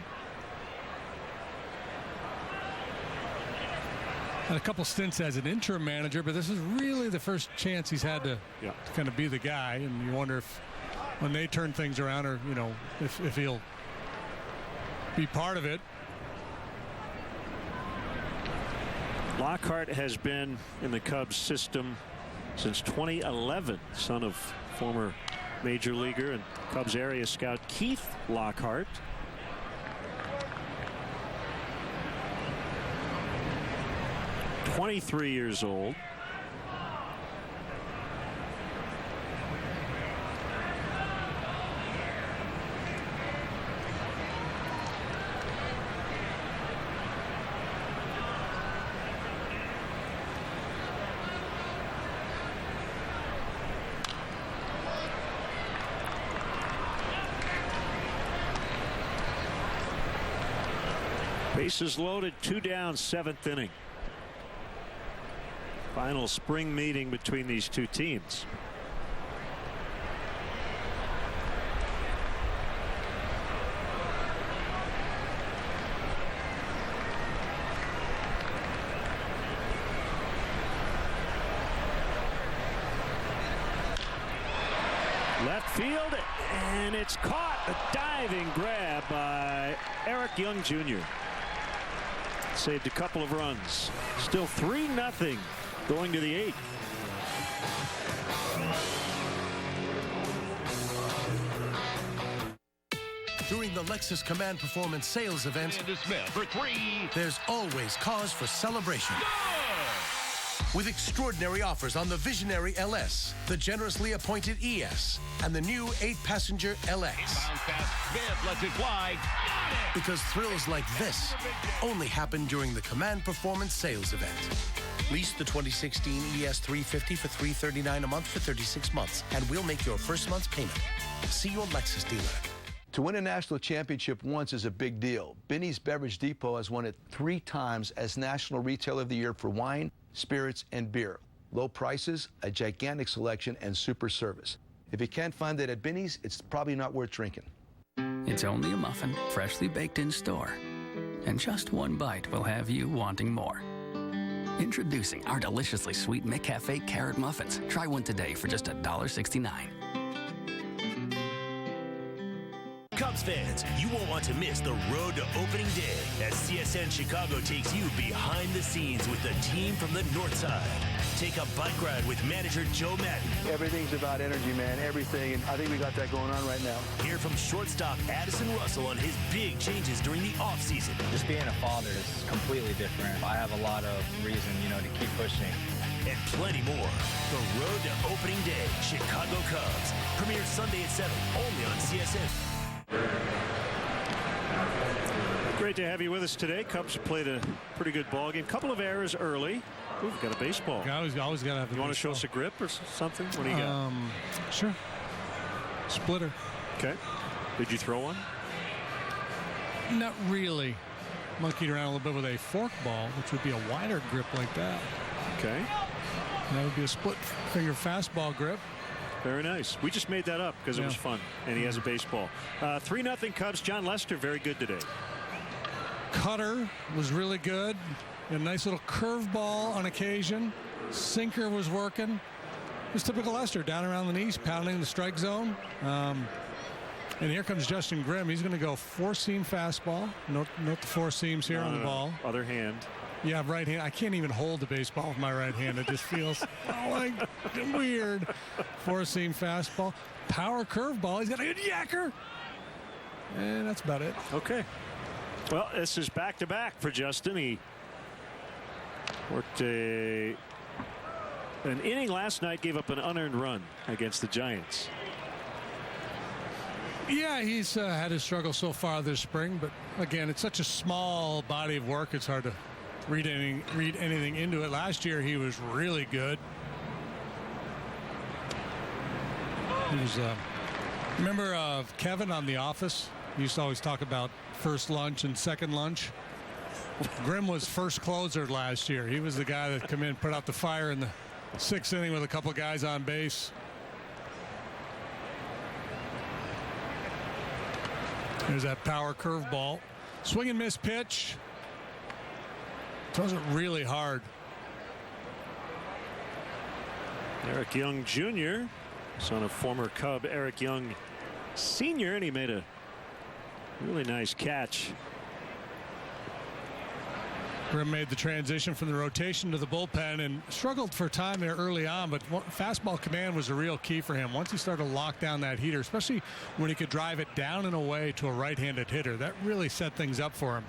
Had a couple stints as an interim manager, but this is really the first chance he's had to kind of be the guy, and you wonder if when they turn things around, or if he'll be part of it. Lockhart has been in the Cubs system since 2011, son of former major leaguer and Cubs area scout Keith Lockhart. (23 years old). Bases loaded, 2 down, 7th inning. Final spring meeting between these two teams. Left field, and it's caught. A diving grab by Eric Young Jr. Saved a couple of runs. Still 3-0 going to the 8th. During the Lexus Command Performance Sales event, for 3. There's always cause for celebration. With extraordinary offers on the visionary LS, the generously appointed ES, and the new 8-passenger LX. Smith lets it fly. Because thrills like this only happen during the Command Performance Sales event. Lease the 2016 ES 350 for $339 a month for 36 months, and we'll make your first month's payment. See your Lexus dealer. To win a national championship once is a big deal. Binny's Beverage Depot has won it 3 times as National Retailer of the Year for wine, spirits, and beer. Low prices, a gigantic selection, and super service. If you can't find it at Binny's, it's probably not worth drinking. It's only a muffin, freshly baked in store. And just one bite will have you wanting more. Introducing our deliciously sweet McCafe carrot muffins. Try one today for just $1.69. Cubs fans, you won't want to miss the road to opening day as CSN Chicago takes you behind the scenes with the team from the north side. Take a bike ride with manager Joe Madden. Everything's about energy, man, everything, and I think we got that going on right now. Hear from shortstop Addison Russell on his big changes during the offseason. Just being a father is completely different. I have a lot of reason, to keep pushing. And plenty more. The road to opening day, Chicago Cubs. Premieres Sunday at 7, only on CSN. Great to have you with us today. Cubs played a pretty good ball game. Couple of errors early. Ooh, we've got a baseball. Always got to have. You want to show us a grip or something? What do you got? Sure. Splitter. Okay. Did you throw one? Not really. Monkeyed around a little bit with a fork ball, which would be a wider grip like that. Okay. That would be a split finger fastball grip. Very nice. We just made that up because it was fun, and he has a baseball. 3-0 Cubs. John Lester, very good today. Cutter was really good. A nice little curveball on occasion. Sinker was working. Just typical Lester, down around the knees, pounding the strike zone. And here comes Justin Grimm. He's going to go 4-seam fastball. Note the 4 seams here on the ball. Other hand. Yeah, right hand. I can't even hold the baseball with my right hand. It just feels like weird. 4-seam fastball. Power curveball. He's got a good yacker. And that's about it. Okay. Well, this is back-to-back for Justin. He worked an inning last night, gave up an unearned run against the Giants. Yeah, he's had his struggle so far this spring, but again, it's such a small body of work, it's hard to read anything into it. Last year, he was really good. He was Remember Kevin on The Office? He used to always talk about first lunch and second lunch. Grimm was first closer last year. He was the guy that come in, put out the fire in the 6th inning with a couple guys on base. There's that power curveball. Swing and miss pitch. Throws it really hard. Eric Young Jr., son of former Cub Eric Young Sr., and he made a really nice catch. Grimm made the transition from the rotation to the bullpen and struggled for time there early on, but fastball command was a real key for him. Once he started to lock down that heater, especially when he could drive it down and away to a right-handed hitter, that really set things up for him.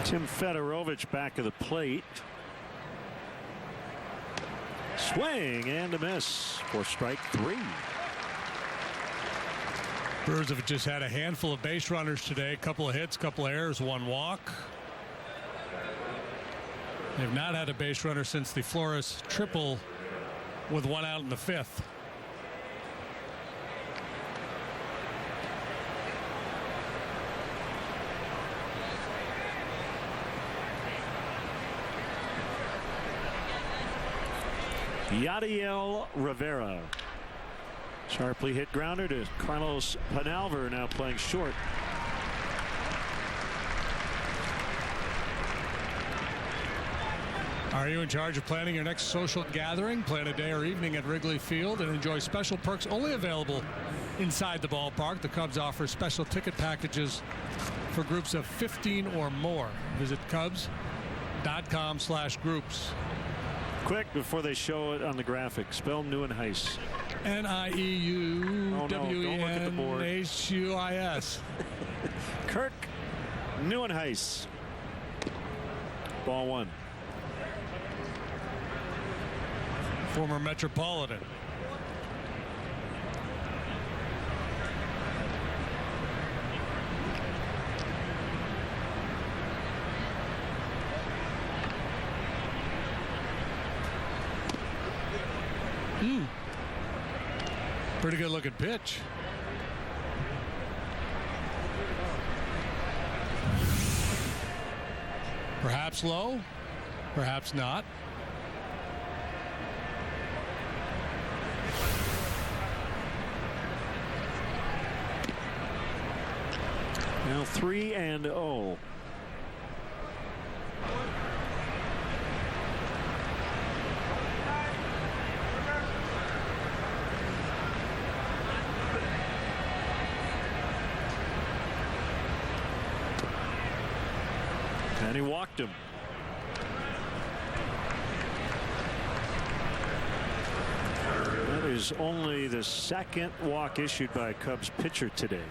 Tim Fedorovich back of the plate. Swing and a miss for strike 3. Brewers have just had a handful of base runners today. A couple of hits, couple of errors, 1 walk. They've not had a base runner since the Flores triple with 1 out in the 5th. Yadiel Rivera. Sharply hit grounder to Carlos Penalver, now playing short. Are you in charge of planning your next social gathering? Plan a day or evening at Wrigley Field and enjoy special perks only available inside the ballpark. The Cubs offer special ticket packages for groups of 15 or more. Visit Cubs.com/groups. Quick, before they show it on the graphic, spell Nieuwenhuis. Nieuwenhuis. Kirk Nieuwenhuis. Ball 1. Former Metropolitan. Pretty good looking pitch. Perhaps low, perhaps not. Now 3-0. And he walked him. That is only the 2nd walk issued by a Cubs pitcher today.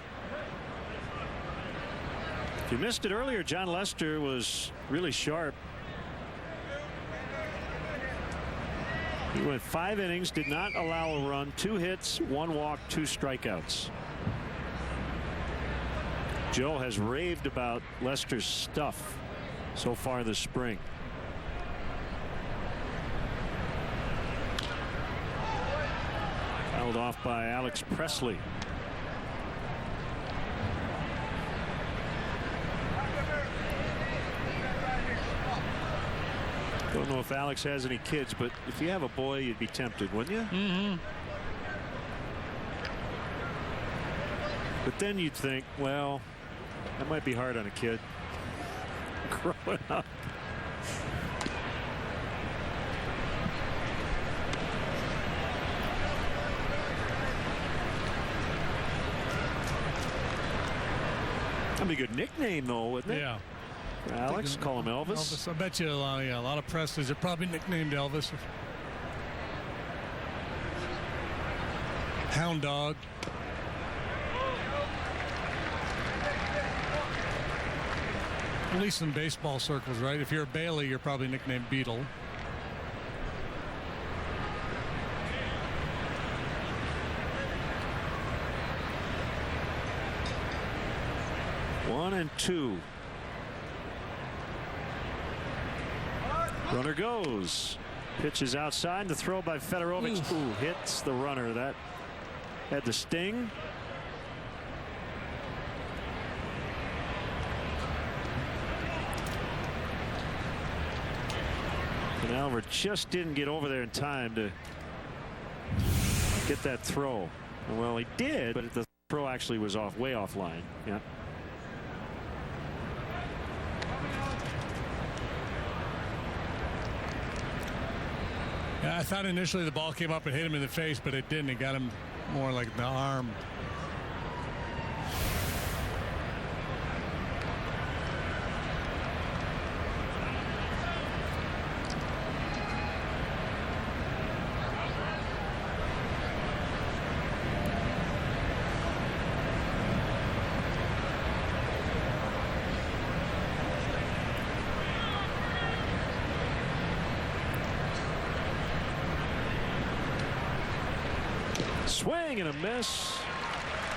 If you missed it earlier, John Lester was really sharp. He went 5 innings, did not allow a run, 2 hits, 1 walk, 2 strikeouts. Joe has raved about Lester's stuff so far this spring. Fouled off by Alex Presley. Don't know if Alex has any kids, but if you have a boy, you'd be tempted, wouldn't you? Mm-hmm. But then you'd think, well, that might be hard on a kid growing up. That'd be a good nickname, though, wouldn't it? Yeah. Alex, call him Elvis. I bet you a lot of Presleys are probably nicknamed Elvis. Hound Dog. At least in baseball circles, right? If you're a Bailey, you're probably nicknamed Beetle. One and 2. Runner goes. Pitch is outside. The throw by Fedorovich. Ooh, hits the runner. That had the sting. And Albert just didn't get over there in time to get that throw. Well, he did, but the throw actually was way offline. Yeah. Yeah, I thought initially the ball came up and hit him in the face, but it didn't. It got him more like the arm. Swing and a miss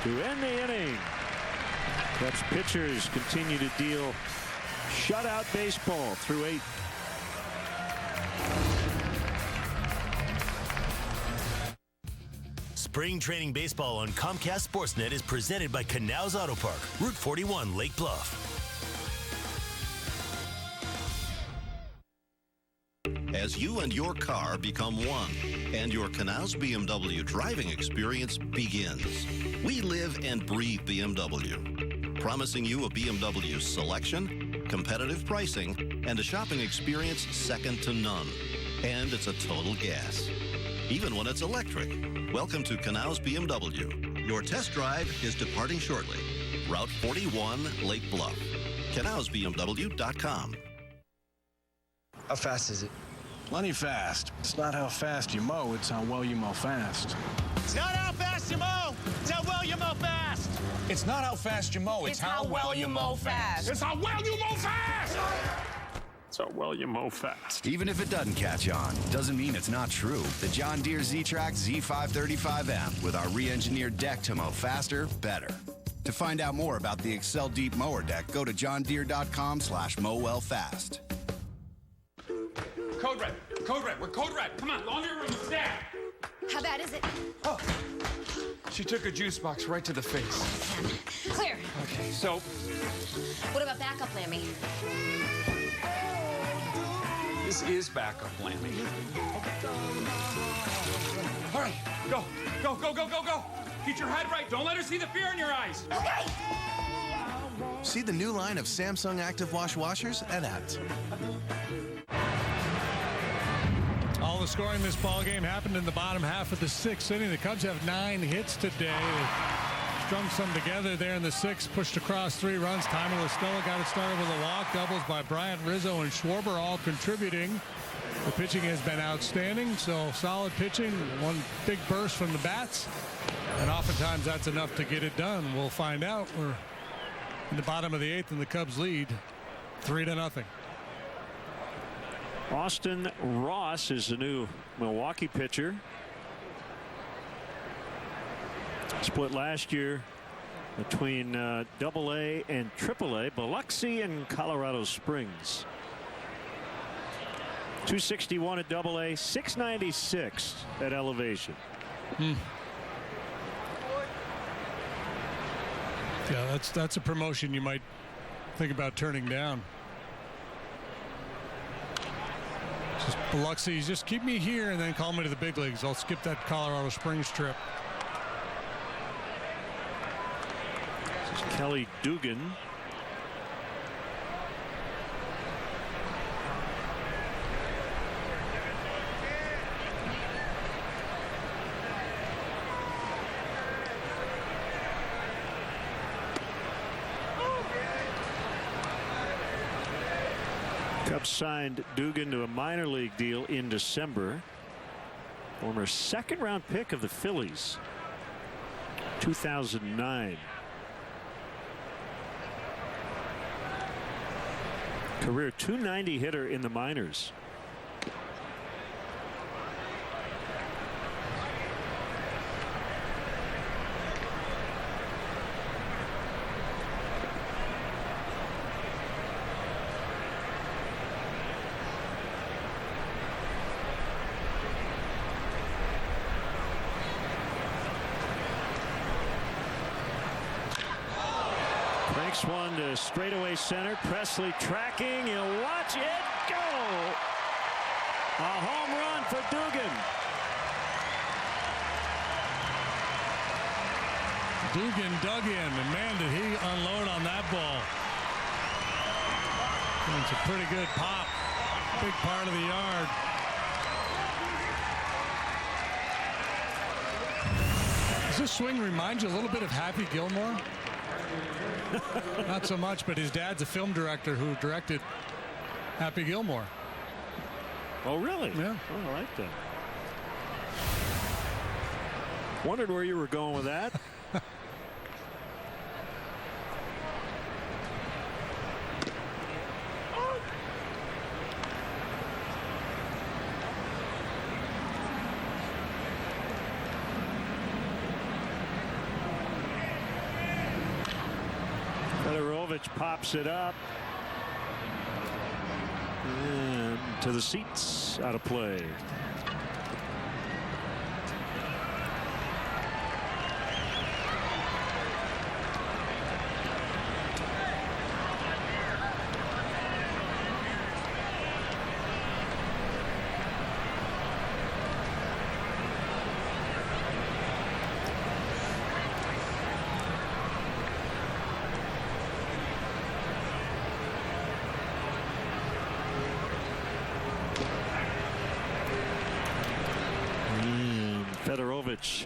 to end the inning. Cubs pitchers continue to deal shutout baseball through 8. Spring training baseball on Comcast Sportsnet is presented by Canals Auto Park, Route 41, Lake Bluff. As you and your car become one, and your Canals BMW driving experience begins. We live and breathe BMW, promising you a BMW selection, competitive pricing, and a shopping experience second to none. And it's a total gas, even when it's electric. Welcome to Canals BMW. Your test drive is departing shortly. Route 41, Lake Bluff. CanalsBMW.com. How fast is it? Plenty fast. It's not how fast you mow, it's how well you mow fast. It's not how fast you mow, it's how well you mow fast. It's not how fast you mow, it's how well you mow fast. It's how well you mow fast. It's how well you mow fast. Even if it doesn't catch on, doesn't mean it's not true. The John Deere Z-Trax Z535M with our re-engineered deck to mow faster, better. To find out more about the Excel Deep Mower Deck, go to johndeere.com/mowwellfast. Code red. Code red. We're code red. Come on, laundry room staff. How bad is it? Oh, she took a juice box right to the face. Clear. Okay, so. What about backup, Lammy? This is backup, Lammy. All right, go, go, go, go, go, go. Get your head right. Don't let her see the fear in your eyes. Okay. See the new line of Samsung Active Wash washers at Abt. All the scoring in this ball game happened in the bottom half of the 6th inning. The Cubs have 9 hits today. They strung some together there in the 6th, pushed across 3 runs. Tommy LaStella got it started with a walk. Doubles by Bryant, Rizzo, and Schwarber all contributing. The pitching has been outstanding, so solid pitching. One big burst from the bats, and oftentimes that's enough to get it done. We'll find out. We're in the bottom of the 8th, and the Cubs lead 3-0. Austin Ross is the new Milwaukee pitcher. Split last year between AA and AAA, Biloxi and Colorado Springs. 261 at AA, 696 at elevation. Yeah, that's a promotion you might think about turning down. Just Biloxi, just keep me here and then call me to the big leagues. I'll skip that Colorado Springs trip. This is Kelly Dugan. Cubs signed Dugan to a minor league deal in December. Former second-round pick of the Phillies, 2009. Career .290 hitter in the minors. This one to straightaway center. Presley tracking. You'll watch it go. A home run for Dugan. Dugan dug in, and man, did he unload on that ball. It's a pretty good pop. Big part of the yard. Does this swing remind you a little bit of Happy Gilmore? Not so much, but his dad's a film director who directed Happy Gilmore. Oh, really? Yeah. Oh, I like that. Wondered where you were going with that. Pops it up and to the seats, out of play.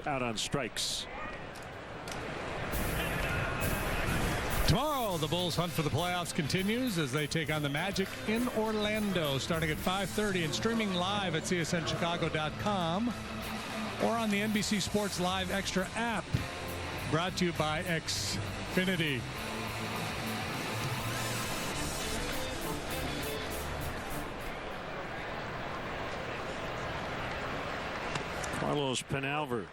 Out on strikes. Tomorrow, the Bulls' hunt for the playoffs continues as they take on the Magic in Orlando, starting at 5:30 and streaming live at CSNChicago.com or on the NBC Sports Live Extra app, brought to you by Xfinity. Carlos Penalver.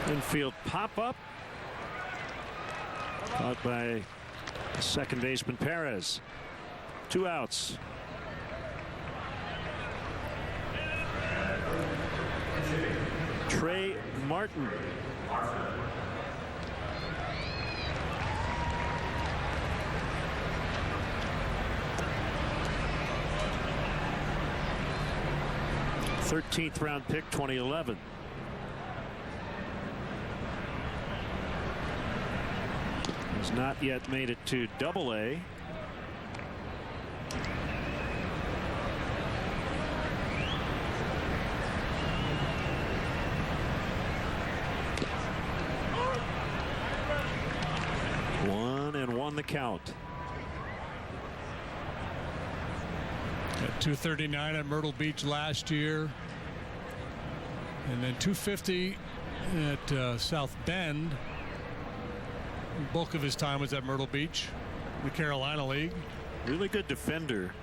Infield pop-up. Caught by second baseman Perez. 2 outs. Trey Martin. th round pick, 2011. Has not yet made it to Double-A. One the count. At 239 at Myrtle Beach last year, and then 250 at South Bend. The bulk of his time was at Myrtle Beach, the Carolina League. Really good defender.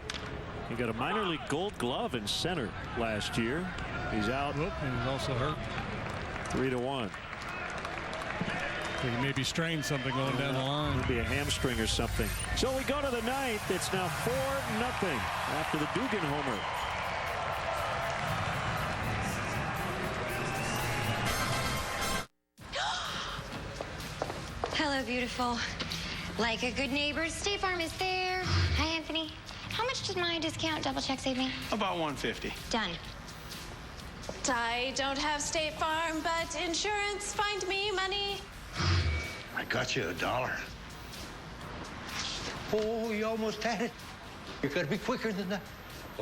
He got a minor league Gold Glove in center last year. He's out. And he's also hurt. 3-1. He maybe strained something going down the line. Maybe a hamstring or something. So we go to the ninth. It's now 4-0 after the Dugan homer. Hello, beautiful. Like a good neighbor, State Farm is there. Hi, Anthony. How much does my discount double check save me? About $150. Done. I don't have State Farm, but insurance, find me money. I got you $1. Oh, you almost had it. You gotta be quicker than that.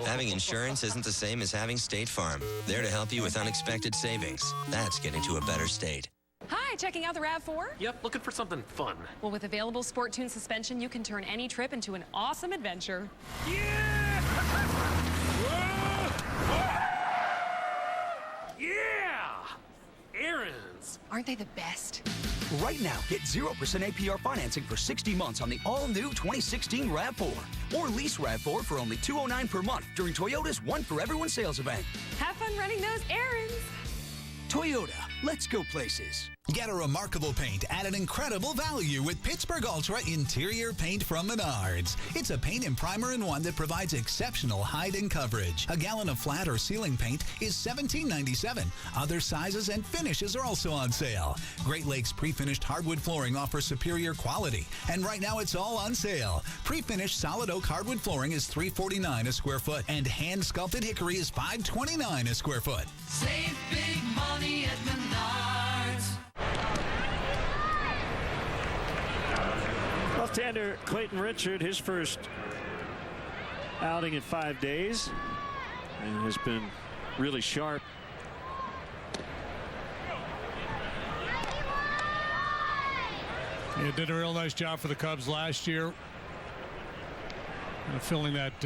Having insurance isn't the same as having State Farm. There to help you with unexpected savings. That's getting to a better state. Hi, checking out the RAV4? Yep, looking for something fun. Well, with available Sport Tune suspension, you can turn any trip into an awesome adventure. Yeah! Yeah! Errands. Aren't they the best? Right now, get 0% APR financing for 60 months on the all-new 2016 RAV4. Or lease RAV4 for only $209 per month during Toyota's One for Everyone sales event. Have fun running those errands. Toyota, let's go places. Get a remarkable paint at an incredible value with Pittsburgh Ultra Interior Paint from Menards. It's a paint and primer in one that provides exceptional hide and coverage. A gallon of flat or ceiling paint is $17.97. Other sizes and finishes are also on sale. Great Lakes pre-finished hardwood flooring offers superior quality. And right now it's all on sale. Pre-finished solid oak hardwood flooring is $349 a square foot. And hand-sculpted hickory is $529 a square foot. Save big money at Menards. Left-hander Clayton Richard, his first outing in 5 days, and has been really sharp. He did a real nice job for the Cubs last year. Filling that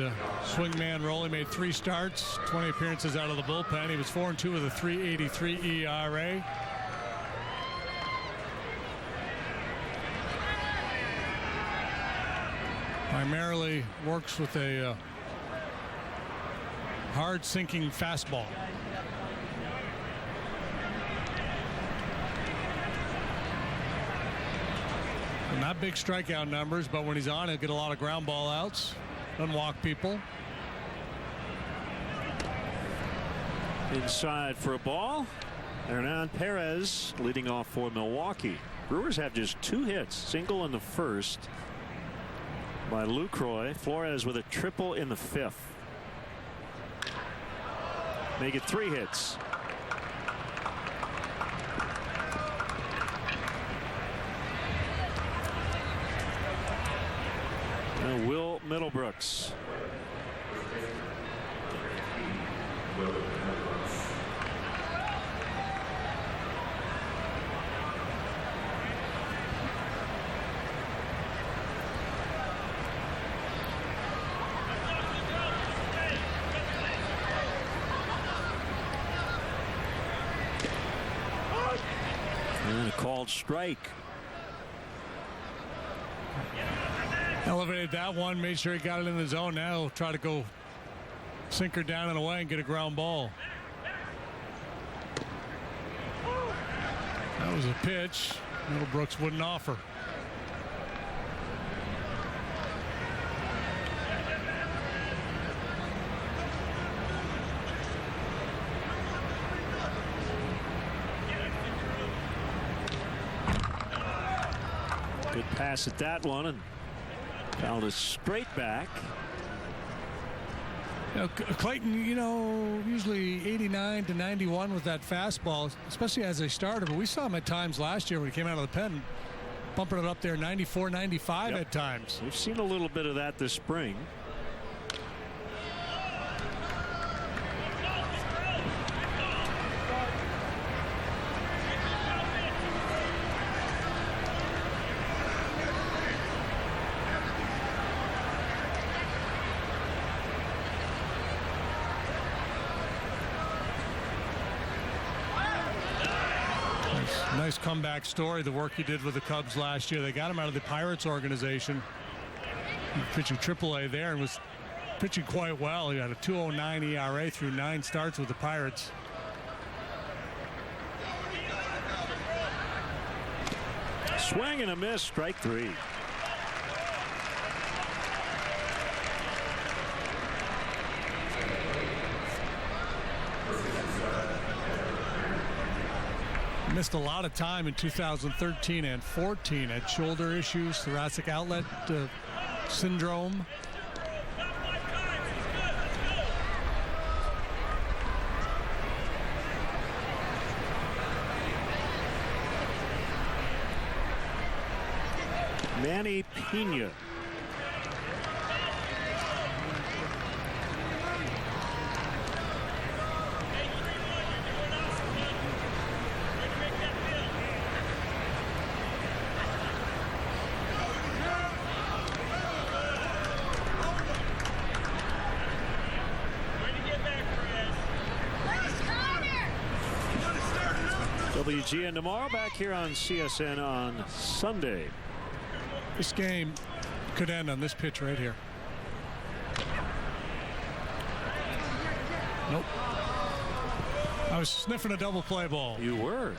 swingman role. He made 3 starts, 20 appearances out of the bullpen. He was 4-2 with a 3.83 ERA. Primarily works with a hard sinking fastball. Not big strikeout numbers, but when he's on, he'll get a lot of ground ball outs. Doesn't walk people. Inside for a ball. Hernan Perez leading off for Milwaukee. Brewers have just 2 hits, single in the first by Lucroy. Flores with a triple in the 5th. Make it 3 hits. Will Middlebrooks. And a called strike. Elevated that one, made sure he got it in the zone. Now he'll try to go sinker down and away and get a ground ball. That was a pitch Middlebrooks wouldn't offer. Good pass at that one, and fouled it straight back. You know, Clayton, usually 89 to 91 with that fastball, especially as a starter. But we saw him at times last year when he came out of the pen, bumping it up there 94, 95 at times. We've seen a little bit of that this spring. Nice comeback story, the work he did with the Cubs last year. They got him out of the Pirates organization. He was pitching AAA there and was pitching quite well. He had a 2.09 ERA through 9 starts with the Pirates. Swing and a miss, strike 3. Missed a lot of time in 2013 and 14. Had shoulder issues, thoracic outlet syndrome. Manny Pena. WGN tomorrow, back here on CSN on Sunday. This game could end on this pitch right here. Nope. I was sniffing a double play ball. You were.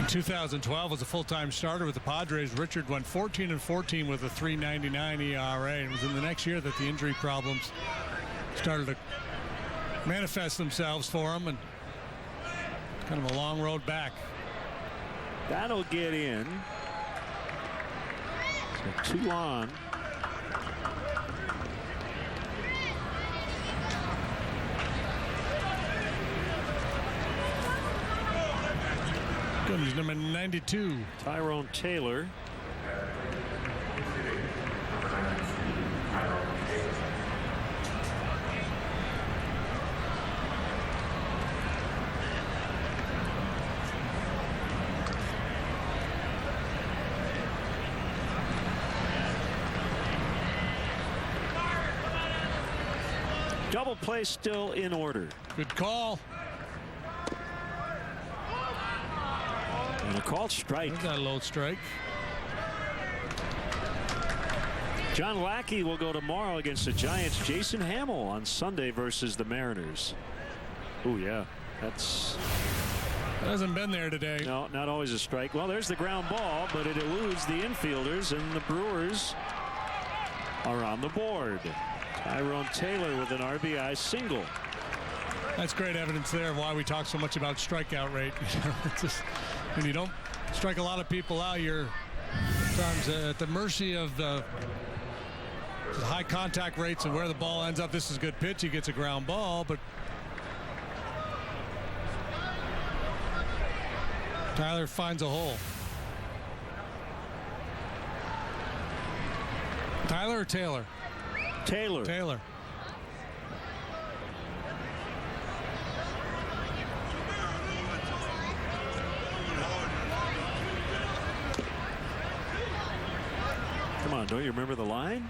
In 2012 was a full-time starter with the Padres. Richard went 14-14 with a 3.99 ERA. It was in the next year that the injury problems started to manifest themselves for him, and kind of a long road back. That'll get in. So 2 on. He's number 92. Tyrone Taylor. Double play still in order. Good call. And a called strike. There's that low strike. John Lackey will go tomorrow against the Giants. Jason Hamill on Sunday versus the Mariners. Oh, yeah. That hasn't been there today. No, not always a strike. Well, there's the ground ball, but it eludes the infielders, and the Brewers are on the board. Tyrone Taylor with an RBI single. That's great evidence there of why we talk so much about strikeout rate. It's just, when you don't strike a lot of people out, you're sometimes at the mercy of the high contact rates and where the ball ends up. This is a good pitch. He gets a ground ball, but Tyler finds a hole. Tyler or Taylor? Taylor. Taylor. Come on, don't you remember the line?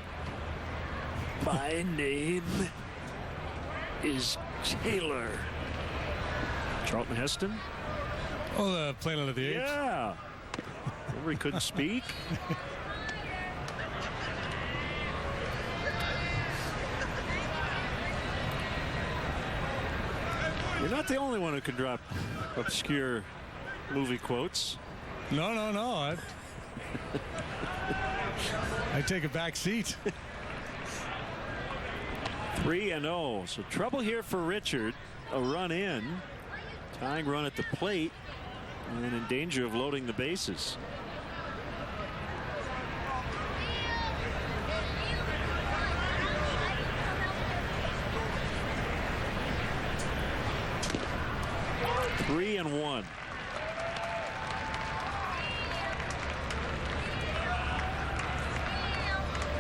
My name is Taylor. Charlton Heston? Oh, the Planet of the Apes? Yeah. Remember he couldn't speak? You're not the only one who can drop obscure movie quotes. No. I take a back seat. 3-0. So trouble here for Richard. A run in. Tying run at the plate. And in danger of loading the bases. Three and one.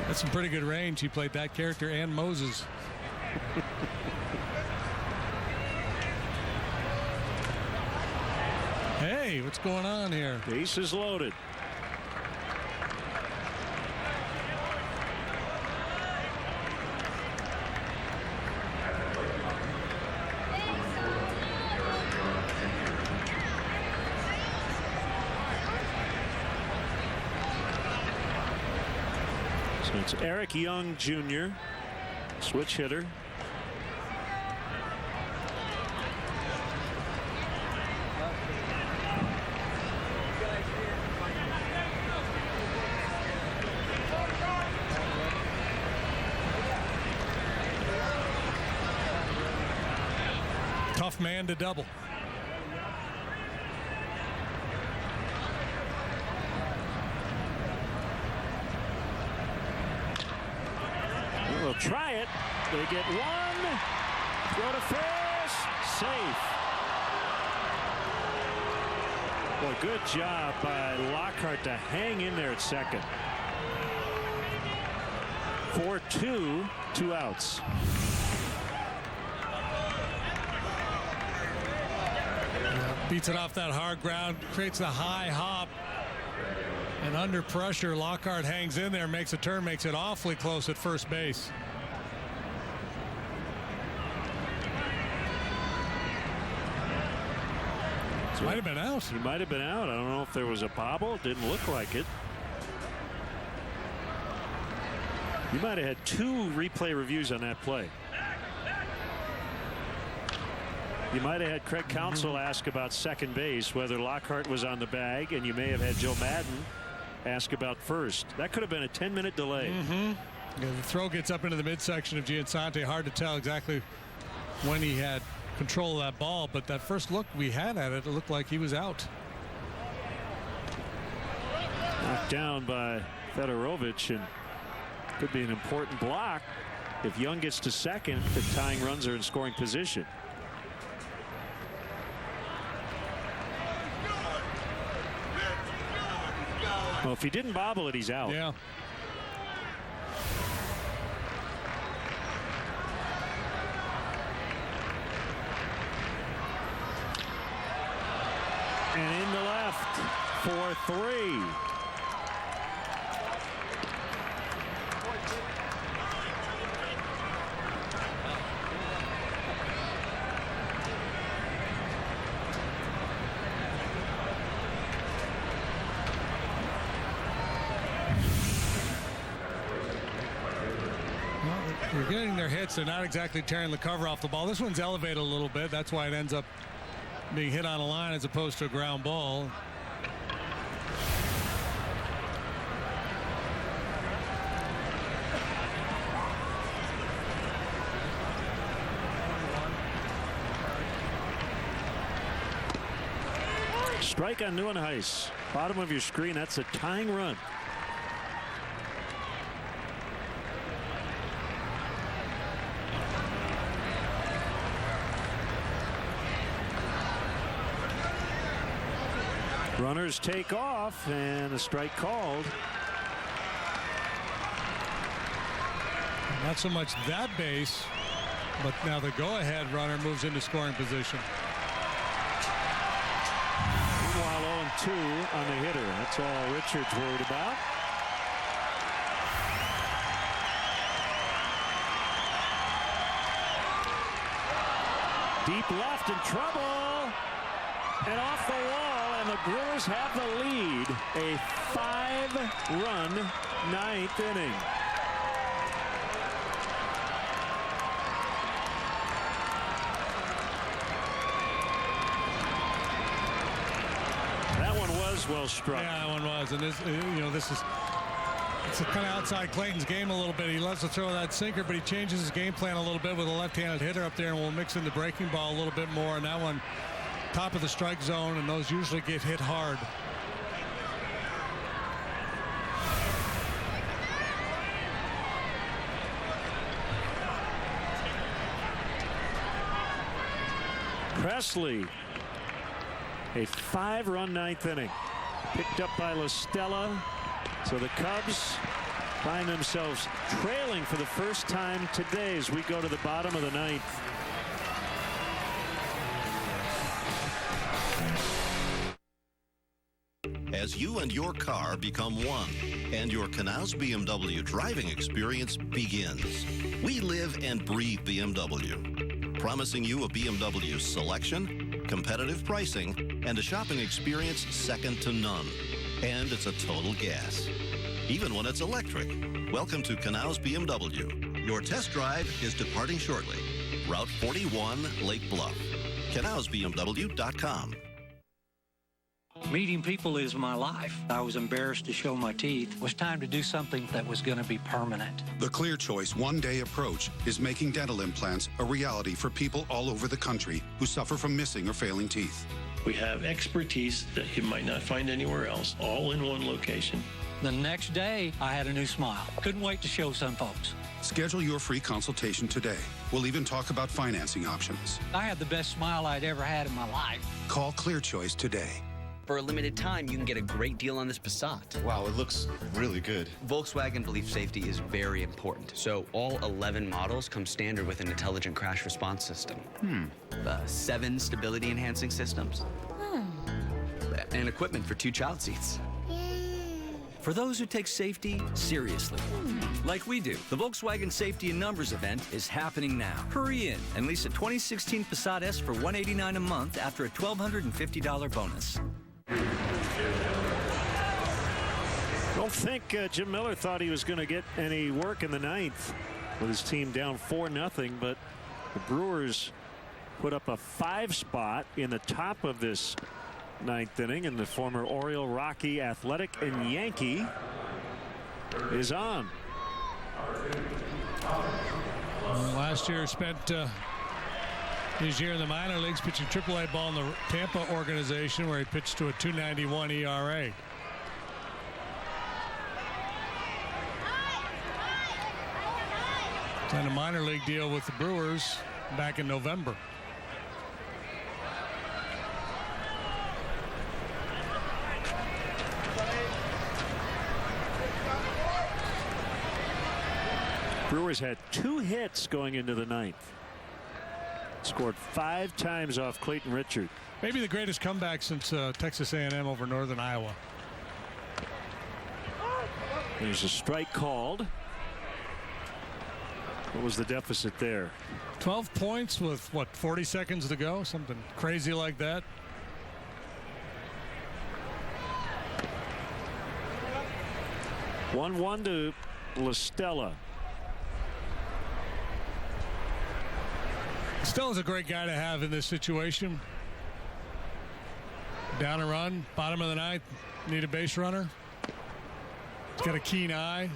That's some pretty good range. He played that character and Moses. Hey, what's going on here? Bases loaded. So it's Eric Young Jr., switch hitter. Tough man to double. We'll try it. They get one. Throw to first. Safe. Boy, good job by Lockhart to hang in there at second. 4-2, 2 outs. Beats it off that hard ground, creates a high hop. And under pressure, Lockhart hangs in there, makes a turn, makes it awfully close at first base. He might have been out. He might have been out. I don't know if there was a bobble. It didn't look like it. You might have had 2 replay reviews on that play. You might have had Craig Counsell ask about second base, whether Lockhart was on the bag, and you may have had Joe Madden ask about first. That could have been a 10-minute delay. Yeah, the throw gets up into the midsection of Giansante. Hard to tell exactly when he had control of that ball, but that first look we had at it, it looked like he was out. Knocked down by Fedorovich, and could be an important block. If Young gets to second, the tying runs are in scoring position. Well, if he didn't bobble it, he's out. Yeah. And in the left for 3. They're getting their hits. They're not exactly tearing the cover off the ball. This one's elevated a little bit. That's why it ends up being hit on a line as opposed to a ground ball. Strike on Nieuwenhuis. Bottom of your screen. That's a tying run. Runners take off, and a strike called. Not so much that base, but now the go-ahead runner moves into scoring position. Meanwhile, 0-2 on the hitter. That's all Richards worried about. Deep left in trouble, and off the wall, and the Brewers have the lead. A 5-run 9th inning. That one was well struck. Yeah, that one was, and this, this is. It's kind of outside Clayton's game a little bit. He loves to throw that sinker, but he changes his game plan a little bit with a left-handed hitter up there, and we'll mix in the breaking ball a little bit more. And that one, top of the strike zone, and those usually get hit hard. Presley, a 5-run 9th inning, picked up by La Stella. So the Cubs find themselves trailing for the first time today as we go to the bottom of the 9th. As you and your car become one, and your Knaus BMW driving experience begins. We live and breathe BMW, promising you a BMW selection, competitive pricing, and a shopping experience second to none. And it's a total gas, even when it's electric. Welcome to Knaus BMW. Your test drive is departing shortly. Route 41, Lake Bluff. KnausBMW.com. Meeting people is my life. I was embarrassed to show my teeth. It was time to do something that was going to be permanent. The Clear Choice one-day approach is making dental implants a reality for people all over the country who suffer from missing or failing teeth. We have expertise that you might not find anywhere else, all in one location. The next day, I had a new smile. Couldn't wait to show some folks. Schedule your free consultation today. We'll even talk about financing options. I had the best smile I'd ever had in my life. Call Clear Choice today. For a limited time, you can get a great deal on this Passat. Wow, it looks really good. Volkswagen believes safety is very important, so all 11 models come standard with an intelligent crash response system. 7 stability-enhancing systems. And equipment for 2 child seats. For those who take safety seriously. Like we do. The Volkswagen Safety in Numbers event is happening now. Hurry in and lease a 2016 Passat S for $189 a month after a $1,250 bonus. Don't think Jim Miller thought he was going to get any work in the ninth with his team down 4-0, but the Brewers put up a 5 spot in the top of this ninth inning, and the former Oriole, Rocky, Athletic, and Yankee is on. Last year spent his year in the minor leagues pitching AAA ball in the Tampa organization, where he pitched to a .291 ERA. Signed a minor league deal with the Brewers back in November. Brewers had 2 hits going into the ninth. Scored 5 times off Clayton Richard. Maybe the greatest comeback since Texas A&M over Northern Iowa. There's a strike called. What was the deficit there? 12 points with, what, 40 seconds to go? Something crazy like that. One to La Stella. Stella's a great guy to have in this situation. Down a run, bottom of the ninth, need a base runner. He's got a keen eye.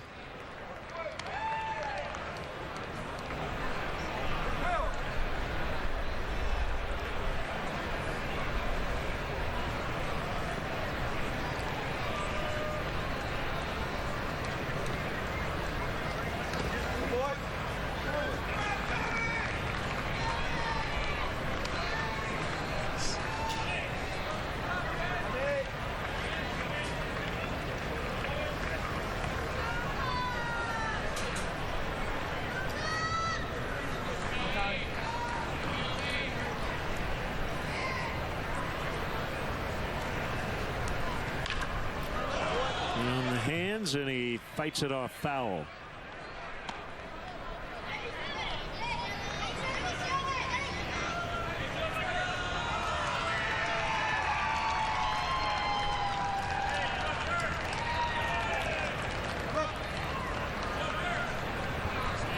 And he fights it off foul.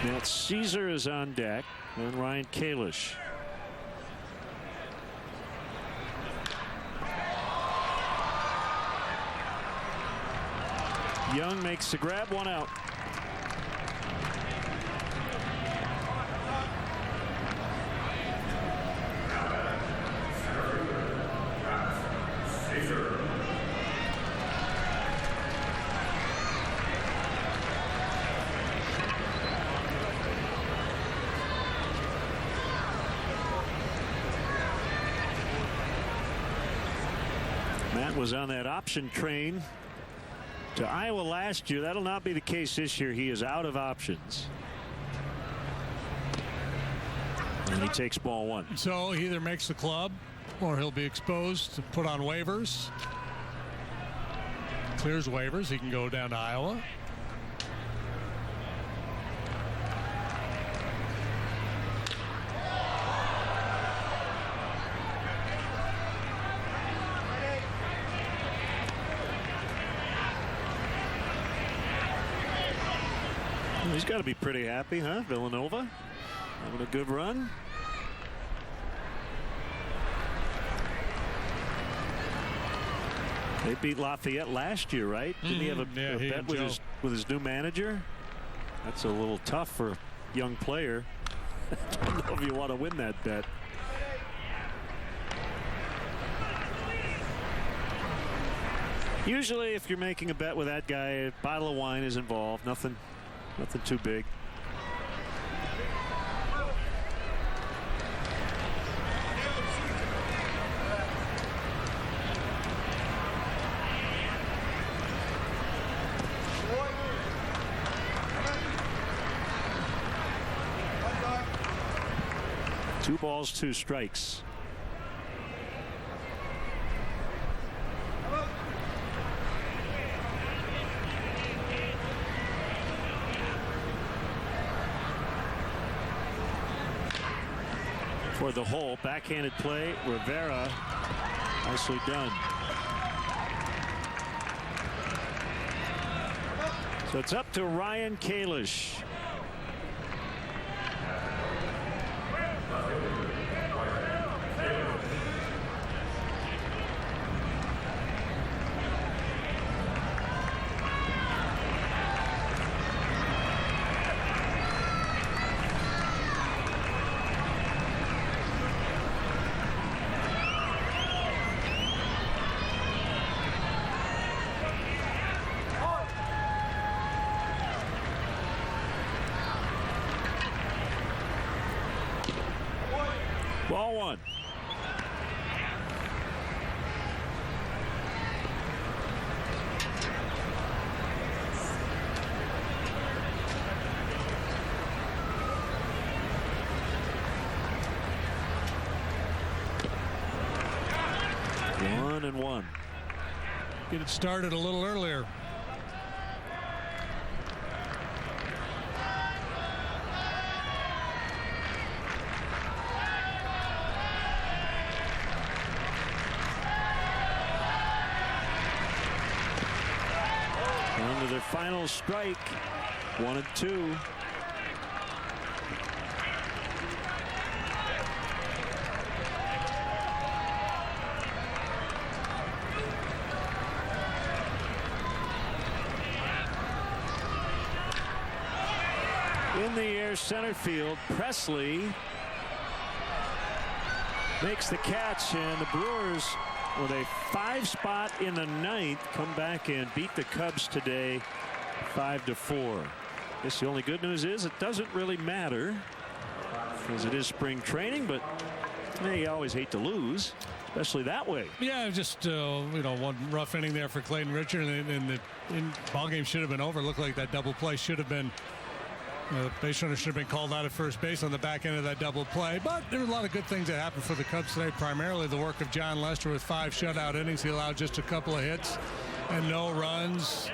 Now Caesar is on deck, and Ryan Kalish. Young makes the grab, 1 out. Matt was on that option train to Iowa last year. That'll not be the case this year. He is out of options. And he takes ball 1. So he either makes the club or he'll be exposed to put on waivers. Clears waivers. He can go down to Iowa. He's got to be pretty happy, huh? Villanova having a good run. They beat Lafayette last year, right? Didn't he have a bet with his new manager? That's a little tough for a young player. I don't know if you want to win that bet. Usually, if you're making a bet with that guy, a bottle of wine is involved. Nothing too big. 2 balls, 2 strikes. For the hole, backhanded play, Rivera, nicely done. So it's up to Ryan Kalish. Ball 1. One and one. Get it started a little earlier. On to their final strike. 1 and 2. In the air, center field. Presley makes the catch, and the Brewers, with a 5 spot in the 9th, come back and beat the Cubs today 5-4. I guess the only good news is it doesn't really matter because it is spring training, but you always hate to lose, especially that way. Yeah, just one rough inning there for Clayton Richard, and the ball game should have been over. Looked like that double play should have been. The base runner should have been called out at first base on the back end of that double play. But there were a lot of good things that happened for the Cubs today, primarily the work of John Lester with 5 shutout innings. He allowed just a couple of hits and no runs.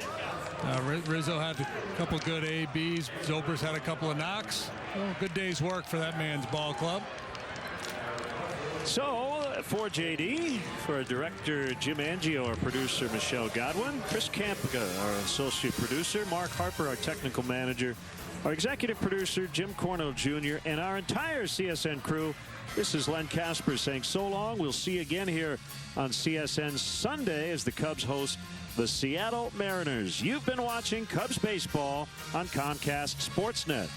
Rizzo had a couple good ABs. Zobrist had a couple of knocks. Well, good day's work for that man's ball club. So, for JD, for our director Jim Angio, our producer Michelle Godwin, Chris Kampica, our associate producer, Mark Harper, our technical manager, our executive producer, Jim Cornell Jr., and our entire CSN crew, this is Len Casper saying so long. We'll see you again here on CSN Sunday as the Cubs host the Seattle Mariners. You've been watching Cubs baseball on Comcast Sportsnet.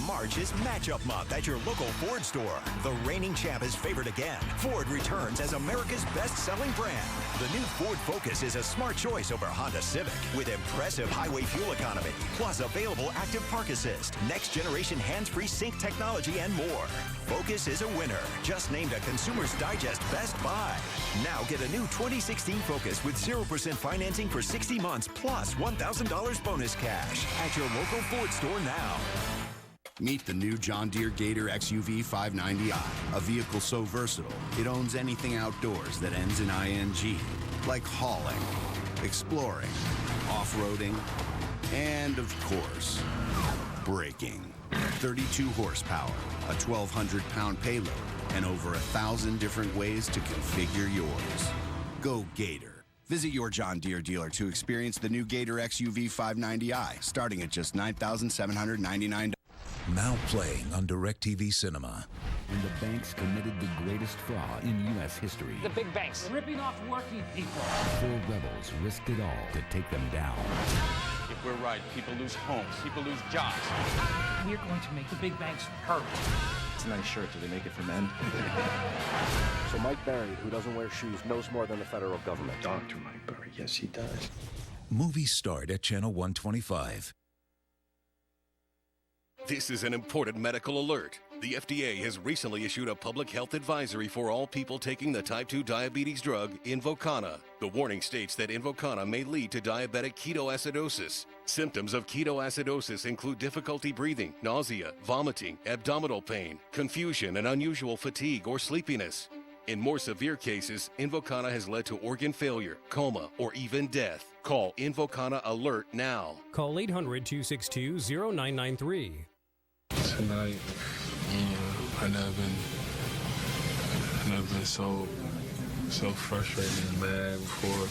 March is matchup month at your local Ford store. The reigning champ is favored again. Ford returns as America's best-selling brand. The new Ford Focus is a smart choice over Honda Civic with impressive highway fuel economy, plus available active park assist, next-generation hands-free sync technology, and more. Focus is a winner, just named a Consumer's Digest Best Buy. Now get a new 2016 Focus with 0% financing for 60 months plus $1,000 bonus cash at your local Ford store now. Meet the new John Deere Gator XUV 590i, a vehicle so versatile, it owns anything outdoors that ends in ing, like hauling, exploring, off-roading, and, of course, braking. 32 horsepower, a 1,200-pound payload, and over 1,000 different ways to configure yours. Go Gator. Visit your John Deere dealer to experience the new Gator XUV 590i, starting at just $9,799. Now playing on DirecTV Cinema. When the banks committed the greatest fraud in U.S. history. The big banks ripping off working people. 4 rebels risked it all to take them down. If we're right, people lose homes, people lose jobs. We're going to make the big banks hurt. It's a nice shirt. Do they make it for men? So Mike Barry, who doesn't wear shoes, knows more than the federal government. Dr. Mike Barry, yes, he does. Movies start at Channel 125. This is an important medical alert. The FDA has recently issued a public health advisory for all people taking the type 2 diabetes drug Invokana. The warning states that Invokana may lead to diabetic ketoacidosis. Symptoms of ketoacidosis include difficulty breathing, nausea, vomiting, abdominal pain, confusion, and unusual fatigue or sleepiness. In more severe cases, Invokana has led to organ failure, coma, or even death. Call Invokana Alert now. Call 800-262-0993. Tonight, I've never been so frustrated and mad before.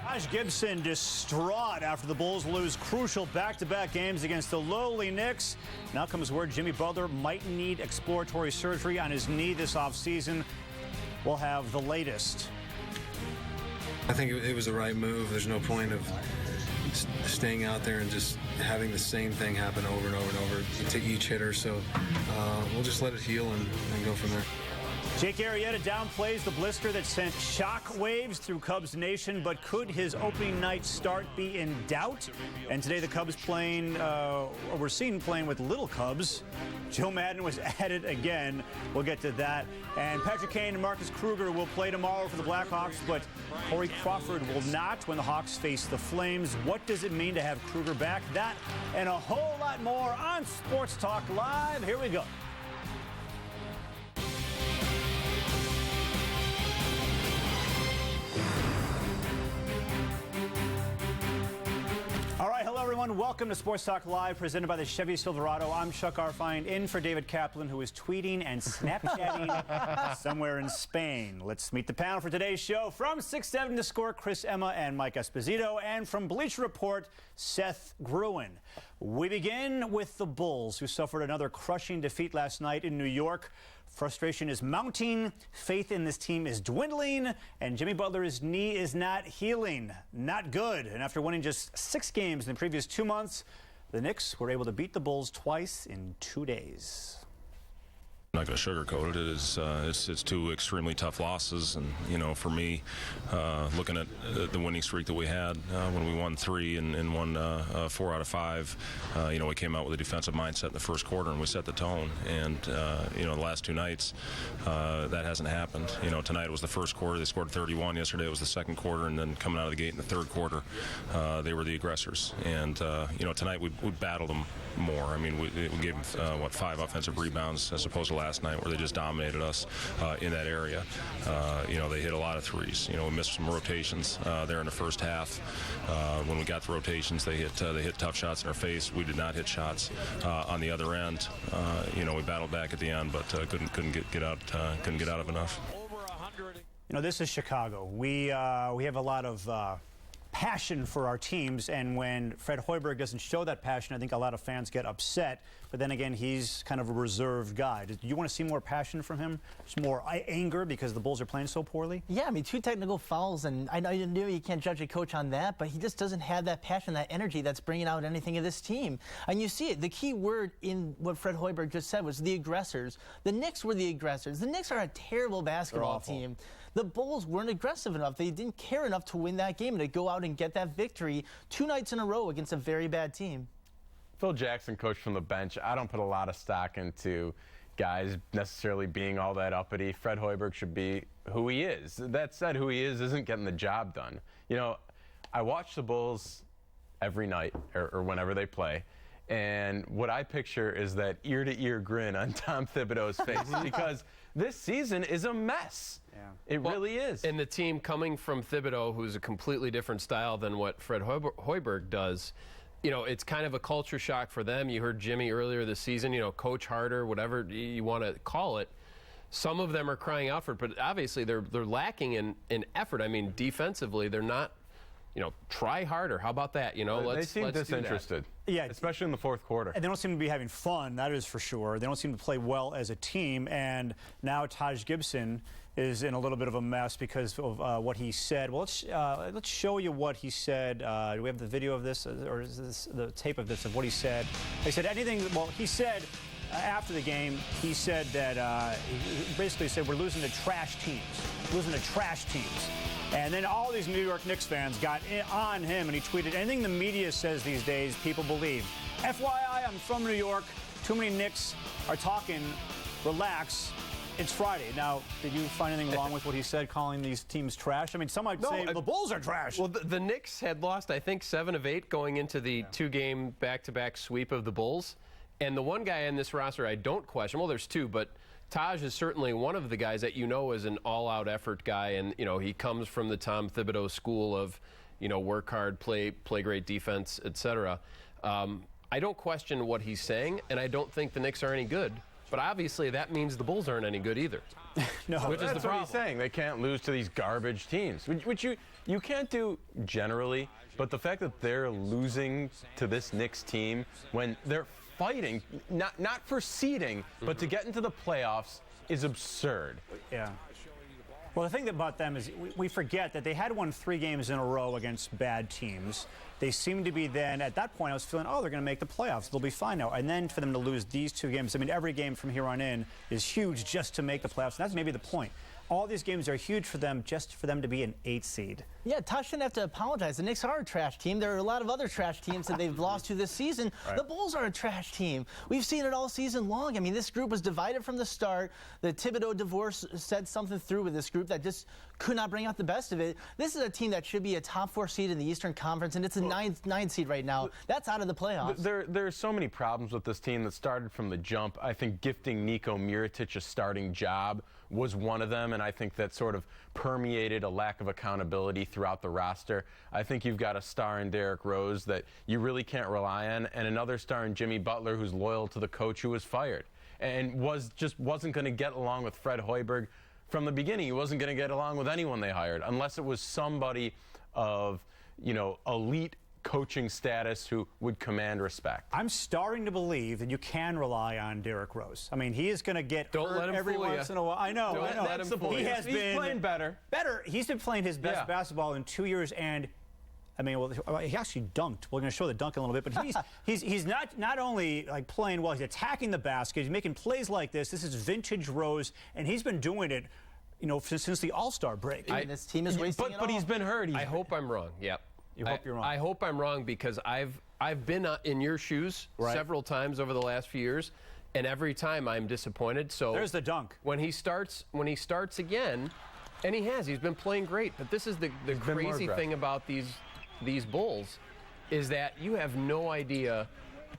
Taj Gibson distraught after the Bulls lose crucial back-to-back games against the lowly Knicks. Now comes word Jimmy Butler might need exploratory surgery on his knee this offseason. We'll have the latest. I think it was the right move. There's no point of staying out there and just having the same thing happen over and over and over to each hitter. So we'll just let it heal and go from there. Jake Arrieta downplays the blister that sent shock waves through Cubs Nation, but could his opening night start be in doubt? And today the Cubs we're seen playing with little Cubs. Joe Madden was at it again. We'll get to that. And Patrick Kane and Marcus Kruger will play tomorrow for the Blackhawks, but Corey Crawford will not when the Hawks face the Flames. What does it mean to have Kruger back? That and a whole lot more on Sports Talk Live. Here we go. All right, hello everyone. Welcome to Sports Talk Live, presented by the Chevy Silverado. I'm Chuck Arfine, in for David Kaplan, who is tweeting and Snapchatting somewhere in Spain. Let's meet the panel for today's show. From 6-7 to Score, Chris Emma and Mike Esposito, and from Bleacher Report, Seth Gruen. We begin with the Bulls, who suffered another crushing defeat last night in New York. Frustration is mounting, faith in this team is dwindling, and Jimmy Butler's knee is not healing. Not good. And after winning just 6 games in the previous 2 months, the Knicks were able to beat the Bulls twice in 2 days. I'm not going to sugarcoat it. It's 2 extremely tough losses, and for me, looking at the winning streak that we had when we won 3 and won 4 out of 5, we came out with a defensive mindset in the first quarter and we set the tone. And the last 2 nights, that hasn't happened. Tonight was the first quarter. They scored 31. Yesterday it was the second quarter, and then coming out of the gate in the third quarter, they were the aggressors. And tonight we battled them more. I mean, we gave them 5 offensive rebounds as opposed to last night, where they just dominated us in that area. They hit a lot of threes. We missed some rotations there in the first half. When we got the rotations, they hit tough shots in our face. We did not hit shots on the other end. We battled back at the end, but couldn't get out of enough. This is Chicago. We have a lot of passion for our teams, and when Fred Hoiberg doesn't show that passion, I think a lot of fans get upset. But then again, he's kind of a reserved guy. Do you want to see more passion from him? Just more anger because the Bulls are playing so poorly? Yeah, 2 technical fouls, and I know you can't judge a coach on that, but he just doesn't have that passion, that energy that's bringing out anything of this team. And you see it. The key word in what Fred Hoiberg just said was the aggressors. The Knicks were the aggressors. The Knicks are a terrible basketball team. The Bulls weren't aggressive enough. They didn't care enough to win that game and to go out and get that victory 2 nights in a row against a very bad team. Phil Jackson coached from the bench. I don't put a lot of stock into guys necessarily being all that uppity. Fred Hoiberg should be who he is. That said, who he is isn't getting the job done. I watch the Bulls every night or whenever they play, and what I picture is that ear-to-ear grin on Tom Thibodeau's face because this season is a mess. Yeah. It really is. And the team coming from Thibodeau, who's a completely different style than what Fred Hoiberg does, it's kind of a culture shock for them. You heard Jimmy earlier this season, coach harder, whatever you want to call it. Some of them are crying out for it, but obviously they're lacking in effort. I mean, defensively, they're not, try harder. How about that? They seem disinterested. Yeah, especially in the fourth quarter. And they don't seem to be having fun, that is for sure. They don't seem to play well as a team. And now Taj Gibson is in a little bit of a mess because of what he said. Well, let's show you what he said. Do we have the video of this, or is this the tape of this, of what he said? He said anything. Well, he said after the game, he said that he basically said we're losing to trash teams. Losing to trash teams. And then all these New York Knicks fans got on him, and he tweeted, anything the media says these days, people believe. FYI, I'm from New York. Too many Knicks are talking. Relax. It's Friday. Now, did you find anything wrong with what he said, calling these teams trash? I mean, some might say the Bulls are trash. Well, the Knicks had lost, I think, 7 of 8 going into the 2-game back-to-back sweep of the Bulls. And the one guy in this roster I don't question, well, there's 2, but Taj is certainly one of the guys that you know is an all-out effort guy. And, he comes from the Tom Thibodeau school of, work hard, play great defense, etc. I don't question what he's saying, and I don't think the Knicks are any good. But obviously, that means the Bulls aren't any good either. No, which is the problem. What he's saying. They can't lose to these garbage teams, which you can't do generally. But the fact that they're losing to this Knicks team when they're fighting, not for seeding, but to get into the playoffs is absurd. Yeah. Well, the thing about them is we forget that they had won 3 games in a row against bad teams. They seem to be then, at that point, I was feeling, they're going to make the playoffs. They'll be fine now. And then for them to lose these 2 games, I mean, every game from here on in is huge just to make the playoffs. And that's maybe the point. All these games are huge for them just for them to be an 8 seed. Yeah, Tosh shouldn't have to apologize. The Knicks are a trash team. There are a lot of other trash teams that they've lost to this season. Right. The Bulls are a trash team. We've seen it all season long. I mean, this group was divided from the start. The Thibodeau divorce said something through with this group that just could not bring out the best of it. This is a team that should be a top 4 seed in the Eastern Conference, and it's a 9 seed right now. That's out of the playoffs. There are so many problems with this team that started from the jump. I think gifting Niko Mirotic a starting job was one of them, and I think that sort of permeated a lack of accountability throughout the roster. I think you've got a star in Derrick Rose that you really can't rely on, and another star in Jimmy Butler who's loyal to the coach who was fired and wasn't going to get along with Fred Hoiberg from the beginning. He wasn't going to get along with anyone they hired unless it was somebody of, elite coaching status who would command respect. I'm starting to believe that you can rely on Derrick Rose. I mean, he is going to get hurt every once in a while. I know. He's playing better. He's been playing his best basketball in 2 years, and I mean, well, he actually dunked. We're going to show the dunk in a little bit, but he's not only like playing well, he's attacking the basket. He's making plays like this. This is vintage Rose, and he's been doing it, since the All-Star break. This team is wasting it all. But he's been hurt. I hope I'm wrong. Yep. You hope you're wrong. I hope I'm wrong because I've been in your shoes several times over the last few years, and every time I'm disappointed. So there's the dunk. When he starts again, and he's been playing great. But this is the crazy thing about these Bulls is that you have no idea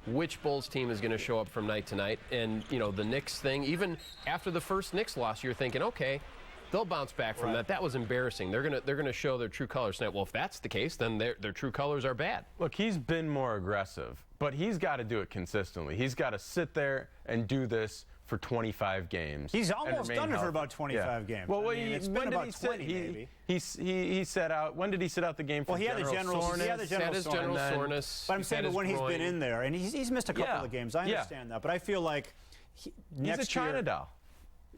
which Bulls team is going to show up from night to night. And the Knicks thing, even after the first Knicks loss, you're thinking, okay, they'll bounce back from that. That was embarrassing. They're gonna show their true colors tonight. Well, if that's the case, then their true colors are bad. Look, he's been more aggressive, but he's got to do it consistently. He's got to sit there and do this for 25 games. He's almost done it for about 25 games. Well, it's been about 20 maybe. He set out. When did he sit out the game for general soreness? He had the general soreness. But I'm saying, when he's been in there, and he's missed a couple of games. I understand that, but I feel like he's a China doll.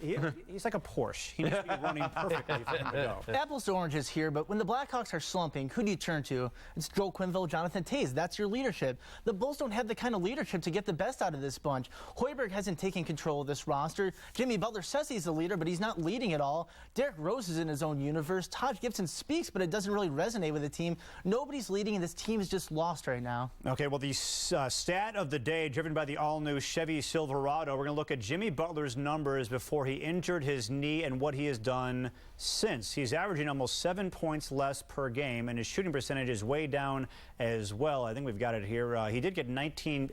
He's like a Porsche. He needs to be running perfectly for him to go. Apples to oranges here, but when the Blackhawks are slumping, who do you turn to? It's Joel Quenneville, Jonathan Toews. That's your leadership. The Bulls don't have the kind of leadership to get the best out of this bunch. Hoiberg hasn't taken control of this roster. Jimmy Butler says he's the leader, but he's not leading at all. Derrick Rose is in his own universe. Taj Gibson speaks, but it doesn't really resonate with the team. Nobody's leading, and this team is just lost right now. Okay, well, the stat of the day, driven by the all-new Chevy Silverado, we're going to look at Jimmy Butler's numbers before he injured his knee and what he has done since. He's averaging almost 7 points less per game, and his shooting percentage is way down as well. I think we've got it here. He did get 19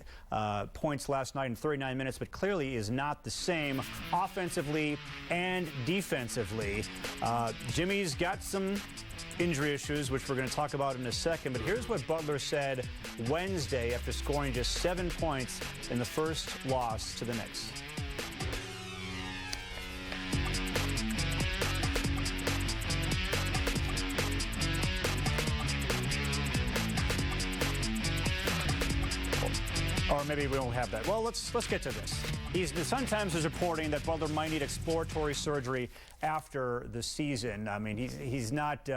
points last night in 39 minutes, but clearly is not the same offensively and defensively. Jimmy's got some injury issues, which we're going to talk about in a second, but here's what Butler said Wednesday after scoring just 7 points in the first loss to the Knicks. Or maybe we don't have that. Well, let's get to this. The Sun-Times is reporting that Butler might need exploratory surgery after the season. I mean, he's not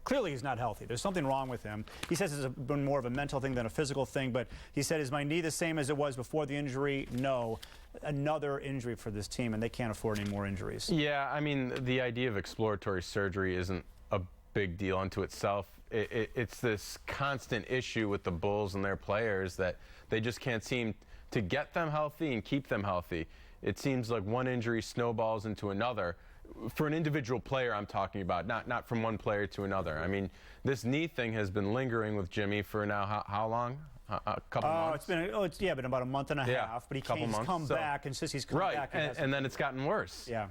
clearly he's not healthy. There's something wrong with him. He says it's been more of a mental thing than a physical thing. But he said, "Is my knee the same as it was before the injury?" No. Another injury for this team, and they can't afford any more injuries. Yeah, I mean, the idea of exploratory surgery isn't a big deal unto itself. It's this constant issue with the Bulls and their players that they just can't seem to get them healthy and keep them healthy. It seems like one injury snowballs into another. For an individual player I'm talking about, not from one player to another. I mean, this knee thing has been lingering with Jimmy for now how long? A couple months? It's been about a month and a half, but he's come back and says he's come back. And then it's gotten worse. Yeah.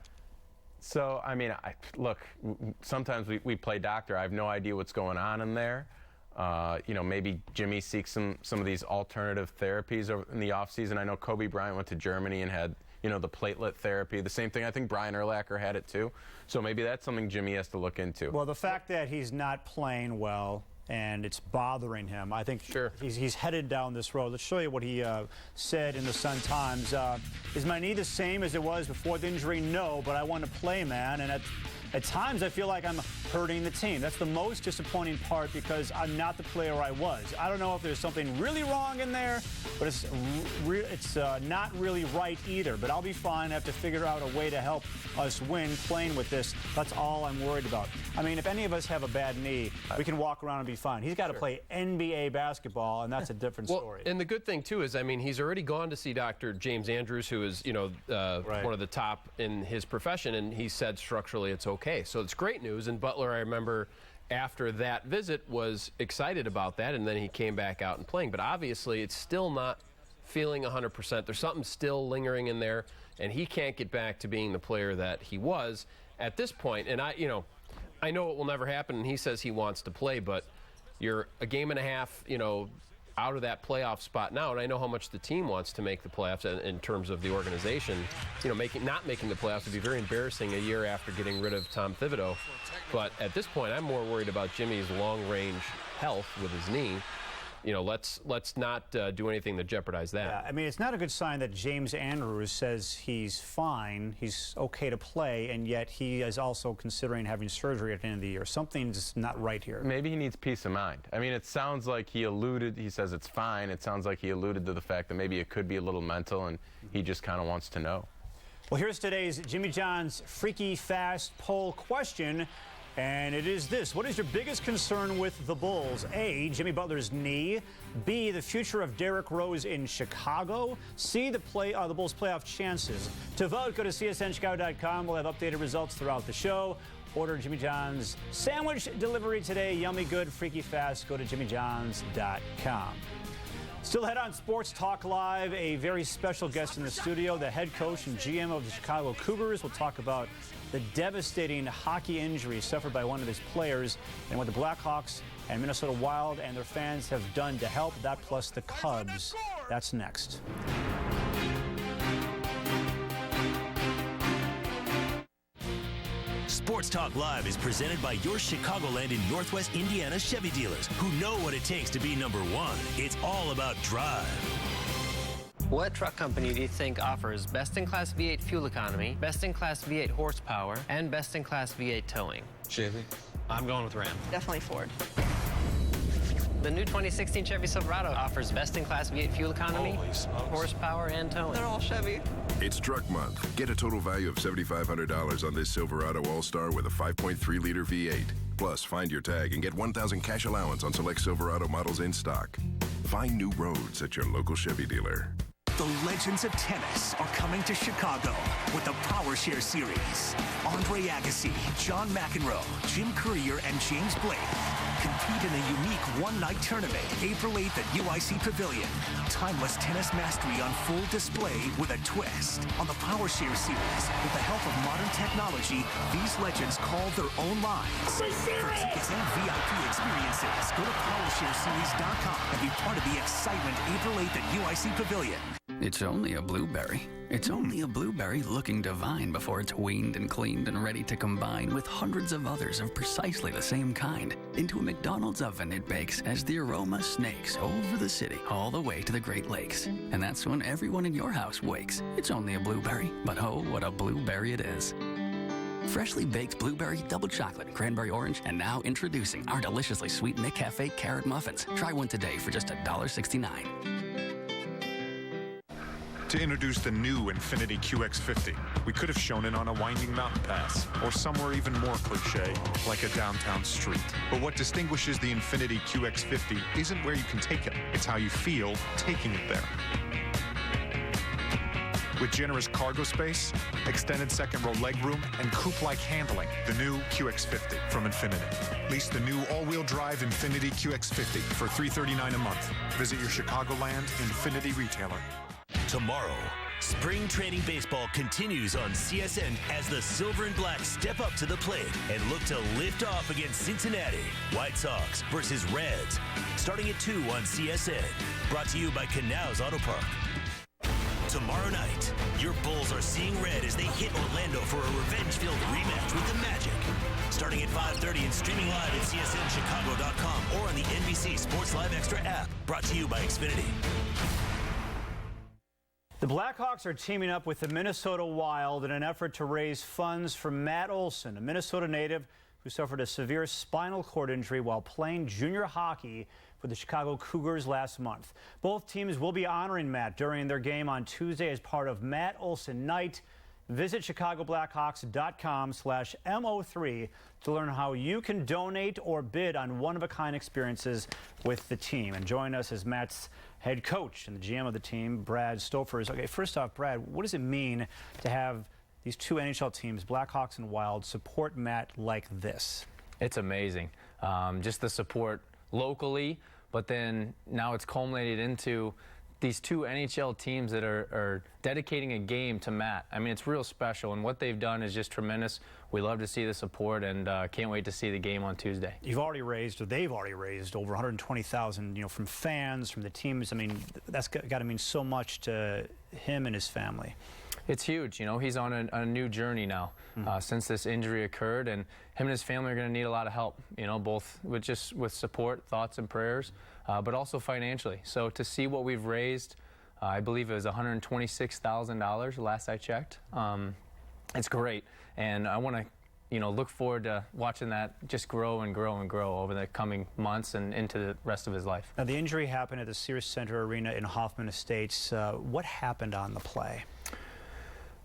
So, I mean, look, sometimes we play doctor. I have no idea what's going on in there. You know, maybe Jimmy seeks some of these alternative therapies in the offseason. I know Kobe Bryant went to Germany and had, you know, the platelet therapy. The same thing, I think Brian Urlacher had it too. So maybe that's something Jimmy has to look into. Well, the fact that he's not playing well and it's bothering him, I think he's headed down this road. Let's show you what he said in the Sun-Times. Is my knee the same as it was before the injury? No, but I want to play, man. And at times, I feel like I'm hurting the team. That's the most disappointing part because I'm not the player I was. I don't know if there's something really wrong in there, but it's not really right either. But I'll be fine. I have to figure out a way to help us win playing with this. That's all I'm worried about. I mean, if any of us have a bad knee, we can walk around and be fine. He's got to play NBA basketball, and that's a different story. And the good thing, too, is, I mean, he's already gone to see Dr. James Andrews, who is, you know, one of the top in his profession, and he said structurally it's okay. So it's great news, and Butler, I remember, after that visit was excited about that, and then he came back out and playing. But obviously, it's still not feeling 100%. There's something still lingering in there, and he can't get back to being the player that he was at this point. And I know it will never happen, and he says he wants to play, but you're a game and a half, you know, out of that playoff spot now, and I know how much the team wants to make the playoffs in terms of the organization. You know, not making the playoffs would be very embarrassing a year after getting rid of Tom Thibodeau. But at this point, I'm more worried about Jimmy's long-range health with his knee. You know, let's not do anything to jeopardize that. Yeah, I mean, it's not a good sign that James Andrews says he's fine, he's okay to play, and yet he is also considering having surgery at the end of the year. Something's not right here. Maybe he needs peace of mind. I mean, it sounds like he says it's fine. It sounds like he alluded to the fact that maybe it could be a little mental, and he just kind of wants to know. Well, here's today's Jimmy John's Freaky Fast poll question. And it is this. What is your biggest concern with the Bulls? A, Jimmy Butler's knee. B, the future of Derrick Rose in Chicago. C, the Bulls' playoff chances. To vote, go to csnchicago.com. We'll have updated results throughout the show. Order Jimmy John's sandwich delivery today. Yummy good, freaky fast. Go to jimmyjohns.com. Still ahead on Sports Talk Live, a very special guest in the studio, the head coach and GM of the Chicago Cougars. We'll talk about the devastating hockey injury suffered by one of his players and what the Blackhawks and Minnesota Wild and their fans have done to help. That plus the Cubs. That's next. Sports Talk Live is presented by your Chicagoland and Northwest Indiana Chevy dealers who know what it takes to be number one. It's all about drive. What truck company do you think offers best-in-class V8 fuel economy, best-in-class V8 horsepower, and best-in-class V8 towing? Chevy. I'm going with Ram. Definitely Ford. The new 2016 Chevy Silverado offers best-in-class V8 fuel economy, horsepower, and towing. They're all Chevy. It's Truck Month. Get a total value of $7,500 on this Silverado All-Star with a 5.3-liter V8. Plus, find your tag and get $1,000 cash allowance on select Silverado models in stock. Find new roads at your local Chevy dealer. The legends of tennis are coming to Chicago with the Power Share Series. Andre Agassi, John McEnroe, Jim Courier, and James Blake compete in a unique one-night tournament April 8th at UIC Pavilion. Timeless tennis mastery on full display with a twist. On the Power Share Series, with the help of modern technology, these legends call their own lines. For tickets and VIP experiences, go to PowershareSeries.com and be part of the excitement April 8th at UIC Pavilion. It's only a blueberry. It's only a blueberry looking divine before it's weaned and cleaned and ready to combine with hundreds of others of precisely the same kind. Into a McDonald's oven it bakes as the aroma snakes over the city all the way to the Great Lakes. And that's when everyone in your house wakes. It's only a blueberry, but oh, what a blueberry it is. Freshly baked blueberry, double chocolate, cranberry orange, and now introducing our deliciously sweet McCafe carrot muffins. Try one today for just $1.69. to introduce the new Infiniti QX50. We could have shown it on a winding mountain pass, or somewhere even more cliche, like a downtown street. But what distinguishes the Infiniti QX50 isn't where you can take it, it's how you feel taking it there. With generous cargo space, extended second row legroom, and coupe-like handling, the new QX50 from Infiniti. Lease the new all-wheel drive Infiniti QX50 for $339 a month. Visit your Chicagoland Infiniti retailer. Tomorrow, spring training baseball continues on CSN as the Silver and Black step up to the plate and look to lift off against Cincinnati. White Sox versus Reds, starting at 2 on CSN. Brought to you by Canals Auto Park. Tomorrow night, your Bulls are seeing red as they hit Orlando for a revenge-filled rematch with the Magic. Starting at 5:30 and streaming live at csnchicago.com or on the NBC Sports Live Extra app. Brought to you by Xfinity. The Blackhawks are teaming up with the Minnesota Wild in an effort to raise funds for Matt Olson, a Minnesota native who suffered a severe spinal cord injury while playing junior hockey for the Chicago Cougars last month. Both teams will be honoring Matt during their game on Tuesday as part of Matt Olson Night. Visit chicagoblackhawks.com/MO3 to learn how you can donate or bid on one-of-a-kind experiences with the team. And join us as Matt's head coach and the GM of the team, Brad Stofers. Okay, first off, Brad, what does it mean to have these two NHL teams, Blackhawks and Wild, support Matt like this? It's amazing. Just the support locally, but then now it's culminated into these two NHL teams that are dedicating a game to Matt. I mean, it's real special, and what they've done is just tremendous. We love to see the support, and can't wait to see the game on Tuesday. You've already raised, or they've already raised, over $120,000, from fans, from the teams. I mean, that's got to mean so much to him and his family. It's huge. He's on a new journey now since this injury occurred, and him and his family are going to need a lot of help, both with support, thoughts, and prayers, but also financially. So to see what we've raised, I believe it was $126,000 last I checked. It's great, and I want to look forward to watching that just grow and grow and grow over the coming months and into the rest of his life. Now, the injury happened at the Sears Center Arena in Hoffman Estates. What happened on the play?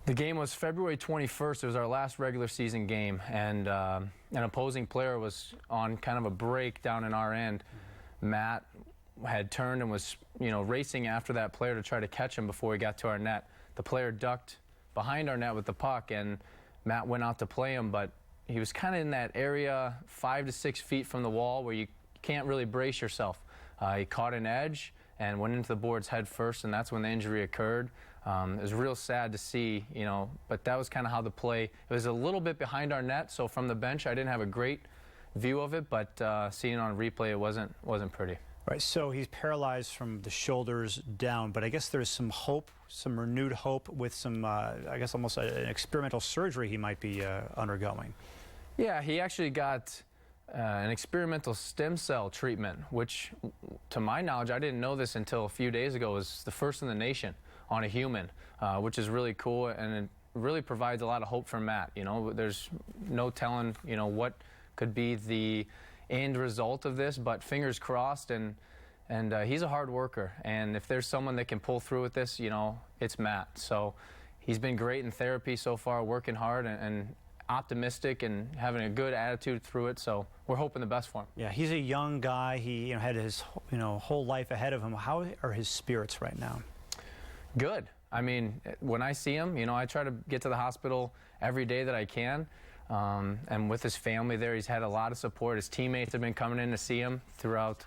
The game was February 21st. It was our last regular season game, and an opposing player was on kind of a break down in our end. Matt had turned and was, racing after that player to try to catch him before he got to our net. The player ducked behind our net with the puck, and Matt went out to play him, but he was kind of in that area 5 to 6 feet from the wall where you can't really brace yourself. He caught an edge and went into the boards head first, and that's when the injury occurred. It was real sad to see, but that was kind of how the play. It was a little bit behind our net, so from the bench I didn't have a great view of it, but seeing it on replay, it wasn't pretty. Right, so he's paralyzed from the shoulders down, but I guess there's some hope, some renewed hope with some, I guess almost an experimental surgery he might be undergoing. Yeah, he actually got an experimental stem cell treatment, which, to my knowledge, I didn't know this until a few days ago, was the first in the nation on a human, which is really cool, and it really provides a lot of hope for Matt. There's no telling, what could be the end result of this, but fingers crossed, and he's a hard worker, and if there's someone that can pull through with this, it's Matt. So he's been great in therapy so far, working hard and optimistic and having a good attitude through it, so we're hoping the best for him. Yeah, he's a young guy. He had his whole life ahead of him. How are his spirits right now? Good. I mean, when I see him, I try to get to the hospital every day that I can. And with his family there, he's had a lot of support. His teammates have been coming in to see him throughout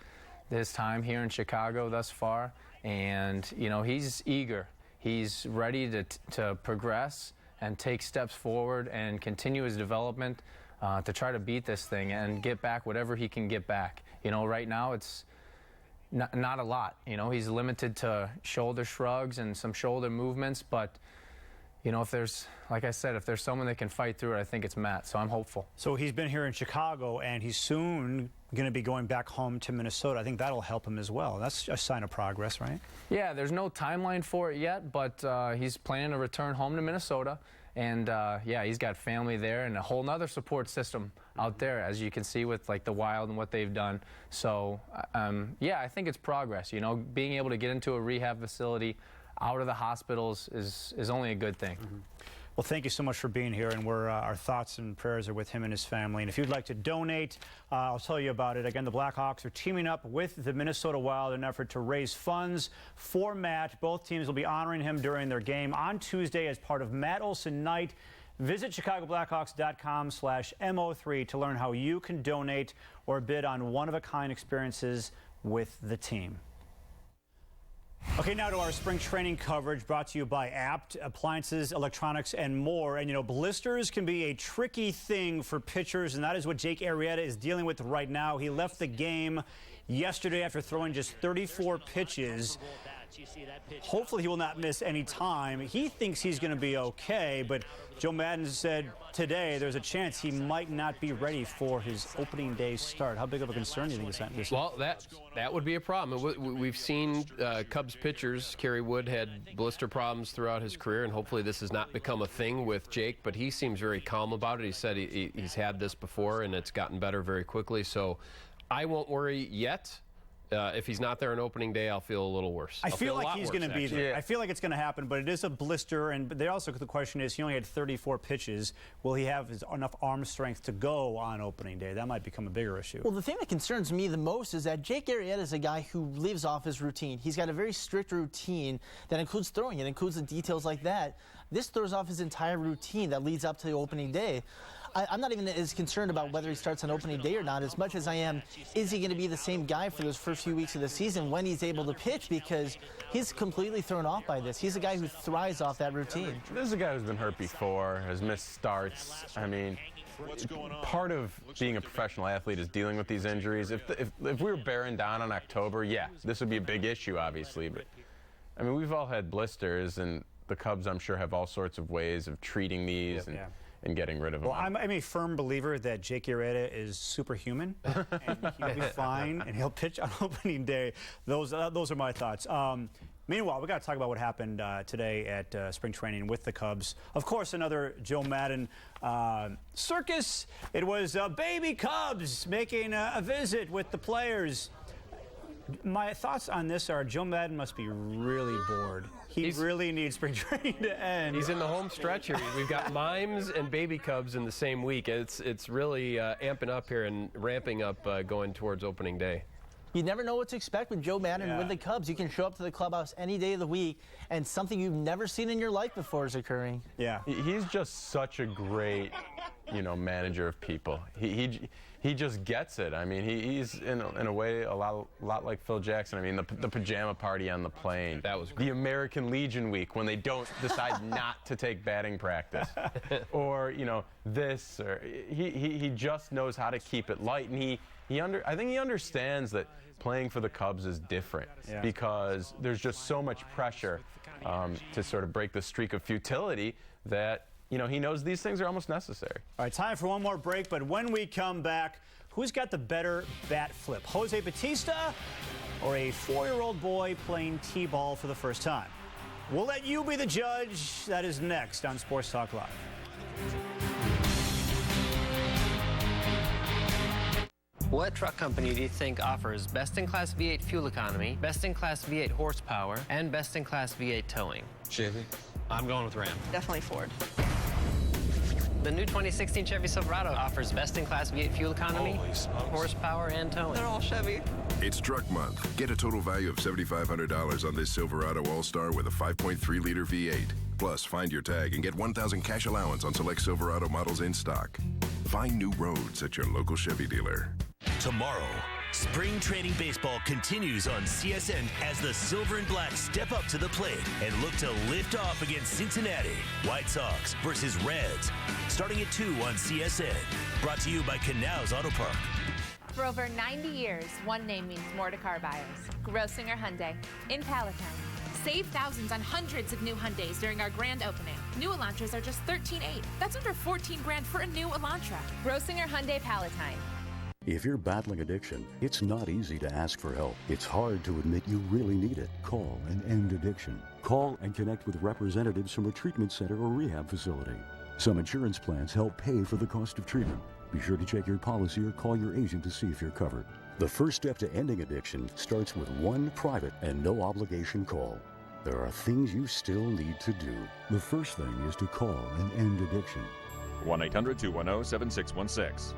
his time here in Chicago thus far. And, he's eager. He's ready to progress and take steps forward and continue his development to try to beat this thing and get back whatever he can get back. Right now it's not a lot. He's limited to shoulder shrugs and some shoulder movements, but if there's, like I said, if there's someone that can fight through it, I think it's Matt, so I'm hopeful. So he's been here in Chicago, and he's soon going to be going back home to Minnesota. I think that'll help him as well. That's a sign of progress, right? Yeah, there's no timeline for it yet, but he's planning to return home to Minnesota. And, yeah, he's got family there and a whole nother support system out there, as you can see with, the Wild and what they've done. So, yeah, I think it's progress. Being able to get into a rehab facility out of the hospitals is only a good thing. Well, thank you so much for being here, and our thoughts and prayers are with him and his family. And if you'd like to donate, I'll tell you about it. Again, the Blackhawks are teaming up with the Minnesota Wild in an effort to raise funds for Matt. Both teams will be honoring him during their game on Tuesday as part of Matt Olson Night. Visit ChicagoBlackhawks.com/MO3 to learn how you can donate or bid on one-of-a-kind experiences with the team. Okay, now to our spring training coverage brought to you by Apt, appliances, electronics, and more. And, you know, blisters can be a tricky thing for pitchers, and that is what Jake Arrieta is dealing with right now. He left the game yesterday after throwing just 34 pitches. Hopefully he will not miss any time. He thinks he's going to be okay, but Joe Maddon said today there's a chance he might not be ready for his opening day start. How big of a concern do you think this is? Well, that would be a problem. We've seen Cubs pitchers. Kerry Wood had blister problems throughout his career, and hopefully this has not become a thing with Jake, but he seems very calm about it. He said he's had this before, and it's gotten better very quickly, so I won't worry yet. If he's not there on opening day, I'll feel a little worse. I feel like he's going to be there. Yeah. I feel like it's going to happen, but it is a blister. And they also, the question is, he only had 34 pitches. Will he have enough arm strength to go on opening day? That might become a bigger issue. Well, the thing that concerns me the most is that Jake Arrieta is a guy who lives off his routine. He's got a very strict routine that includes throwing. It includes the details like that. This throws off his entire routine that leads up to the opening day. I'm not even as concerned about whether he starts on opening day or not as much as I am, is he going to be the same guy for those first few weeks of the season when he's able to pitch, because he's completely thrown off by this. He's a guy who thrives off that routine. This is a guy who's been hurt before, has missed starts. I mean, part of being a professional athlete is dealing with these injuries. If we were bearing down on October, yeah, this would be a big issue, obviously. But, I mean, we've all had blisters, and the Cubs, I'm sure, have all sorts of ways of treating these and getting rid of them. Well, I'm a firm believer that Jake Arrieta is superhuman, and he'll be fine, and he'll pitch on opening day. Those are my thoughts. Meanwhile, we got to talk about what happened today at spring training with the Cubs. Of course, another Joe Maddon circus. It was baby Cubs making a visit with the players. My thoughts on this are Joe Maddon must be really bored. He really needs spring training to end. He's in the home stretch here. We've got Mimes and baby Cubs in the same week. It's really amping up here and ramping up going towards opening day. You never know what to expect with Joe Maddon with the Cubs. You can show up to the clubhouse any day of the week, and something you've never seen in your life before is occurring. Yeah. He's just such a great, manager of people. He just gets it. I mean, he's in a way a lot like Phil Jackson. I mean, the pajama party on the plane. That was great. The American Legion week when they don't decide not to take batting practice, or this. Or he just knows how to keep it light, and I think he understands that playing for the Cubs is different because there's just so much pressure to sort of break the streak of futility that. He knows these things are almost necessary. All right, time for one more break, but when we come back, who's got the better bat flip, Jose Bautista or a 4-year-old boy playing T-ball for the first time? We'll let you be the judge. That is next on Sports Talk Live. What truck company do you think offers best-in-class V8 fuel economy, best-in-class V8 horsepower, and best-in-class V8 towing? Chevy. I'm going with Ram. Definitely Ford. The new 2016 Chevy Silverado offers best-in-class V8 fuel economy, horsepower, and towing. They're all Chevy. It's Truck Month. Get a total value of $7,500 on this Silverado All-Star with a 5.3-liter V8. Plus, find your tag and get $1,000 cash allowance on select Silverado models in stock. Find new roads at your local Chevy dealer. Tomorrow, spring training baseball continues on CSN as the Silver and Black step up to the plate and look to lift off against Cincinnati. White Sox versus Reds, starting at 2 on CSN. Brought to you by Canals Auto Park. For over 90 years, one name means more to car buyers. Grossinger Hyundai in Palatine. Save thousands on hundreds of new Hyundais during our grand opening. New Elantras are just $13,800. That's under $14,000 for a new Elantra. Grossinger Hyundai Palatine. If you're battling addiction, it's not easy to ask for help. It's hard to admit you really need it. Call and end addiction. Call and connect with representatives from a treatment center or rehab facility. Some insurance plans help pay for the cost of treatment. Be sure to check your policy or call your agent to see if you're covered. The first step to ending addiction starts with one private and no obligation call. There are things you still need to do. The first thing is to call and end addiction. 1-800-210-7616.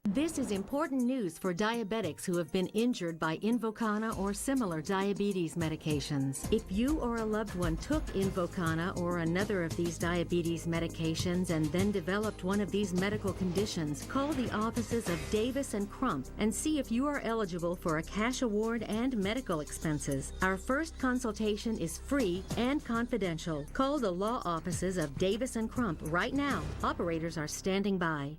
This is important news for diabetics who have been injured by Invokana or similar diabetes medications. If you or a loved one took Invokana or another of these diabetes medications and then developed one of these medical conditions, call the offices of Davis and Crump and see if you are eligible for a cash award and medical expenses. Our first consultation is free and confidential. Call the law offices of Davis and Crump right now. Operators are standing by.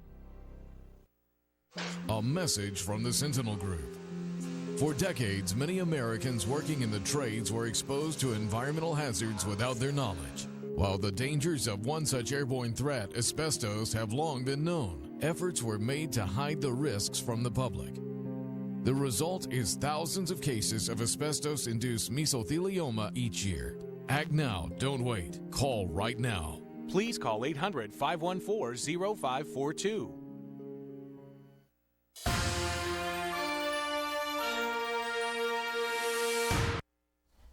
A message from the Sentinel Group. For decades, many Americans working in the trades were exposed to environmental hazards without their knowledge. While the dangers of one such airborne threat, asbestos, have long been known, efforts were made to hide the risks from the public. The result is thousands of cases of asbestos-induced mesothelioma each year. Act now, don't wait. Call right now. Please call 800-514-0542.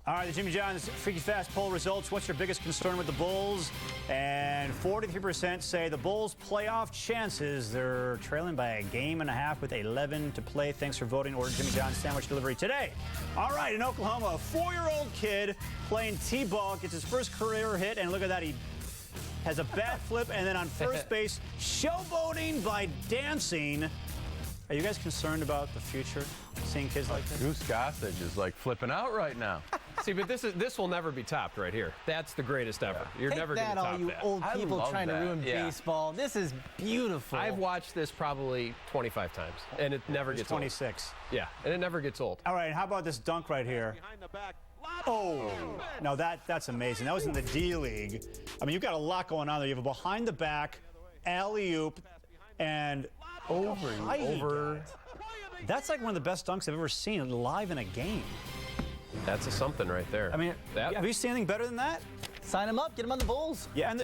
All right, the Jimmy John's Freaky Fast poll results. What's your biggest concern with the Bulls? And 43% say the Bulls' playoff chances. They're trailing by a game and a half with 11 to play. Thanks for voting. Order Jimmy John's sandwich delivery today. All right, in Oklahoma, a 4-year-old kid playing T-ball gets his first career hit, and look at that. He has a bat flip, and then on first base, showboating by dancing. Are you guys concerned about the future, seeing kids like this? Goose Gossage is like flipping out right now. See, but this will never be topped right here. That's the greatest ever. You're never going to top that. All you old people trying to ruin baseball. This is beautiful. I've watched this probably 25 times, and it never gets 26. Old. Yeah, and it never gets old. All right, how about this dunk right here? Oh, no, that's amazing. That was in the D-League. I mean, you've got a lot going on there. You have a behind-the-back, alley-oop, and over. That's like one of the best dunks I've ever seen live in a game. That's a something right there. I mean, have you seen anything better than that? Sign him up. Get him on the Bulls. Yeah. And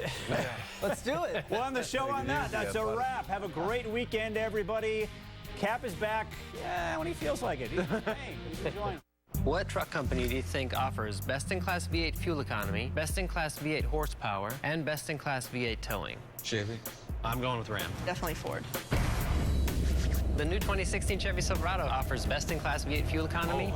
let's do it. We'll end the show on that. That's a wrap. Have a great weekend, everybody. Cap is back when he feels like it. He's enjoying. What truck company do you think offers best-in-class V8 fuel economy, best-in-class V8 horsepower, and best-in-class V8 towing? Chevy. I'm going with Ram. Definitely Ford. The new 2016 Chevy Silverado offers best-in-class V8 fuel economy,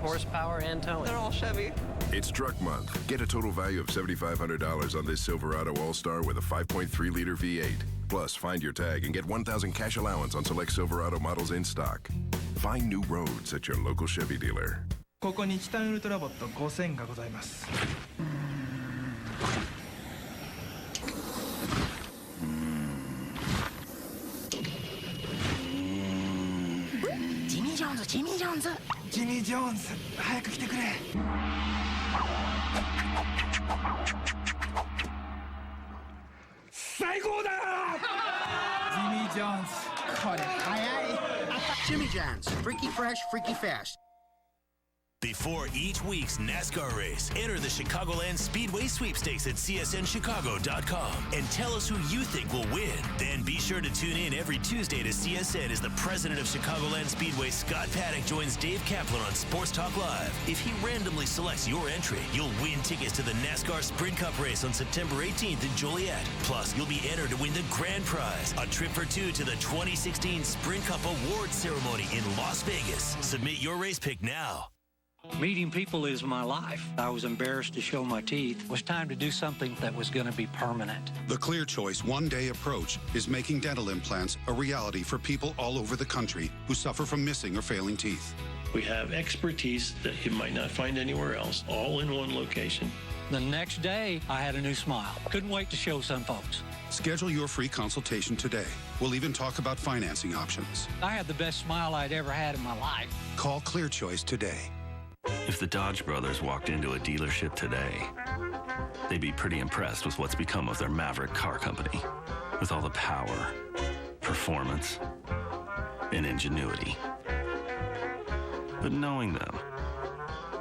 horsepower, and towing. They're all Chevy. It's Truck Month. Get a total value of $7,500 on this Silverado All-Star with a 5.3-liter V8. Plus, find your tag and get $1,000 cash allowance on select Silverado models in stock. Find new roads at your local Chevy dealer. ここにチタンウルトラボット5000がございます。ジミー・ジョーンズ、ジミー・ジョーンズ。ジミー・ジョーンズ、早く来てくれ。最高だ！ジミー・ジョーンズ、これ早い。Jimmy John's, freaky fresh, freaky fast. Before each week's NASCAR race, enter the Chicagoland Speedway Sweepstakes at CSNChicago.com and tell us who you think will win. Then be sure to tune in every Tuesday to CSN as the president of Chicagoland Speedway, Scott Paddock, joins Dave Kaplan on Sports Talk Live. If he randomly selects your entry, you'll win tickets to the NASCAR Sprint Cup race on September 18th in Joliet. Plus, you'll be entered to win the grand prize, a trip for two to the 2016 Sprint Cup Awards ceremony in Las Vegas. Submit your race pick now. Meeting people is my life. I was embarrassed to show my teeth. It was time to do something that was going to be permanent. The Clear Choice one-day approach is making dental implants a reality for people all over the country who suffer from missing or failing teeth. We have expertise that you might not find anywhere else, all in one location. The next day, I had a new smile. Couldn't wait to show some folks. Schedule your free consultation today. We'll even talk about financing options. I had the best smile I'd ever had in my life. Call Clear Choice today. If the Dodge brothers walked into a dealership today, they'd be pretty impressed with what's become of their Maverick car company, with all the power, performance, and ingenuity. But knowing them,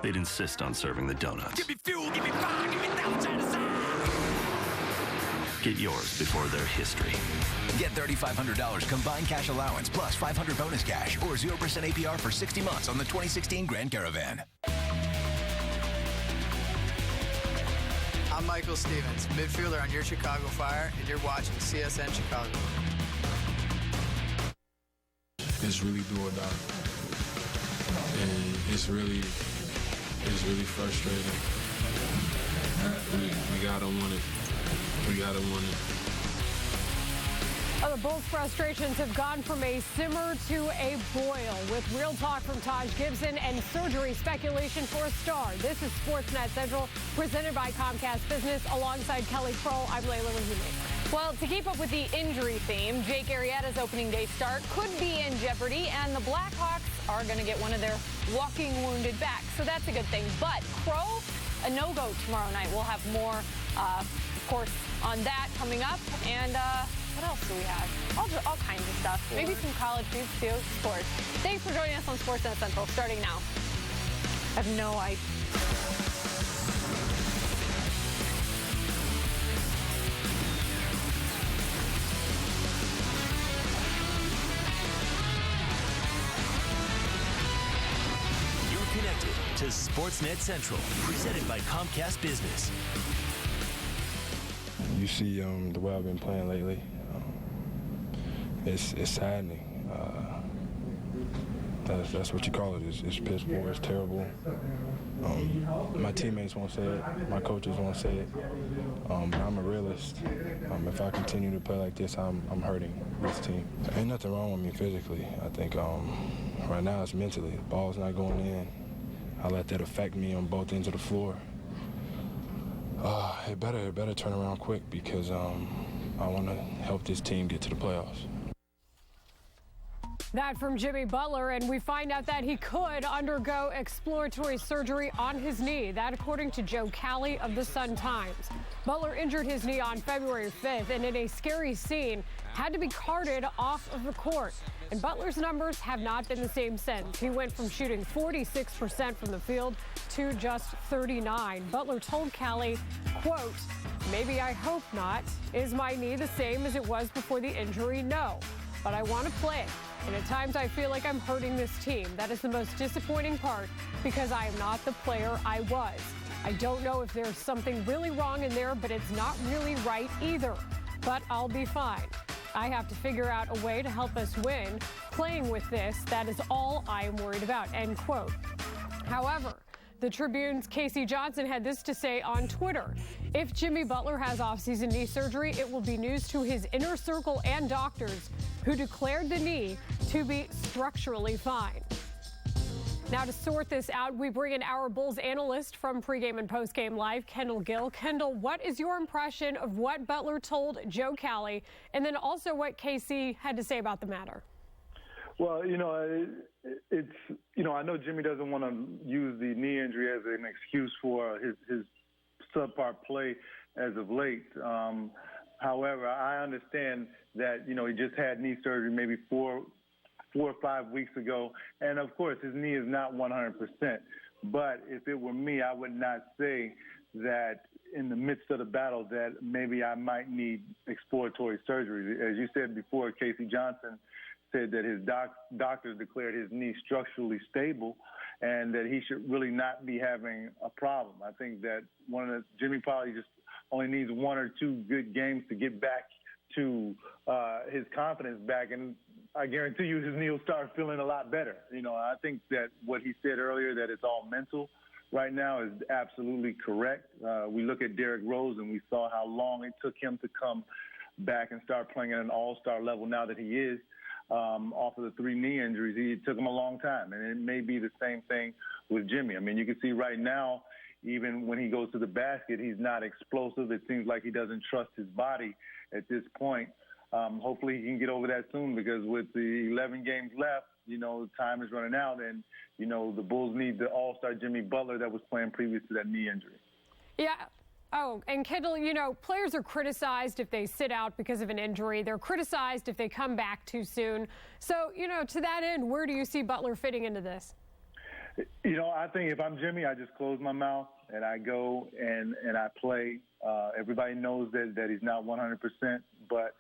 they'd insist on serving the donuts. Give me fuel, give me fire, give me thousands. Get yours before their history. Get $3,500 combined cash allowance plus $500 bonus cash or 0% APR for 60 months on the 2016 Grand Caravan. I'm Michael Stevens, midfielder on your Chicago Fire, and you're watching CSN Chicago. It's really do or die. And it's really frustrating. We gotta want it. We gotta want it. The Bulls' frustrations have gone from a simmer to a boil, with real talk from Taj Gibson and surgery speculation for a star. This is Sportsnet Central, presented by Comcast Business, alongside Kelly Kroll. I'm Layla Rahimi. Well, to keep up with the injury theme, Jake Arrieta's opening day start could be in jeopardy, and the Blackhawks are going to get one of their walking wounded back, so that's a good thing. But Crow, a no-go tomorrow night. We'll have more, of course, on that coming up, and what else do we have? All kinds of stuff. Maybe some college hoops, too. Sports. Thanks for joining us on Sportsnet Central, starting now. I have no idea. You're connected to Sportsnet Central, presented by Comcast Business. You see the way I've been playing lately. It's saddening. That's what you call it. It's piss poor. It's terrible. My teammates won't say it. My coaches won't say it. But I'm a realist. If I continue to play like this, I'm hurting this team. Ain't nothing wrong with me physically. I think right now it's mentally. The ball's not going in. I let that affect me on both ends of the floor. It better turn around quick, because I want to help this team get to the playoffs. That from Jimmy Butler, and we find out that he could undergo exploratory surgery on his knee. That according to Joe Cali of the Sun-Times. Butler injured his knee on February 5th, and in a scary scene, had to be carted off of the court. And Butler's numbers have not been the same since. He went from shooting 46% from the field to just 39. Butler told Cali, quote, "Maybe I hope not. Is my knee the same as it was before the injury? No. But I want to play. And at times I feel like I'm hurting this team. That is the most disappointing part, because I am not the player I was. I don't know if there's something really wrong in there, but it's not really right either. But I'll be fine. I have to figure out a way to help us win. Playing with this, that is all I am worried about," end quote. However, the Tribune's Casey Johnson had this to say on Twitter. If Jimmy Butler has offseason knee surgery, it will be news to his inner circle and doctors, who declared the knee to be structurally fine. Now, to sort this out, we bring in our Bulls analyst from pregame and postgame live, Kendall Gill. Kendall, what is your impression of what Butler told Joe Cali, and then also what Casey had to say about the matter? Well, I know Jimmy doesn't want to use the knee injury as an excuse for his subpar play as of late. However, I understand that, he just had knee surgery maybe 4 or 5 weeks ago. And, of course, his knee is not 100%. But if it were me, I would not say that in the midst of the battle that maybe I might need exploratory surgery. As you said before, Casey Johnson said that his doctors declared his knee structurally stable and that he should really not be having a problem. I think that Jimmy probably just only needs 1 or 2 good games to get back to his confidence back, and I guarantee you his knee will start feeling a lot better. I think that what he said earlier, that it's all mental right now, is absolutely correct. We look at Derrick Rose, and we saw how long it took him to come back and start playing at an all-star level now that he is. Off of the 3 knee injuries, it took him a long time, and it may be the same thing with Jimmy. I mean, you can see right now, even when he goes to the basket, he's not explosive. It seems like he doesn't trust his body at this point. Hopefully he can get over that soon, because with the 11 games left, time is running out, and, the Bulls need the all-star Jimmy Butler that was playing previous to that knee injury. Yeah. Oh, and Kendall, players are criticized if they sit out because of an injury. They're criticized if they come back too soon. So, to that end, where do you see Butler fitting into this? I think if I'm Jimmy, I just close my mouth and I go and I play. Everybody knows that he's not 100%, but,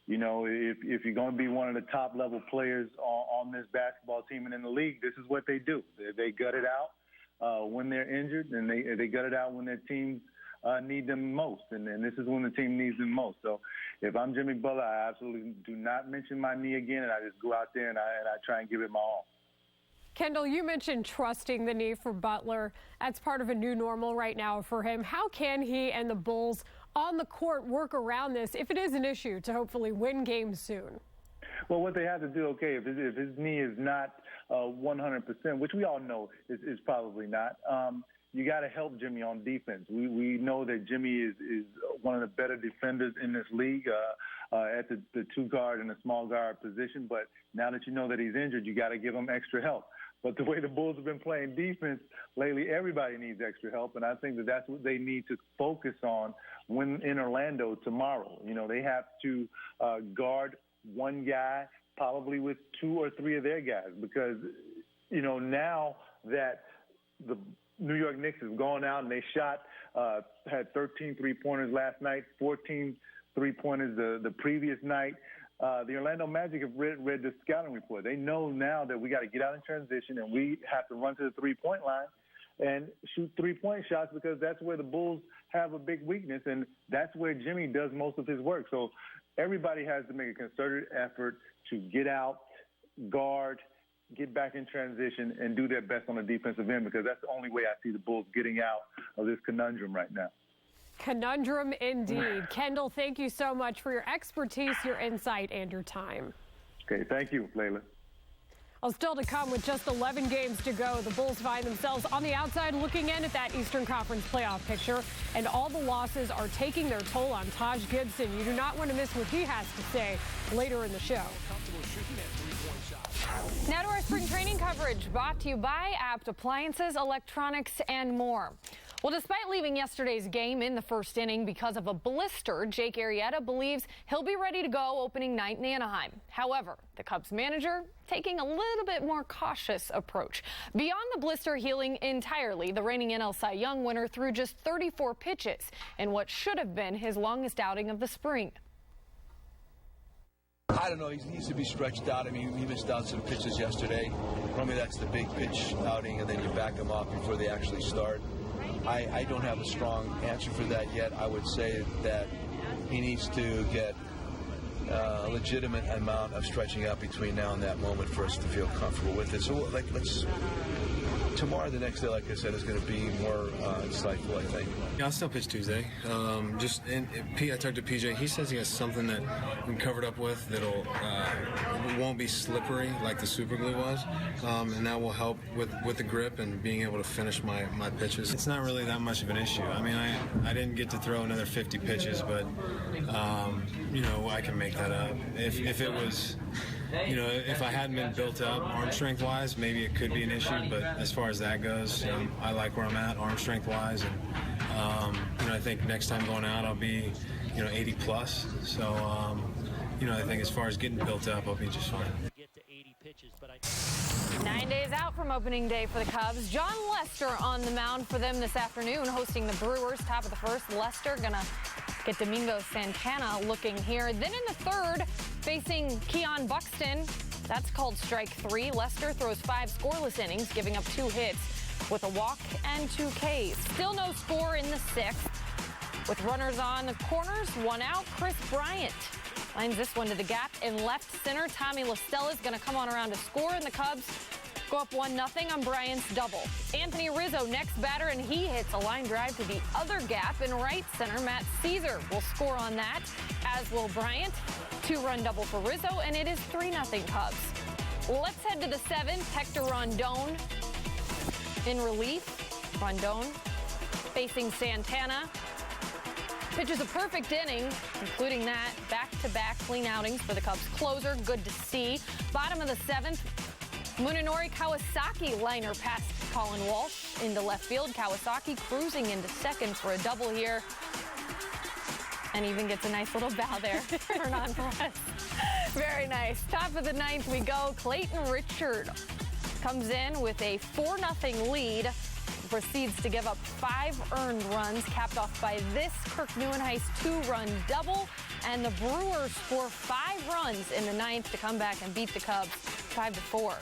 if you're going to be one of the top-level players on this basketball team and in the league, this is what they do. They gut it out when they're injured, and they gut it out when their teams need them most, and this is when the team needs them most. So if I'm Jimmy Butler, I absolutely do not mention my knee again, and I just go out there and I try and give it my all. Kendall, you mentioned trusting the knee for Butler. That's part of a new normal right now for him. How can he and the Bulls on the court work around this if it is an issue to hopefully win games soon? Well, what they have to do, okay, if his knee is not 100%, which we all know is probably not, you got to help Jimmy on defense. We know that Jimmy is one of the better defenders in this league at the two guard and the small guard position. But now that you know that he's injured, you got to give him extra help. But the way the Bulls have been playing defense lately, everybody needs extra help, and I think that that's what they need to focus on when in Orlando tomorrow. You know, they have to guard one guy, probably with 2 or 3 of their guys, because, you know, now that the New York Knicks have gone out and they had 13 three-pointers last night, 14 three-pointers the previous night. The Orlando Magic have read the scouting report. They know now that we got to get out in transition and we have to run to the three-point line and shoot three-point shots, because that's where the Bulls have a big weakness, and that's where Jimmy does most of his work. So everybody has to make a concerted effort to get out, guard, get back in transition, and do their best on the defensive end, because that's the only way I see the Bulls getting out of this conundrum right now. Conundrum indeed. Kendall, thank you so much for your expertise, your insight, and your time. Okay, thank you, Layla. Well, still to come with just 11 games to go, the Bulls find themselves on the outside looking in at that Eastern Conference playoff picture, and all the losses are taking their toll on Taj Gibson. You do not want to miss what he has to say later in the show. Now to our spring training coverage, brought to you by Apt Appliances, Electronics, and more. Well, despite leaving yesterday's game in the first inning because of a blister, Jake Arrieta believes he'll be ready to go opening night in Anaheim. However, the Cubs manager taking a little bit more cautious approach. Beyond the blister healing entirely, the reigning NL Cy Young winner threw just 34 pitches in what should have been his longest outing of the spring. I don't know. He needs to be stretched out. I mean, he missed out some pitches yesterday. Normally that's the big pitch outing, and then you back them off before they actually start. I don't have a strong answer for that yet. I would say that he needs to get a legitimate amount of stretching out between now and that moment for us to feel comfortable with it. So, tomorrow, the next day, like I said, is going to be more insightful, I think. Yeah, I'll still pitch Tuesday. I talked to PJ. He says he has something that I'm covered up with that'll won't be slippery like the super glue was, and that will help with the grip and being able to finish my pitches. It's not really that much of an issue. I mean, I didn't get to throw another 50 pitches, but I can make that up. If it was, if I hadn't been built up arm strength wise, maybe it could be an issue. But as far as that goes, I like where I'm at arm strength wise, and I think next time going out I'll be 80 plus. So I think as far as getting built up, I'll be just fine. 9 days out from opening day for the Cubs, John Lester on the mound for them this afternoon, hosting the Brewers. Top of the first, Lester gonna get Domingo Santana looking here. Then in the third, facing Keon Buxton. That's called strike 3. Lester throws 5 scoreless innings, giving up 2 hits with a walk and 2 Ks. Still no score in the 6th. With runners on the corners, 1 out, Chris Bryant lines this one to the gap in left center. Tommy LaStella is going to come on around to score, and the Cubs go up 1-0 on Bryant's double. Anthony Rizzo next batter, and he hits a line drive to the other gap in right center. Matt Caesar will score on that, as will Bryant. 2-run double for Rizzo, and it is 3-0 Cubs. Let's head to the 7th. Hector Rondon in relief. Rondon facing Santana. Pitches a perfect inning, including that. Back-to-back clean outings for the Cubs closer. Good to see. Bottom of the 7th, Munenori Kawasaki liner past Colin Walsh into left field. Kawasaki cruising into second for a double here. And even gets a nice little bow there. Turn on press. Very nice. Top of the 9th we go. Clayton Richard comes in with a 4-0 lead. Proceeds to give up 5 earned runs, capped off by this Kirk Neuenhuis 2-run double. And the Brewers score 5 runs in the 9th to come back and beat the Cubs 5-4.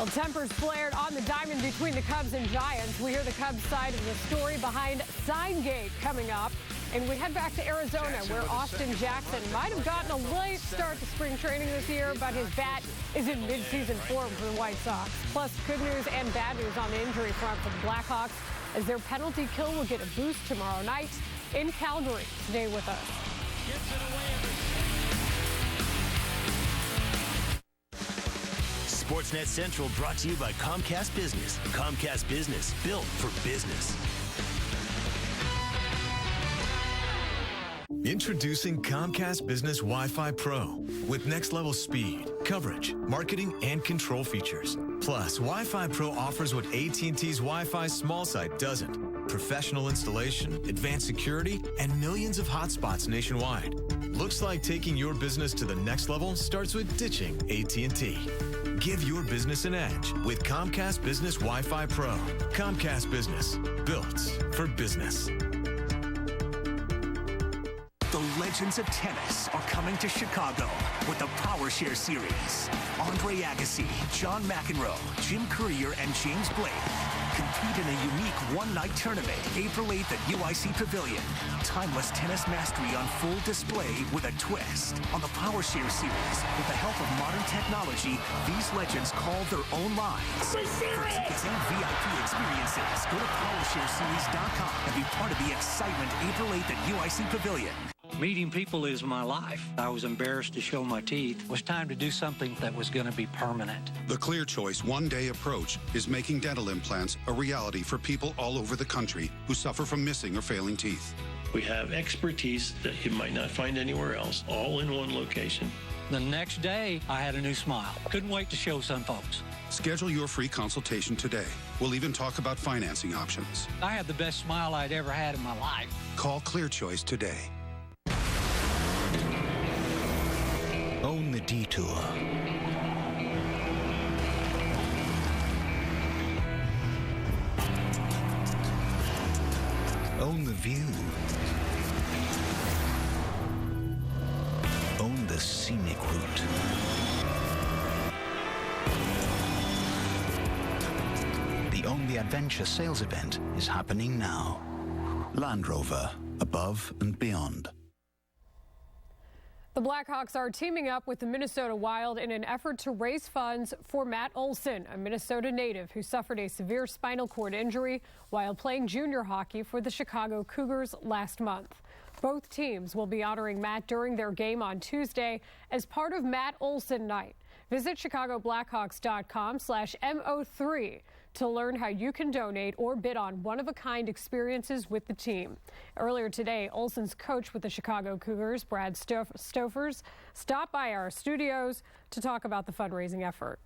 Well, tempers flared on the diamond between the Cubs and Giants. We hear the Cubs side of the story behind Signgate coming up. And we head back to Arizona, where Austin Jackson might have gotten a late start to spring training this year, but his bat is in midseason form for the White Sox. Plus, good news and bad news on the injury front for the Blackhawks, as their penalty kill will get a boost tomorrow night in Calgary. Stay with us. Sportsnet Central brought to you by Comcast Business. Comcast Business, built for business. Introducing Comcast Business Wi-Fi Pro with next-level speed, coverage, marketing, and control features. Plus, Wi-Fi Pro offers what AT&T's Wi-Fi small site doesn't. Professional installation, advanced security, and millions of hotspots nationwide. Looks like taking your business to the next level starts with ditching AT&T. Give your business an edge with Comcast Business Wi-Fi Pro. Comcast Business, built for business. The legends of tennis are coming to Chicago with the Power Share Series. Andre Agassi, John McEnroe, Jim Courier, and James Blake compete in a unique one-night tournament April 8th at UIC Pavilion. Timeless tennis mastery on full display with a twist. On the Power Share Series, with the help of modern technology, these legends call their own lines. For tickets and VIP experiences, go to PowershareSeries.com and be part of the excitement April 8th at UIC Pavilion. Meeting people is my life. I was embarrassed to show my teeth. It was time to do something that was going to be permanent. The Clear Choice one-day approach is making dental implants a reality for people all over the country who suffer from missing or failing teeth. We have expertise that you might not find anywhere else, all in one location. The next day, I had a new smile. Couldn't wait to show some folks. Schedule your free consultation today. We'll even talk about financing options. I had the best smile I'd ever had in my life. Call Clear Choice today. Own the detour. Own the view. Own the scenic route. The Own the Adventure sales event is happening now. Land Rover, above and beyond. The Blackhawks are teaming up with the Minnesota Wild in an effort to raise funds for Matt Olson, a Minnesota native who suffered a severe spinal cord injury while playing junior hockey for the Chicago Cougars last month. Both teams will be honoring Matt during their game on Tuesday as part of Matt Olson Night. Visit ChicagoBlackhawks.com/MO3 to learn how you can donate or bid on one-of-a-kind experiences with the team. Earlier today, Olson's coach with the Chicago Cougars, Brad Stofers, stopped by our studios to talk about the fundraising effort.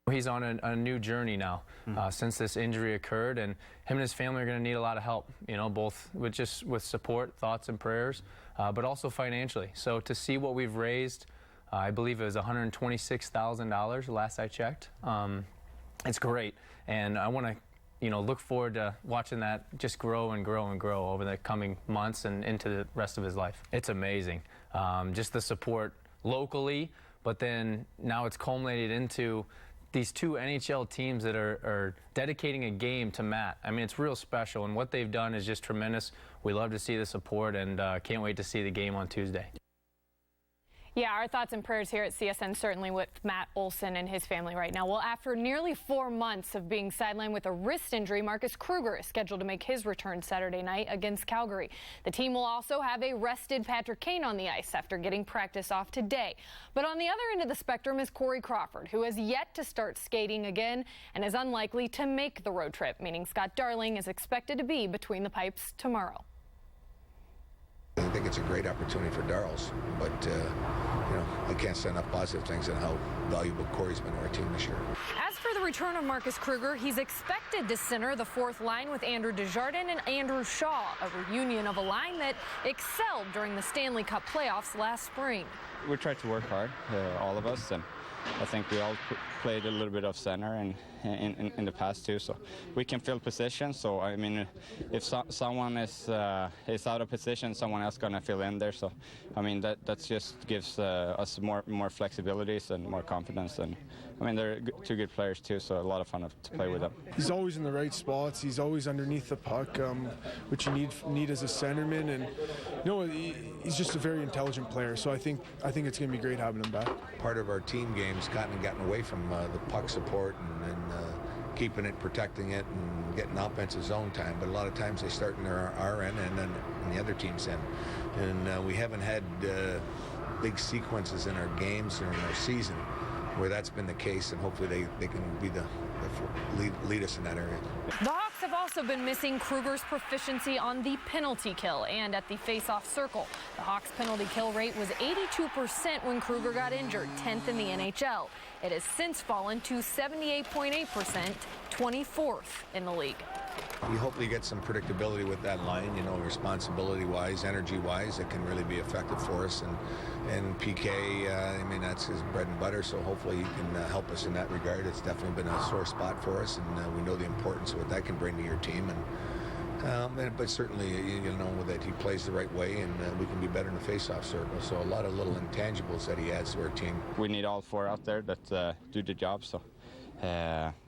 He's on a new journey now since this injury occurred, and him and his family are going to need a lot of help, both with support, thoughts, and prayers, but also financially. So to see what we've raised, I believe it was $126,000 last I checked. It's great, and I want to, look forward to watching that just grow and grow and grow over the coming months and into the rest of his life. It's amazing, just the support locally, but then now it's culminated into these two NHL teams that are dedicating a game to Matt. I mean, it's real special, and what they've done is just tremendous. We love to see the support, and can't wait to see the game on Tuesday. Yeah, our thoughts and prayers here at CSN certainly with Matt Olson and his family right now. Well, after nearly 4 months of being sidelined with a wrist injury, Marcus Kruger is scheduled to make his return Saturday night against Calgary. The team will also have a rested Patrick Kane on the ice after getting practice off today. But on the other end of the spectrum is Corey Crawford, who has yet to start skating again and is unlikely to make the road trip, meaning Scott Darling is expected to be between the pipes tomorrow. I think it's a great opportunity for Darls, but I can't say enough positive things on how valuable Corey's been to our team this year. As for the return of Marcus Kruger, he's expected to center the fourth line with Andrew Desjardins and Andrew Shaw, a reunion of a line that excelled during the Stanley Cup playoffs last spring. We tried to work hard, all of us, and I think we all played a little bit of center in the past too, so we can fill positions. So I mean, if someone is out of position, someone else gonna fill in there. So I mean that just gives us more flexibilities and more confidence, and I mean, they're two good players too, so a lot of fun to play with them. He's always in the right spots. He's always underneath the puck, which you need as a centerman. And he's just a very intelligent player. So I think it's going to be great having him back. Part of our team game's gotten away from the puck support and keeping it, protecting it, and getting offensive zone time. But a lot of times they start in our end and then in the other team's end. And we haven't had big sequences in our games or in our season where that's been the case, and hopefully they can be the lead us in that area. The Hawks have also been missing Kruger's proficiency on the penalty kill and at the face-off circle. The Hawks' penalty kill rate was 82% when Kruger got injured, 10th in the NHL. It has since fallen to 78.8%, 24th in the league. You hopefully get some predictability with that line, responsibility-wise, energy-wise, it can really be effective for us. And PK, I mean, that's his bread and butter, so hopefully he can help us in that regard. It's definitely been a sore spot for us, and we know the importance of what that can bring to your team. But certainly, that he plays the right way, and we can be better in the face-off circle. So a lot of little intangibles that he adds to our team. We need all four out there that do the job. So,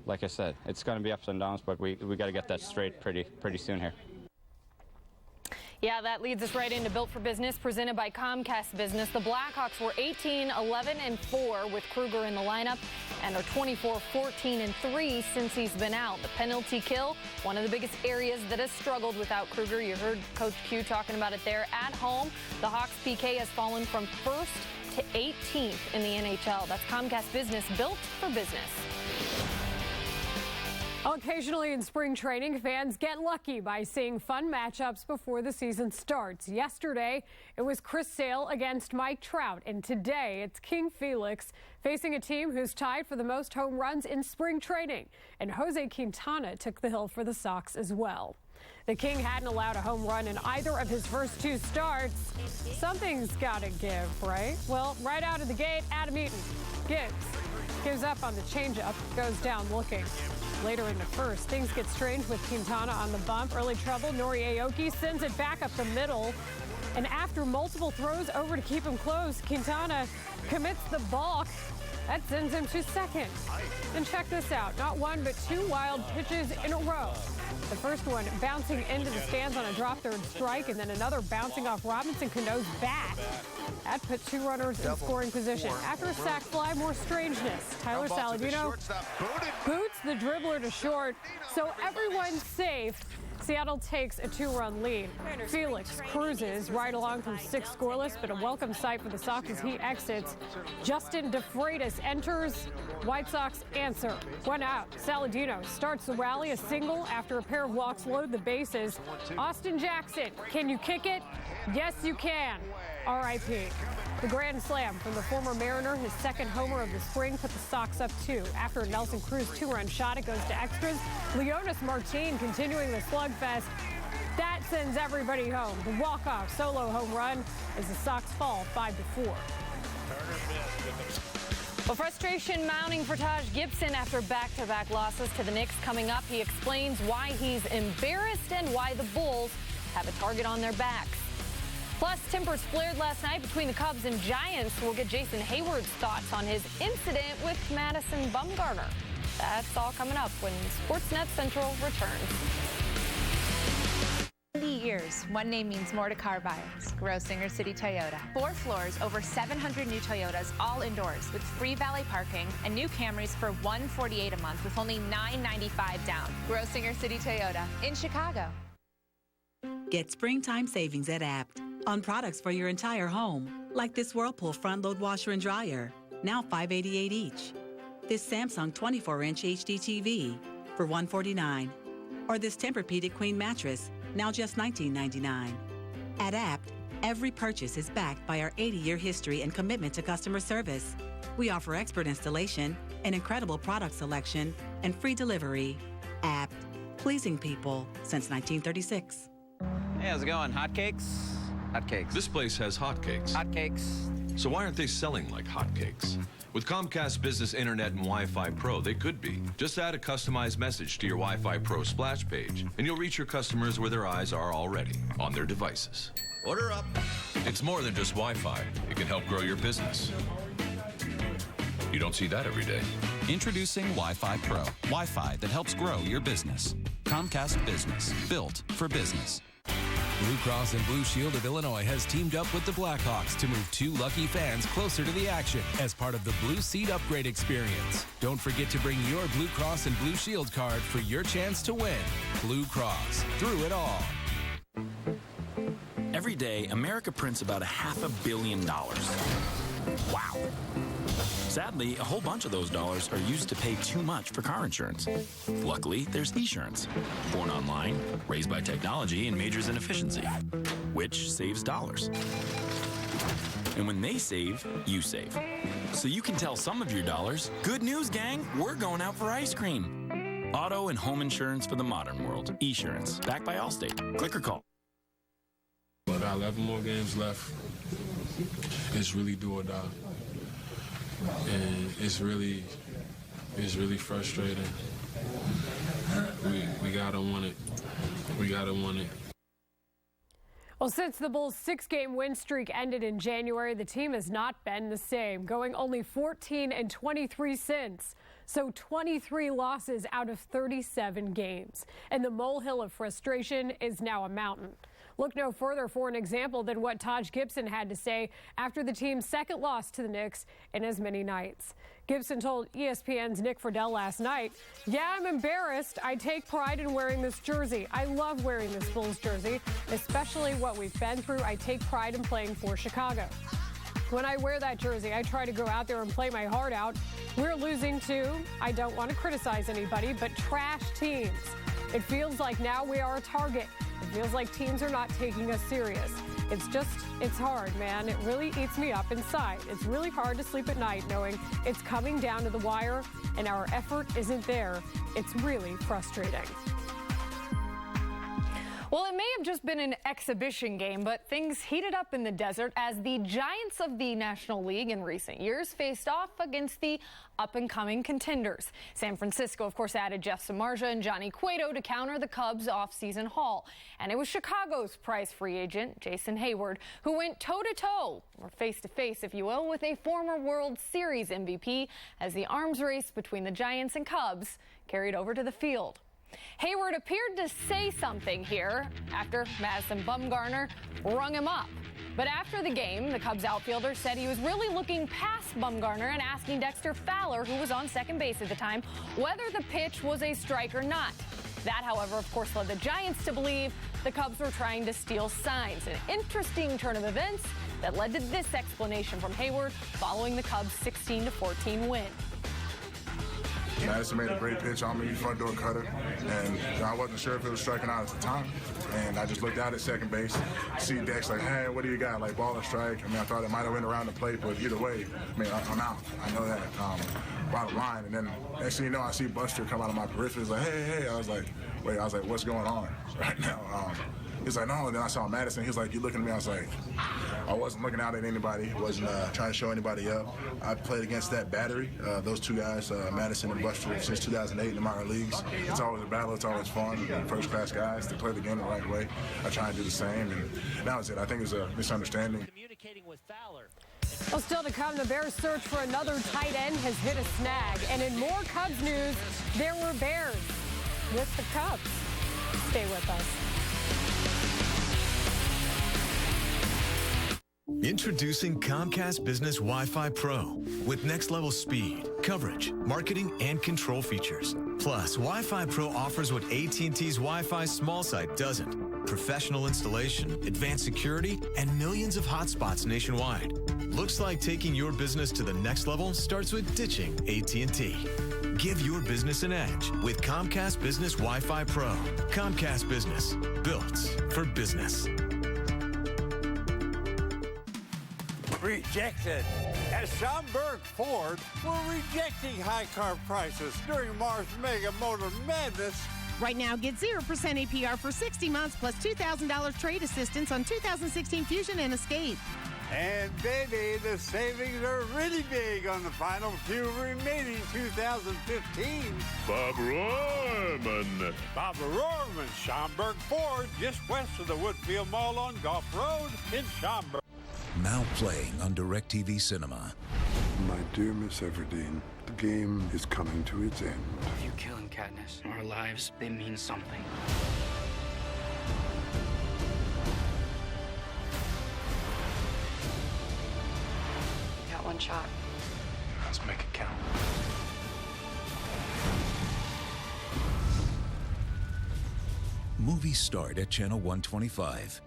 like I said, it's going to be ups and downs, but we got to get that straight pretty soon here. Yeah, that leads us right into Built for Business, presented by Comcast Business. The Blackhawks were 18-11-4 with Kruger in the lineup, and are 24-14-3 since he's been out. The penalty kill, one of the biggest areas that has struggled without Kruger. You heard Coach Q talking about it there. At home, the Hawks' PK has fallen from 1st to 18th in the NHL. That's Comcast Business, Built for Business. Occasionally in spring training, fans get lucky by seeing fun matchups before the season starts. Yesterday, it was Chris Sale against Mike Trout, and today it's King Felix facing a team who's tied for the most home runs in spring training. And Jose Quintana took the hill for the Sox as well. The King hadn't allowed a home run in either of his first two starts. Something's got to give, right? Well, right out of the gate, Adam Eaton gives up on the changeup, goes down looking. Later in the first, things get strange with Quintana on the bump. Early trouble, Nori Aoki sends it back up the middle. And after multiple throws over to keep him close, Quintana commits the balk. That sends him to second. And check this out, not one but two wild pitches in a row. The first one bouncing into the stands on a drop third strike, and then another bouncing off Robinson Cano's bat. That put two runners in scoring position. After a sac fly, more strangeness. Tyler Saladino boots the dribbler to short, so everyone's safe. Seattle takes a two-run lead. Felix cruises right along from 6 scoreless, but a welcome sight for the Sox as he exits. Justin DeFreitas enters. White Sox answer. One out. Saladino starts the rally, a single after a pair of walks load the bases. Austin Jackson, can you kick it? Yes, you can. R.I.P. The grand slam from the former Mariner, his second homer of the spring, put the Sox up 2. After a Nelson Cruz 2-run shot, it goes to extras. Leonis Martin continuing the slugfest. That sends everybody home. The walk-off solo home run as the Sox fall 5-4. Well, frustration mounting for Taj Gibson after back-to-back losses to the Knicks. Coming up, he explains why he's embarrassed and why the Bulls have a target on their backs. Plus, tempers flared last night between the Cubs and Giants. We'll get Jason Hayward's thoughts on his incident with Madison Bumgarner. That's all coming up when Sportsnet Central returns. 70 years, one name means more to car buyers. Grosinger City Toyota. 4 floors, over 700 new Toyotas, all indoors, with free valet parking and new Camrys for $148 a month with only $995 down. Grosinger City Toyota in Chicago. Get springtime savings at Apt on products for your entire home, like this Whirlpool front-load washer and dryer, now $588 each. This Samsung 24-inch HD TV for $149, or this Tempur-Pedic Queen mattress, now just $19.99. At Apt, every purchase is backed by our 80-year history and commitment to customer service. We offer expert installation, an incredible product selection, and free delivery. Apt, pleasing people since 1936. Hey, how's it going? Hotcakes? Hotcakes. This place has hotcakes. Hotcakes. So why aren't they selling like hotcakes? With Comcast Business Internet and Wi-Fi Pro, they could be. Just add a customized message to your Wi-Fi Pro splash page, and you'll reach your customers where their eyes are already, on their devices. Order up. It's more than just Wi-Fi. It can help grow your business. You don't see that every day. Introducing Wi-Fi Pro. Wi-Fi that helps grow your business. Comcast Business. Built for business. Blue Cross and Blue Shield of Illinois has teamed up with the Blackhawks to move 2 lucky fans closer to the action as part of the Blue Seat Upgrade experience. Don't forget to bring your Blue Cross and Blue Shield card for your chance to win. Blue Cross. Through it all. Every day, America prints about $500 million. Wow. Sadly, a whole bunch of those dollars are used to pay too much for car insurance. Luckily, there's Esurance. Born online, raised by technology, and majors in efficiency, which saves dollars. And when they save, you save. So you can tell some of your dollars, good news, gang, we're going out for ice cream. Auto and home insurance for the modern world. Esurance, backed by Allstate. Click or call. We got 11 more games left. It's really do or die. And it's really frustrating. We gotta want it. We gotta want it. Well, since the Bulls' 6-game win streak ended in January, the team has not been the same, going only 14-23 since. So 23 losses out of 37 games. And the molehill of frustration is now a mountain. Look no further for an example than what Taj Gibson had to say after the team's second loss to the Knicks in as many nights. Gibson told ESPN's Nick Friedel last night, "Yeah, I'm embarrassed. I take pride in wearing this jersey. I love wearing this Bulls jersey, especially what we've been through. I take pride in playing for Chicago. When I wear that jersey, I try to go out there and play my heart out. We're losing to, I don't want to criticize anybody, but trash teams. It feels like now we are a target. It feels like teams are not taking us serious. It's hard, man. It really eats me up inside. It's really hard to sleep at night knowing it's coming down to the wire and our effort isn't there. It's really frustrating." Well, it may have just been an exhibition game, but things heated up in the desert as the giants of the National League in recent years faced off against the up-and-coming contenders. San Francisco, of course, added Jeff Samardzija and Johnny Cueto to counter the Cubs' off-season haul. And it was Chicago's prize free agent, Jason Hayward, who went toe-to-toe, or face-to-face, if you will, with a former World Series MVP as the arms race between the Giants and Cubs carried over to the field. Hayward appeared to say something here after Madison Bumgarner rung him up. But after the game, the Cubs outfielder said he was really looking past Bumgarner and asking Dexter Fowler, who was on second base at the time, whether the pitch was a strike or not. That, however, of course, led the Giants to believe the Cubs were trying to steal signs. An interesting turn of events that led to this explanation from Hayward following the Cubs' 16-14 win. Madison made a great pitch on me, front door cutter, and I wasn't sure if it was striking out at the time. And I just looked out at second base, see Dex like, "Hey, what do you got? Like ball or strike?" I mean, I thought it might have went around the plate, but either way, I mean, I'm out. I know that. Bottom line, and then next thing you know, I see Buster come out of my periphery. He's like, "Hey." I was like, "What's going on right now?" He's like, "No." And then I saw Madison. He was like, "You looking at me?" I was like, I wasn't looking out at anybody. Wasn't trying to show anybody up. I played against that battery, those two guys, Madison and Buster, since 2008 in the minor leagues. It's always a battle. It's always fun. First-class guys to play the game the right way. I try and do the same, and that was it. I think it was a misunderstanding. Well, still to come, the Bears' search for another tight end has hit a snag. And in more Cubs news, there were Bears with the Cubs. Stay with us. Introducing Comcast Business Wi-Fi Pro with next-level speed, coverage, marketing, and control features. Plus, Wi-Fi Pro offers what AT&T's Wi-Fi small site doesn't. Professional installation, advanced security, and millions of hotspots nationwide. Looks like taking your business to the next level starts with ditching AT&T. Give your business an edge with Comcast Business Wi-Fi Pro. Comcast Business, built for business. Rejected. At Schaumburg Ford, we're rejecting high car prices during March Mega Motor Madness. Right now, get 0% APR for 60 months plus $2,000 trade assistance on 2016 Fusion and Escape. And baby, the savings are really big on the final few remaining 2015. Bob Rohrman. Bob Rohrman, Schaumburg Ford, just west of the Woodfield Mall on Gulf Road in Schaumburg. Now playing on DirecTV Cinema. My dear Miss Everdeen, the game is coming to its end. If you kill him, Katniss, our lives, they mean something. You got one shot. Let's make it count. Movies start at Channel 125.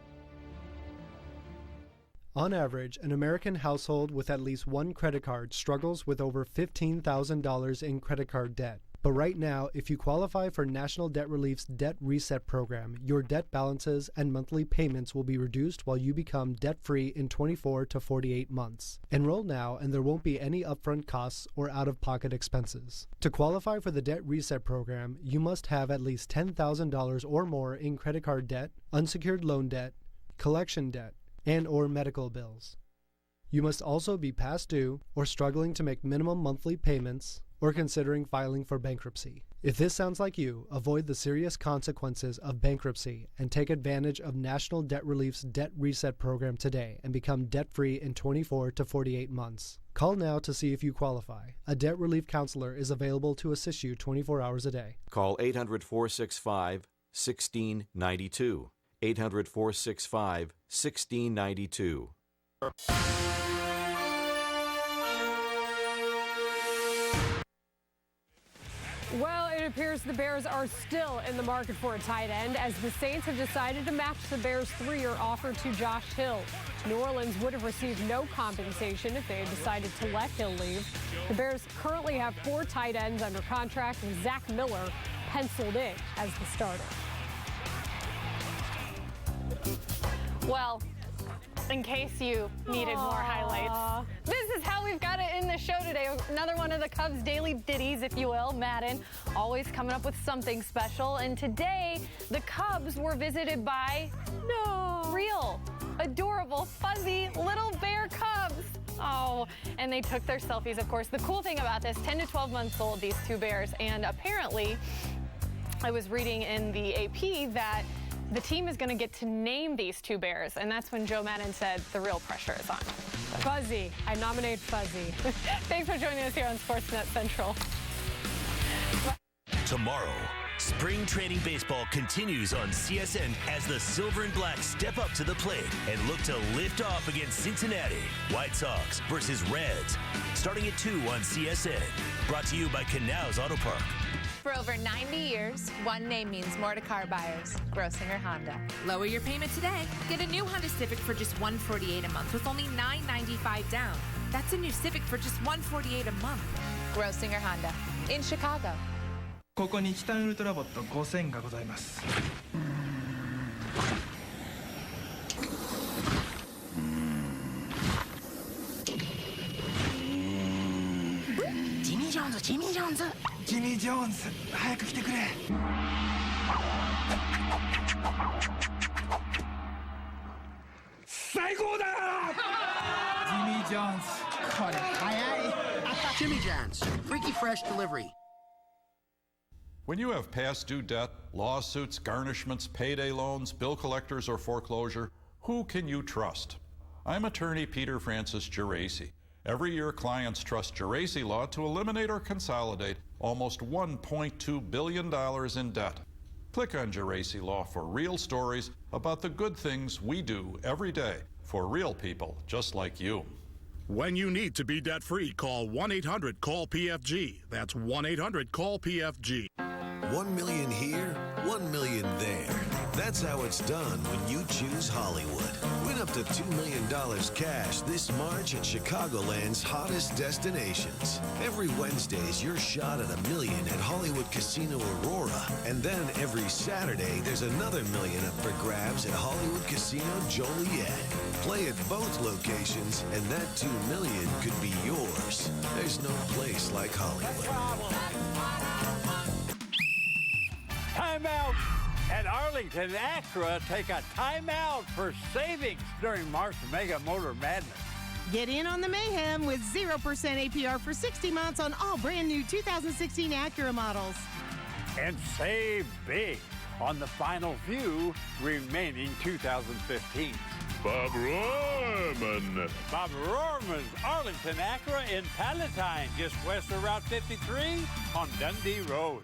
On average, an American household with at least one credit card struggles with over $15,000 in credit card debt. But right now, if you qualify for National Debt Relief's Debt Reset program, your debt balances and monthly payments will be reduced while you become debt-free in 24 to 48 months. Enroll now and there won't be any upfront costs or out-of-pocket expenses. To qualify for the Debt Reset program, you must have at least $10,000 or more in credit card debt, unsecured loan debt, collection debt, and/or medical bills. You must also be past due or struggling to make minimum monthly payments or considering filing for bankruptcy. If this sounds like you, avoid the serious consequences of bankruptcy and take advantage of National Debt Relief's Debt Reset program today and become debt-free in 24 to 48 months. Call now to see if you qualify. A debt relief counselor is available to assist you 24 hours a day. Call 800-465-1692. 800-465-1692. Well, it appears the Bears are still in the market for a tight end as the Saints have decided to match the Bears' 3-year offer to Josh Hill. New Orleans would have received no compensation if they had decided to let Hill leave. The Bears currently have 4 tight ends under contract with Zach Miller penciled in as the starter. Well, in case you needed more highlights, this is how we've got it in the show today. Another one of the Cubs' daily ditties, if you will. Madden, always coming up with something special. And today, the Cubs were visited by real, adorable, fuzzy little bear cubs. Oh, and they took their selfies, of course. The cool thing about this, 10 to 12 months old, these 2 bears. And apparently, I was reading in the AP that the team is going to get to name these 2 bears, and that's when Joe Madden said the real pressure is on. Fuzzy. I nominate Fuzzy. Thanks for joining us here on Sportsnet Central. Tomorrow, spring training baseball continues on CSN as the Silver and Black step up to the plate and look to lift off against Cincinnati. White Sox versus Reds, starting at 2 on CSN. Brought to you by Canals Auto Park. For over 90 years, one name means more to car buyers. Grosinger Honda. Lower your payment today. Get a new Honda Civic for just $148 a month with only $995 down. That's a new Civic for just $148 a month. Grosinger Honda. In Chicago. ここにチタンウルトラボット5000がございます。ジミー・ジョーンズ、ジミー・ジョーンズ。ジミー・ジョーンズ、早く来てくれ。最高だ！ジミー・ジョーンズ、これ早い。Jimmy John's, freaky fresh delivery. When you have past due debt, lawsuits, garnishments, payday loans, bill collectors, or foreclosure, who can you trust? I'm attorney Peter Francis Geraci. Every year, clients trust Geraci Law to eliminate or consolidate almost $1.2 billion in debt. Click on Geraci Law for real stories about the good things we do every day for real people just like you. When you need to be debt-free, call 1-800-CALL-PFG. That's 1-800-CALL-PFG. 1 million here, 1 million there. That's how it's done when you choose Hollywood. Win up to $2 million cash this March at Chicagoland's hottest destinations. Every Wednesday is your shot at $1 million at Hollywood Casino Aurora. And then every Saturday, there's another $1 million up for grabs at Hollywood Casino Joliet. Play at both locations, and that $2 million could be yours. There's no place like Hollywood. Timeout! At Arlington Acura, take a timeout for savings during March Mega Motor Madness. Get in on the mayhem with 0% APR for 60 months on all brand new 2016 Acura models. And save big on the final few remaining 2015s. Bob Rohrman. Bob Rohrman's Arlington Acura in Palatine, just west of Route 53 on Dundee Road.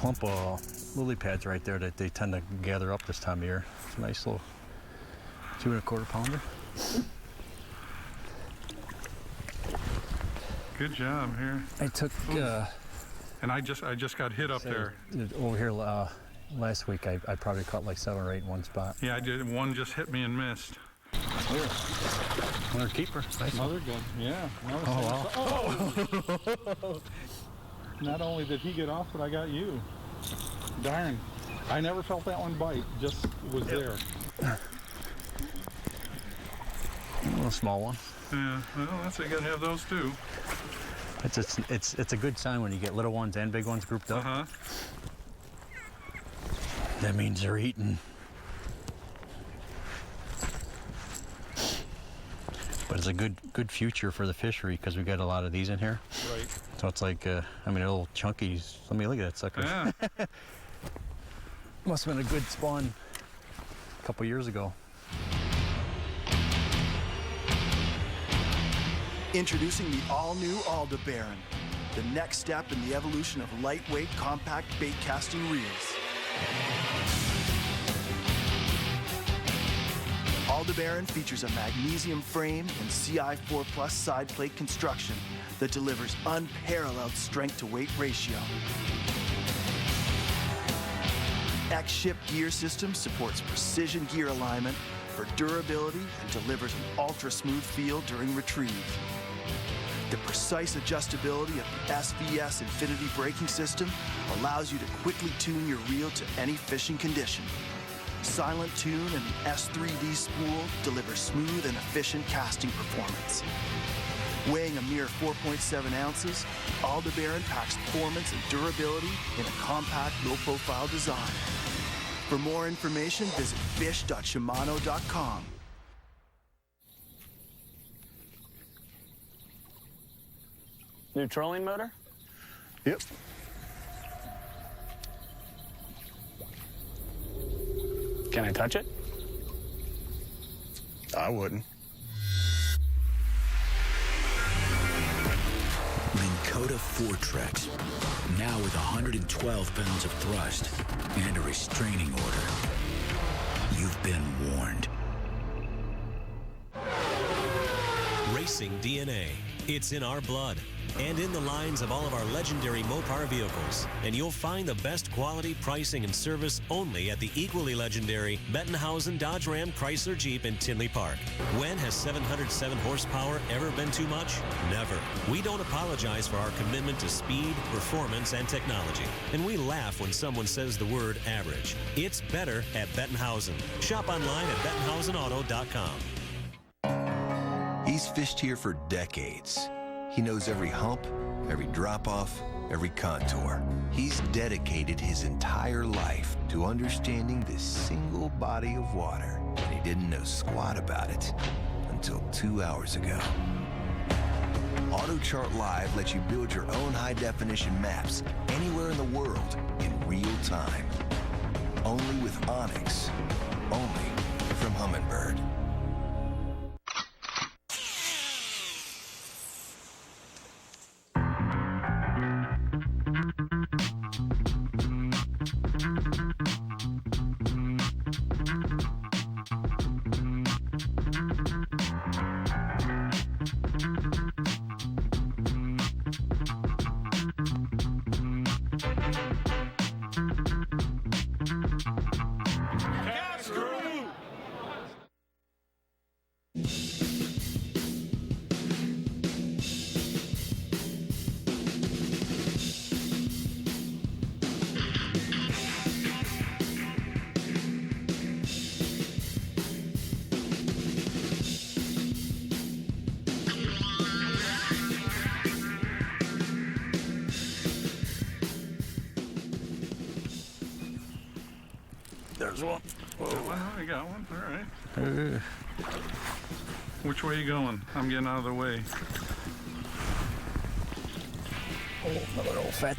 clump of lily pads right there that they tend to gather up this time of year. It's a nice little 2 1/4 pounder. Good job here. I took and I just got hit up there. Over here last week I probably caught like 7 or 8 in one spot. Yeah, I did. One just hit me and missed. Another keeper. Nice. Another good. Yeah. Another Oh, wow. Not only did he get off, but I got you. Darn. I never felt that one bite. Just was there. A little small one. Yeah. Well, that's you gotta have those too. It's a good sign when you get little ones and big ones grouped up. That means they're eating. But it's a good future for the fishery because we got a lot of these in here. Right. So it's like, I mean, a little chunkies. Let me look at that sucker. Yeah. Must have been a good spawn a couple years ago. Introducing the all-new Aldebaran, the next step in the evolution of lightweight, compact bait casting reels. Aldebaran features a magnesium frame and CI4 Plus side plate construction that delivers unparalleled strength-to-weight ratio. X-Ship gear system supports precision gear alignment for durability and delivers an ultra-smooth feel during retrieve. The precise adjustability of the SVS Infinity braking system allows you to quickly tune your reel to any fishing condition. Silent Tune and the S3D spool deliver smooth and efficient casting performance. Weighing a mere 4.7 ounces, Aldebaran packs performance and durability in a compact, low-profile design. For more information, visit fish.shimano.com. New trolling motor? Yep. Can I touch it? I wouldn't. Minn Kota Fortrex, now with 112 pounds of thrust and a restraining order. You've been warned. Racing DNA. It's in our blood and in the lines of all of our legendary Mopar vehicles. And you'll find the best quality, pricing, and service only at the equally legendary Bettenhausen Dodge Ram Chrysler Jeep in Tinley Park. When has 707 horsepower ever been too much? Never. We don't apologize for our commitment to speed, performance, and technology. And we laugh when someone says the word average. It's better at Bettenhausen. Shop online at BettenhausenAuto.com. He's fished here for decades. He knows every hump, every drop-off, every contour. He's dedicated his entire life to understanding this single body of water, and he didn't know squat about it until 2 hours ago. AutoChart Live lets you build your own high-definition maps anywhere in the world in real time. Only with Onyx. Only from Humminbird. There's one. Whoa. I got one. All right. Which way are you going? I'm getting out of the way. Oh, another old fat